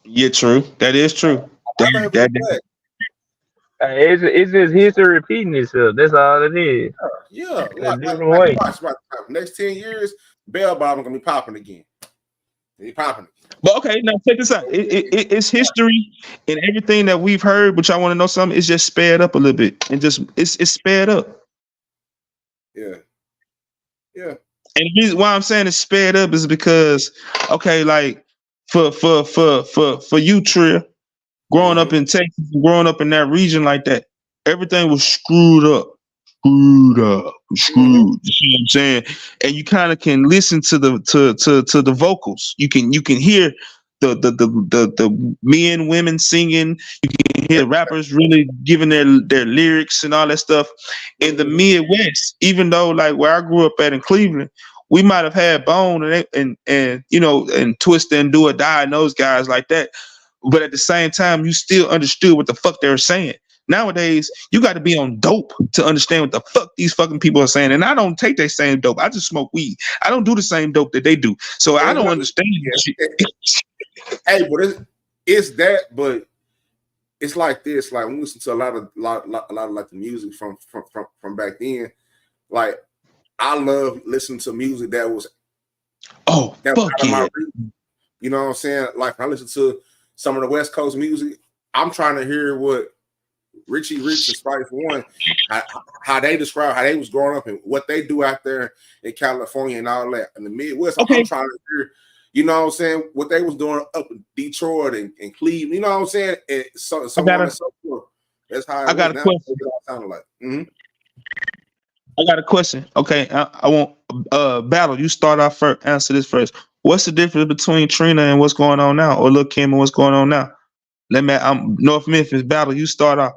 Yeah, true. That is true. It's just history repeating itself. That's all it is. Yeah, way. Watch next 10 years, bell bottom gonna be popping again. He popping again. But okay, now check this out. It's history and everything that we've heard, but y'all want to know something? It's just sped up a little bit, and just it's sped up. Yeah. Yeah. And the reason why I'm saying it's sped up is because, okay, like for you, Trill, growing up Mhm. in Texas, growing up in that region like that, everything was screwed up, screwed up, screwed. Mhm. You see what I'm saying? And you kind of can listen to to the vocals. You can hear the men, women singing. You can hear the rappers really giving their lyrics and all that stuff. In the Mhm. Midwest, even though like where I grew up at in Cleveland, we might have had Bone and you know and Twista and Do or Die and those guys like that. But at the same time, you still understood what the fuck they were saying. Nowadays, you got to be on dope to understand what the fuck these fucking people are saying. And I don't take that same dope. I just smoke weed. I don't do the same dope that they do. So I And don't no, understand this shit. hey, but it's that, but it's like this. Like when we listen to a lot of like the music from back then. Like I love listening to music that was Oh, out fuck of my yeah. reach. You know what I'm saying? Like I listen to some of the West Coast music. I'm trying to hear what Richie Rich and Spice One, how they describe how they was growing up and what they do out there in California and all that. In the Midwest, Okay. I'm trying to hear, you know what I'm saying, what they was doing up in Detroit and Cleveland, you know what I'm saying? And so on and so forth. That's how I got a now. question. That's what it all sounded like. Mhm. I got a question. Okay, I want Battle. You start off first. Answer this first. What's the difference between Trina and what's going on now, or Lil Kim and what's going on now? I'm North Memphis. Battle. You start off.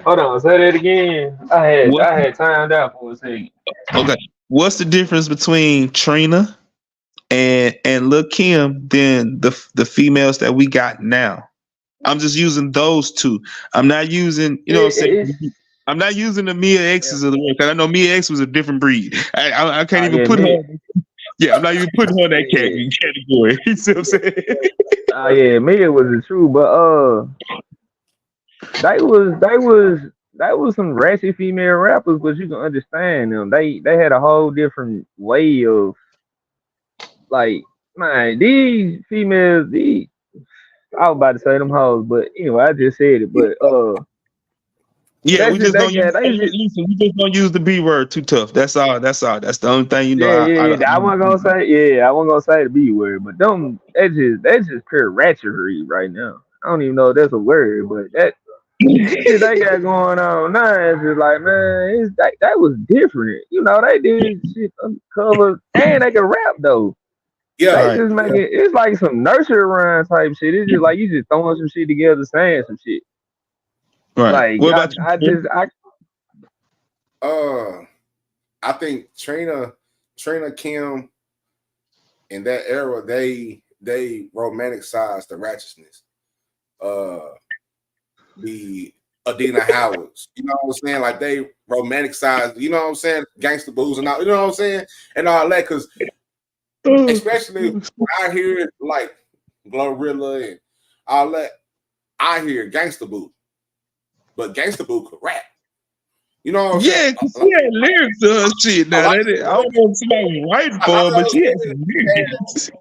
Hold on, say that again. I What? had timed out for a second. Okay. What's the difference between Trina and Lil Kim than the females that we got now? I'm just using those two. I'm not using, you know what I'm saying? I'm not using the Mia X's of the world, because I know Mia X was a different breed. I can't even put her. Yeah, I'm not even putting her in that category. You see what I'm saying? Yeah, Mia was the true, but that was some ratchet female rappers, but you can understand them. They had a whole different way of like, man, these females, I was about to say them hoes, but anyway, I just said it. But yeah, we just don't use. they Listen, we just don't use the B word too tough. That's all. That's all. That's the only thing you know. I wasn't gonna say I wasn't gonna say the B word, but them that's just pure ratchetery right now. I don't even know if that's a word, but that shit they got going on now is just like, man, that was different. You know, they did shit uncover and they can rap though. Yeah. They just make it. It's like some nursery rhyme type shit. It's just like you just throwing some shit together, saying some shit. Right. Like What about you? I think Trina Kim in that era, they romanticized the ratchetness. The Adina Howards, you know what I'm saying? Like they romanticized, you know what I'm saying? Gangsta Booze and all, you know what I'm saying? And all that, because especially when I hear like Glorilla and all that, I hear Gangsta Boo, but Gangsta Boo could rap. You know what I'm saying? Yeah, she had lyrics to her shit. Now, I don't know if somebody was writing for her, but she had some lyrics.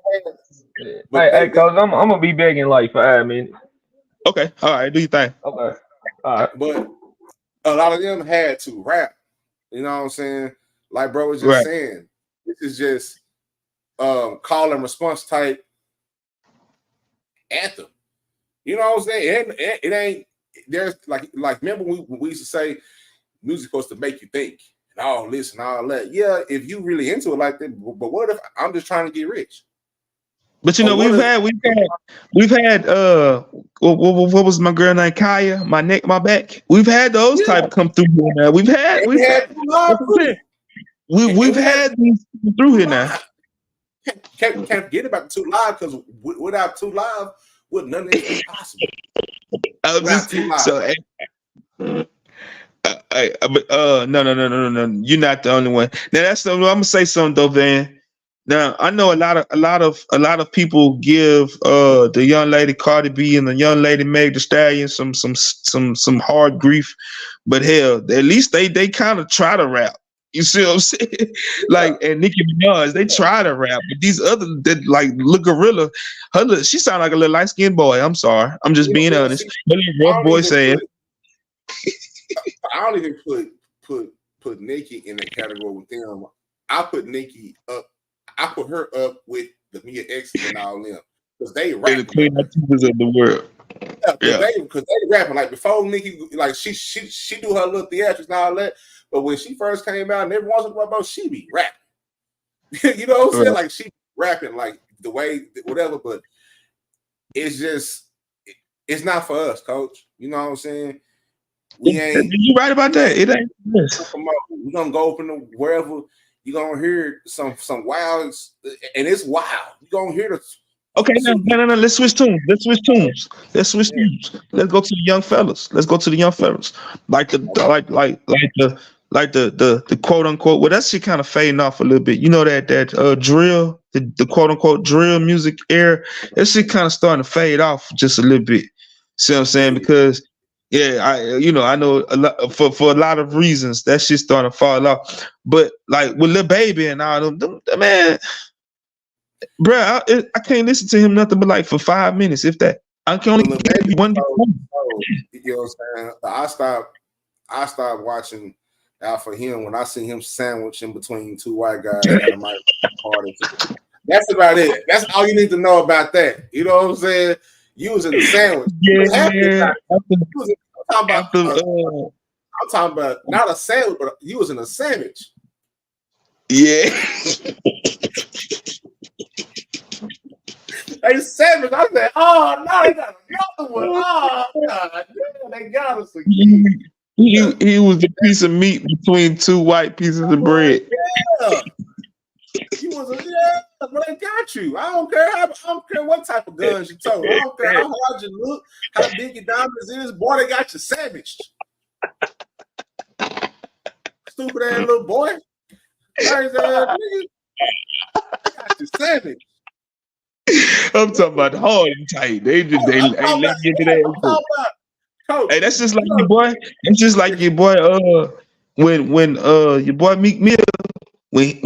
Hey, cause I'm gonna be back in like 5 minutes. Okay, all right, do your thing. Okay, all right. But a lot of them had to rap. You know what I'm saying? Like bro was just saying, this is just call and response type anthem. You know what I'm saying? It ain't. There's like remember we used to say music's supposed to make you think and all this and all that. Yeah, if you really into it like that, but what if I'm just trying to get rich? But you know, we've had what was my girl named Kaya? My neck, my back. We've had those type come through here now. We've had these through here now. Can't forget about the 2 Live, because without 2 Live, would none of this be possible. No. You're not the only one. Now that's I'm gonna say something though, Van. Now I know a lot of people give the young lady Cardi B and the young lady Meg Thee Stallion some hard grief, but hell, at least they kind of try to rap. You see what I'm saying? Like, and Nicki Minaj, they try to rap, but these other that like Lil Gorilla, she sound like a little light skinned boy. I'm sorry, I'm just being honest. Her little rough voice saying. I don't even put Nicki in the category with them. I put Nicki up. I put her up with the Mia X and all them because they rap. The Queen Latifahs of the world. Yeah, because they rapping like before Nicki, like she do her little theatrics and all that. But when she first came out, and every once in a while, she be rapping. You know what I'm saying? Like she rapping like the way whatever, but it's just it's not for us, coach. You know what I'm saying? We ain't. You right about that? It ain't. We're gonna go up in the wherever you're gonna hear some wild, and it's wild. You're gonna hear the. Okay, no. Let's switch tunes. Let's go to the young fellas. Like the quote unquote. Well, that shit kind of fading off a little bit. You know that drill, the quote unquote drill music era. That shit kind of starting to fade off just a little bit. See what I'm saying? Because I know a lot for a lot of reasons that shit's starting to fall off. But like with Lil Baby and all them man. Bro, I can't listen to him nothing but like for 5 minutes, if that. I can only give you one. You know what I'm saying? I stopped watching out for him when I see him sandwiched in between two white guys at a party. That's about it. That's all you need to know about that. You know what I'm saying? You was in the sandwich. Yeah. I'm talking about not a sandwich, but you was in a sandwich. Yeah. They savage. I said, "Oh no, they got another one. Oh God, they got us again." He was a piece of meat between two white pieces of bread. Yeah, he was but they got you. I don't care what type of guns you told. I don't care how hard you look, how big your diamonds is. Boy, they got you savaged. Stupid ass little boy. Nice ass nigga. They got you savaged. I'm talking about hard and tight. They ain't let you into that. Hey, that's just like your boy. It's just like your boy. When your boy Meek Mill, when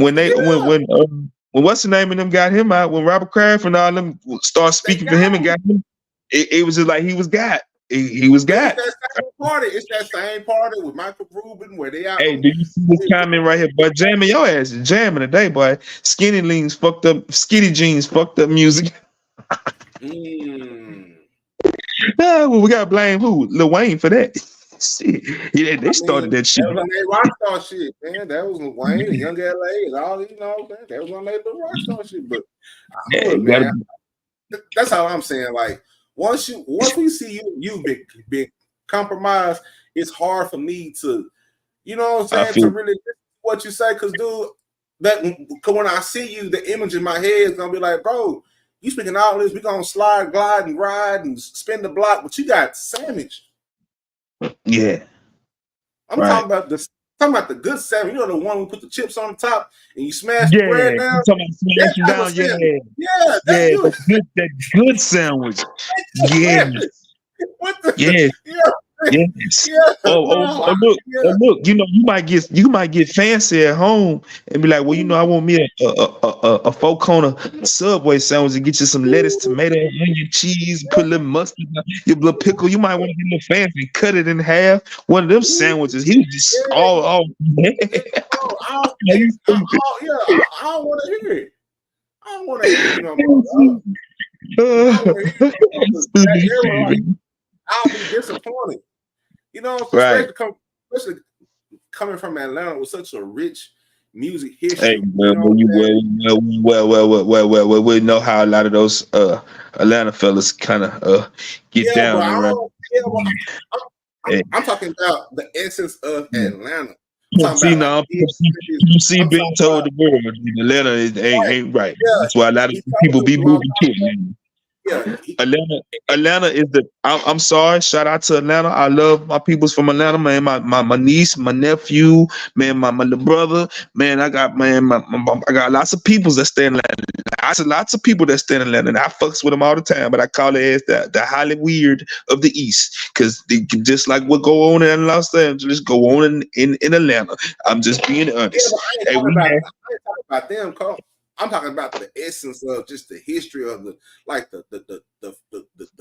what's the name of them got him out, when Robert Kraft and all them start speaking for him and got him, it was just like he was got. He was got. It's that same party with Michael Rubin where they out. Hey, do you see this comment right here? Boy, jamming your ass is jamming today, boy. Skinny jeans fucked up music. Well, we gotta blame who? Lil Wayne for that. Shit. Yeah, they started that shit. That was on their rockstar shit, man. That was Lil Wayne and Young LA and all, you know, man. That was on their little rockstar shit. But man, that's how I'm saying. Like, once we see you big compromise, it's hard for me to, you know what I'm saying, to really listen to what you say. Because, dude, when I see you, the image in my head is gonna be like, bro, you speaking all this, we gonna slide, glide, and ride and spin the block, but you got sandwich. Yeah, I'm talking about the good sandwich. You know, the one we put the chips on the top and you smash the bread down. That good sandwich. Yes. Look. You know, you might get fancy at home and be like, well, you know, I want me a 4-corner Subway sandwich and get you some lettuce, tomato, onion, cheese, put a little mustard, your little pickle. You might want to get a little fancy, cut it in half. One of them sandwiches, he was just all. I don't want to hear it. I don't want to hear it no more. I'll be disappointed. You know, especially coming from Atlanta with such a rich music history. Hey, we know how a lot of those Atlanta fellas kind of get down. I'm talking about the essence of Atlanta. You see, being told the world Atlanta ain't right. Yeah, that's why a lot of people be moving to it. Yeah, Atlanta is the. I'm sorry. Shout out to Atlanta. I love my peoples from Atlanta, man. My niece, my nephew, man. My little brother, man. I got I got lots of peoples that stay in Atlanta. Lots of people that stay in Atlanta, and I fucks with them all the time. But I call it as the highly weird of the East, because just like what go on in Los Angeles, go on in Atlanta. I'm just being honest. I ain't talking about them, Cole. I'm talking about the essence of just the history of the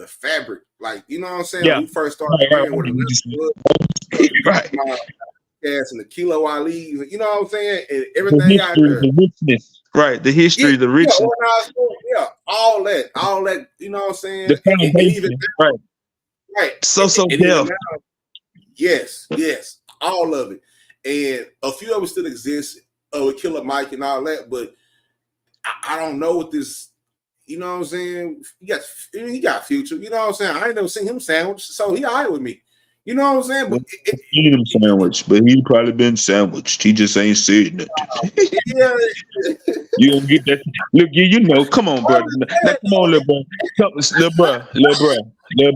fabric. Like, you know what I'm saying? Yeah. When we first started hearing what right. And the Kilo Ali, you know what I'm saying? And everything out there. The richness. Right. The history, the richness. Yeah, all that, you know what I'm saying? The foundation. Right. So deaf. Yes, all of it. And a few of us still exist with Killer Mike and all that, but I don't know what this, you know what I'm saying? He got Future, you know what I'm saying? I ain't never seen him sandwich, so he all right with me. You know what I'm saying? But seen him sandwich, but he probably been sandwiched. He just ain't said nothing. Yeah. You don't get that. Look, you know, come on, bro. Now, come on, little bro. Little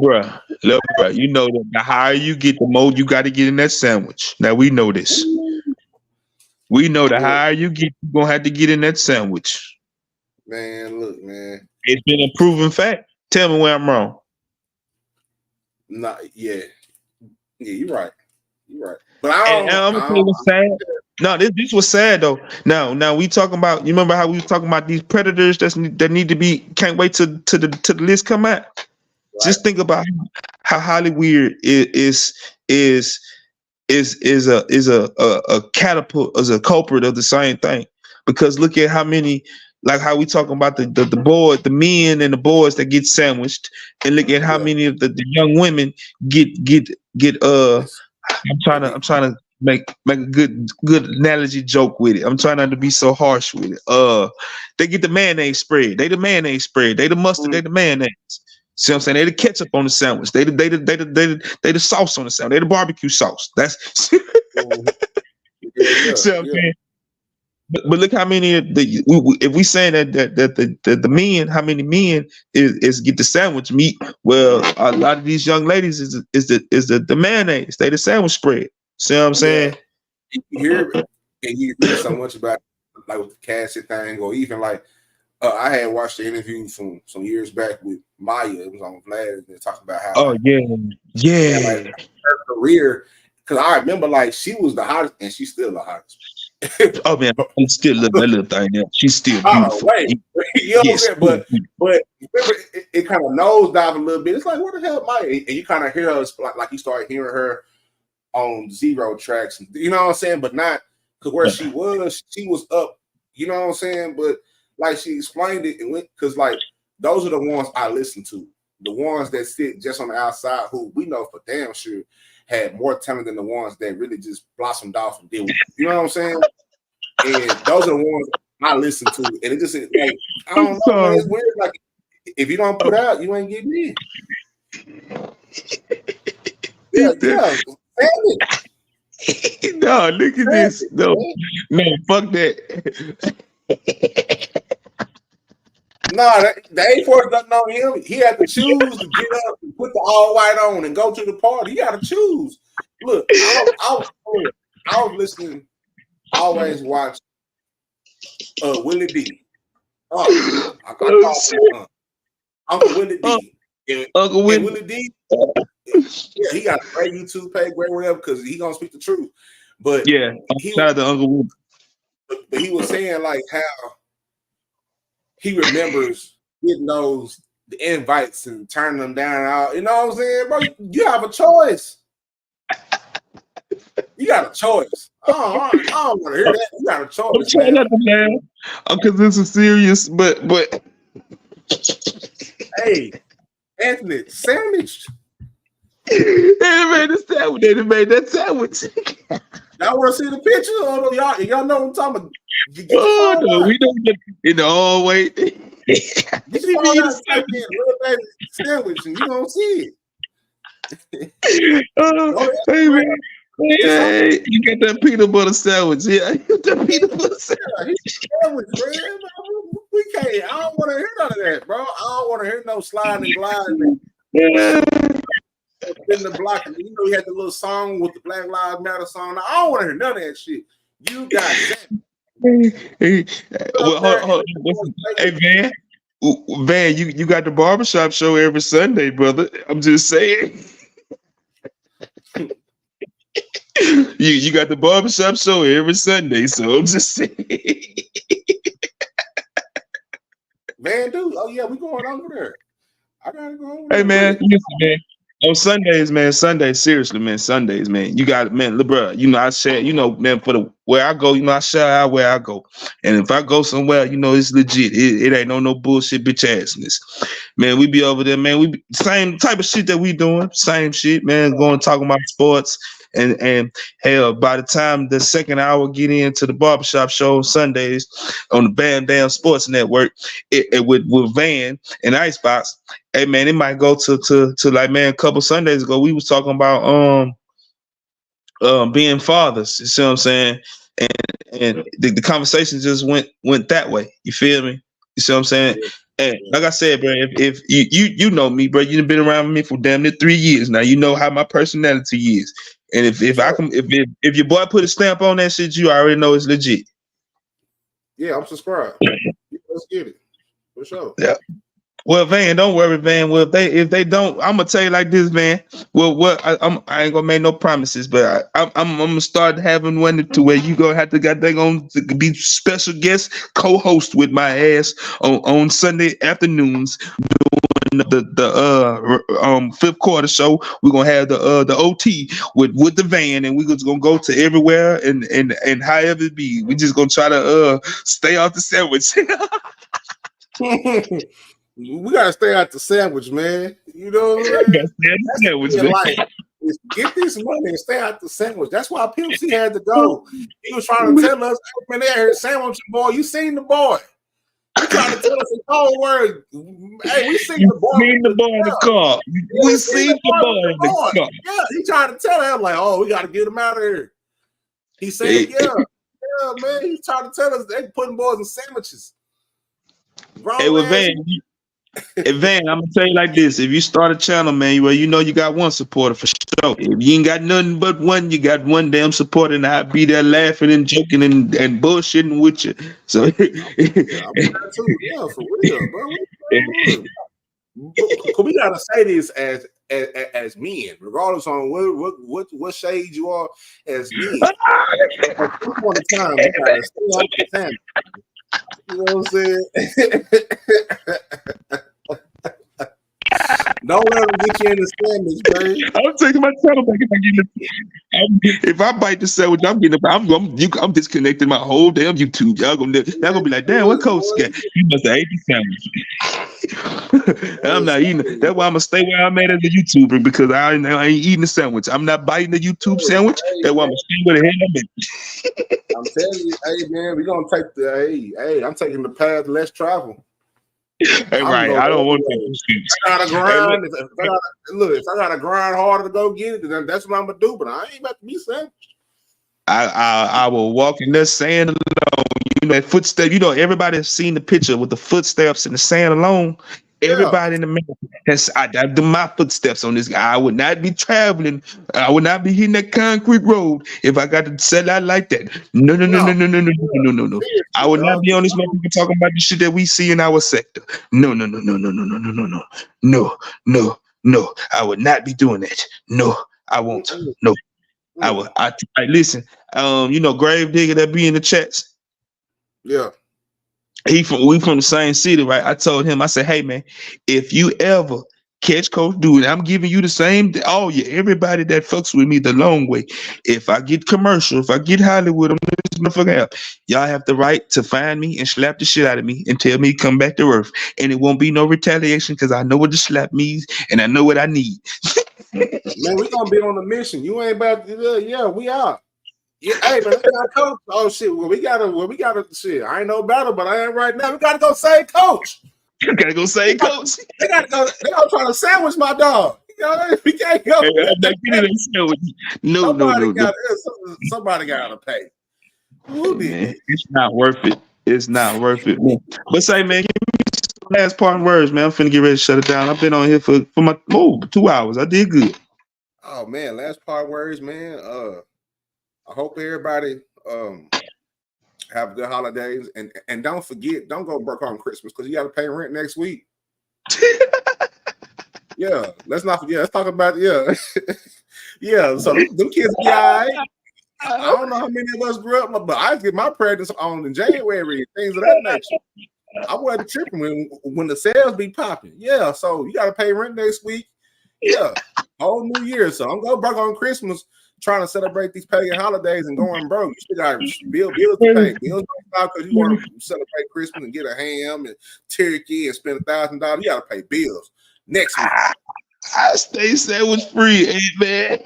bro. You know that the higher you get, the more you got to get in that sandwich. Now, we know this. We know the higher you get, you're going to have to get in that sandwich. Man, look, man. It's been a proven fact. Tell me where I'm wrong. Yeah, you're right. But I'm gonna tell you what's sad. No, this was sad though. Now we talking about. You remember how we was talking about these predators that need to be. Can't wait to the list come out. Right. Just think about how highly weird is a catapult as a culprit of the same thing. Because look at how many. Like how we talking about the men and the boys that get sandwiched, and look at how many of the young women get. I'm trying to make a good analogy joke with it. I'm trying not to be so harsh with it. They get the mayonnaise spread. They the mayonnaise spread. They the mustard. They the mayonnaise. See what I'm saying? They the ketchup on the sandwich. They the sauce on the sandwich. They the barbecue sauce. That's. See what I'm saying? But look how many of if we saying that the men, how many men is get the sandwich meat? Well, a lot of these young ladies is the mayonnaise. They the sandwich spread. See what I'm saying? You hear so much about like with the Cassie thing, or even like I had watched the interview from some years back with Maya. It was on Vlad, and they're talking about how like, her career. Because I remember like she was the hottest, and she's still the hottest. Oh man, I'm still that little thing there. She's still beautiful. You know what I'm saying? But remember, it kind of nosedive a little bit. It's like, what the hell, Maya? And you kind of hear her like you started hearing her on Zero tracks. You know what I'm saying? But not because where she was up. You know what I'm saying? But like she explained it, and went because like those are the ones I listen to. The ones that sit just on the outside, who we know for damn sure had more talent than the ones that really just blossomed off and did with it. You know what I'm saying? And those are the ones I listen to. And it just like, I don't know, man, it's weird. Like if you don't put out, you ain't getting in. Yeah. No, look at this. No, man, fuck that. No, the A-Force doesn't know him. He had to choose to get up and put the all white on and go to the party. He got to choose. Look, I was listening. I always watch Willie D. Uncle Willie D. Uncle Willie D. Yeah, he got a great YouTube page, great whatever, because he gonna speak the truth. But yeah, shout out to Uncle Willie. But he was saying like how he remembers getting the invites and turning them down. Out, you know what I'm saying, bro? You have a choice. You got a choice. I don't want to hear that. You got a choice. I'm trying not to laugh because this is serious, but hey, Anthony, sandwich. They made that sandwich. Y'all want to see the picture? Oh, y'all know what I'm talking about. Oh no, we don't get in the hallway. You see me sandwich, and you don't see it. Hey man. Hey, you got that peanut butter sandwich. Yeah, you got that peanut butter sandwich. Sandwich, man. We can't. I don't want to hear none of that, bro. I don't want to hear no sliding and gliding. In the block, and you had the little song with the Black Lives Matter song. I don't want to hear none of that shit. You got that. Hey, Van, you got the barbershop show every Sunday, brother. I'm just saying. you got the barbershop show every Sunday, so I'm just saying. Man, dude. Oh yeah, we going over there. I gotta go over Hey there. man, listen, man. On Sundays, man, seriously, man, Sundays, man, you got, man, bro, I share, man, where I go, I share out where I go. And if I go somewhere, it's legit. It ain't no bullshit bitch assness. Man, we be over there, man. We be same type of shit that we doing. Same shit, man, going talking about sports. And hell, by the time the second hour get into the barbershop show on Sundays on the Bam Bam Sports Network, it with Van and Icebox, hey man, it might go to like, man, a couple Sundays ago we was talking about being fathers. You see what I'm saying? And the conversation just went that way. You feel me? You see what I'm saying? And like I said, bro, if you know me, bro, you've been around me for damn near 3 years now. You know how my personality is. And if your boy put a stamp on that shit, you already know it's legit. Yeah, I'm subscribed. Let's get it. For sure. Yeah. Well, Van, don't worry, Van. Well, if they don't, I'm gonna tell you like this, Van. Well, I ain't gonna make no promises, but I'm gonna start having one to where you gonna have to be special guest co-host with my ass on Sunday afternoons doing the fifth quarter show. We're gonna have the OT with the Van, and we're just gonna go to everywhere and however it be. We just gonna try to stay off the sandwich. We gotta stay out the sandwich, man. You know what I mean? Like, get this money and stay out the sandwich. That's why Pimp C had to go. He was trying to tell us, man, they heard sandwich boy. You seen the boy? He trying to tell us a cold word. Hey, we seen the boy. Seen the boy in the car. We seen the boy in the car. Yeah, he trying to tell him like, oh, we gotta get him out of here. He said, yeah, man. He's trying to tell us they putting boys in sandwiches. Hey, well, Van, I'm gonna tell you like this: if you start a channel, man, well, you got one supporter for sure. If you ain't got nothing but one, you got one damn supporter, and I'll be there laughing and joking and bullshitting with you. So, I'm there too. Yeah, for real, bro. We gotta say this as men, regardless on what shade you are, as men. At some point in time, we gotta stay out the sandwich. You know what I'm saying? Don't let them get you in the sandwich, man. I'm taking my channel back if I bite the sandwich, I'm disconnecting my whole damn YouTube. Y'all gonna be like, damn, what Coach got? You must have ate the sandwich. I'm not eating. That's why I'm gonna stay where I'm at as a YouTuber, because I ain't eating the sandwich. I'm not biting the YouTube sandwich. That's why I'm gonna stay where the hell I'm at. I'm telling you, hey man, we're gonna take I'm taking the path less travel. Hey, right, I don't want to. I gotta grind. If I gotta grind harder to go get it, then that's what I'm gonna do. But I ain't about to be sandwiched. I will walk in the sand alone. That footstep. Everybody has seen the picture with the footsteps in the sand alone. Everybody in America I do my footsteps on this guy. I would not be traveling. I would not be hitting that concrete road if I got to sell out like that. No. I would not be on this motherfucker talking about the shit that we see in our sector. No. I would not be doing that. No, I won't. No, I will. I listen. Grave digger that be in the chats. Yeah. We from the same city, right? I told him, I said, hey man, if you ever catch Coach Dude, I'm giving you the same. Everybody that fucks with me the long way. If I get commercial, if I get Hollywood, I'm this motherfucker out. Y'all have the right to find me and slap the shit out of me and tell me to come back to earth. And it won't be no retaliation, because I know what the slap means and I know what I need. Man, we gonna be on a mission. You ain't about to, yeah, we are. Yeah, hey man, we got Coach. Oh shit, we gotta shit. I ain't no battle, but I ain't right now. We gotta go save Coach. You gotta go save Coach. They gonna try to sandwich my dog. We can't go. No. Somebody gotta pay. Who did? Man, it's not worth it. It's not worth it, man. But say, man, give me some last parting words, man. I'm finna get ready to shut it down. I've been on here for my 2 hours. I did good. Oh man, last part words, man. I hope everybody have good holidays and don't forget, don't go broke on Christmas because you got to pay rent next week. Yeah, let's not forget. Let's talk about yeah. So them kids be all right. I don't know how many of us grew up, but I get my presents on in January and things of that nature. I wasn't tripping when the sales be popping. Yeah, so you got to pay rent next week. Yeah, whole new year. So I'm going broke on Christmas, trying to celebrate these pagan holidays and going broke. You still got bills to pay. Bills because you want to celebrate Christmas and get a ham and turkey and spend $1,000. You got to pay bills next week. I stay sandwich free, amen.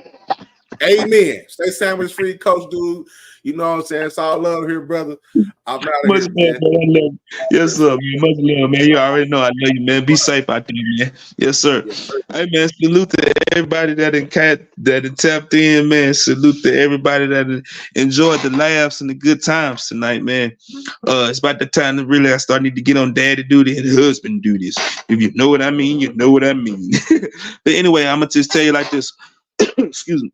Amen. Stay sandwich free, Coach Dude. You know what I'm saying? It's all love here, brother. I'm out of Much here, love, man. I love you. Yes, sir, man. Much love, man. You already know I love you, man. Be safe out there, man. Yes, sir. Hey, man. Salute to everybody that tapped in, man. Salute to everybody that enjoyed the laughs and the good times tonight, man. It's about the time that really I need to get on daddy duty and husband duties. If you know what I mean, you know what I mean. But anyway, I'm gonna just tell you like this. Excuse me.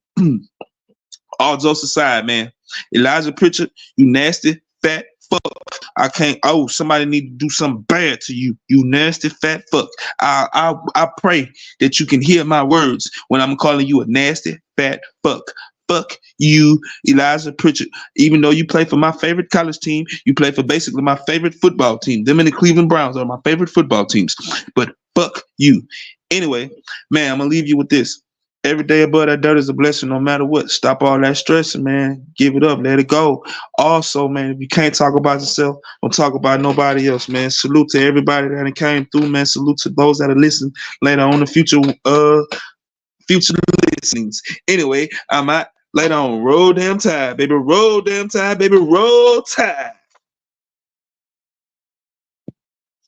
All jokes aside, man. Elijah Pritchard, you nasty fat fuck. I can't. Oh, somebody need to do something bad to you. You nasty fat fuck. I pray that you can hear my words when I'm calling you a nasty fat fuck. Fuck you, Elijah Pritchard. Even though you play for my favorite college team, you play for basically my favorite football team. Them and the Cleveland Browns are my favorite football teams. But fuck you. Anyway, man, I'm gonna leave you with this. Every day above that dirt is a blessing, no matter what. Stop all that stressing, man. Give it up. Let it go. Also, man, if you can't talk about yourself, don't talk about nobody else, man. Salute to everybody that came through, man. Salute to those that are listening later on the future listenings. Anyway, I'm out. Later on. Roll damn tide, baby. Roll damn tide, baby. Roll tide.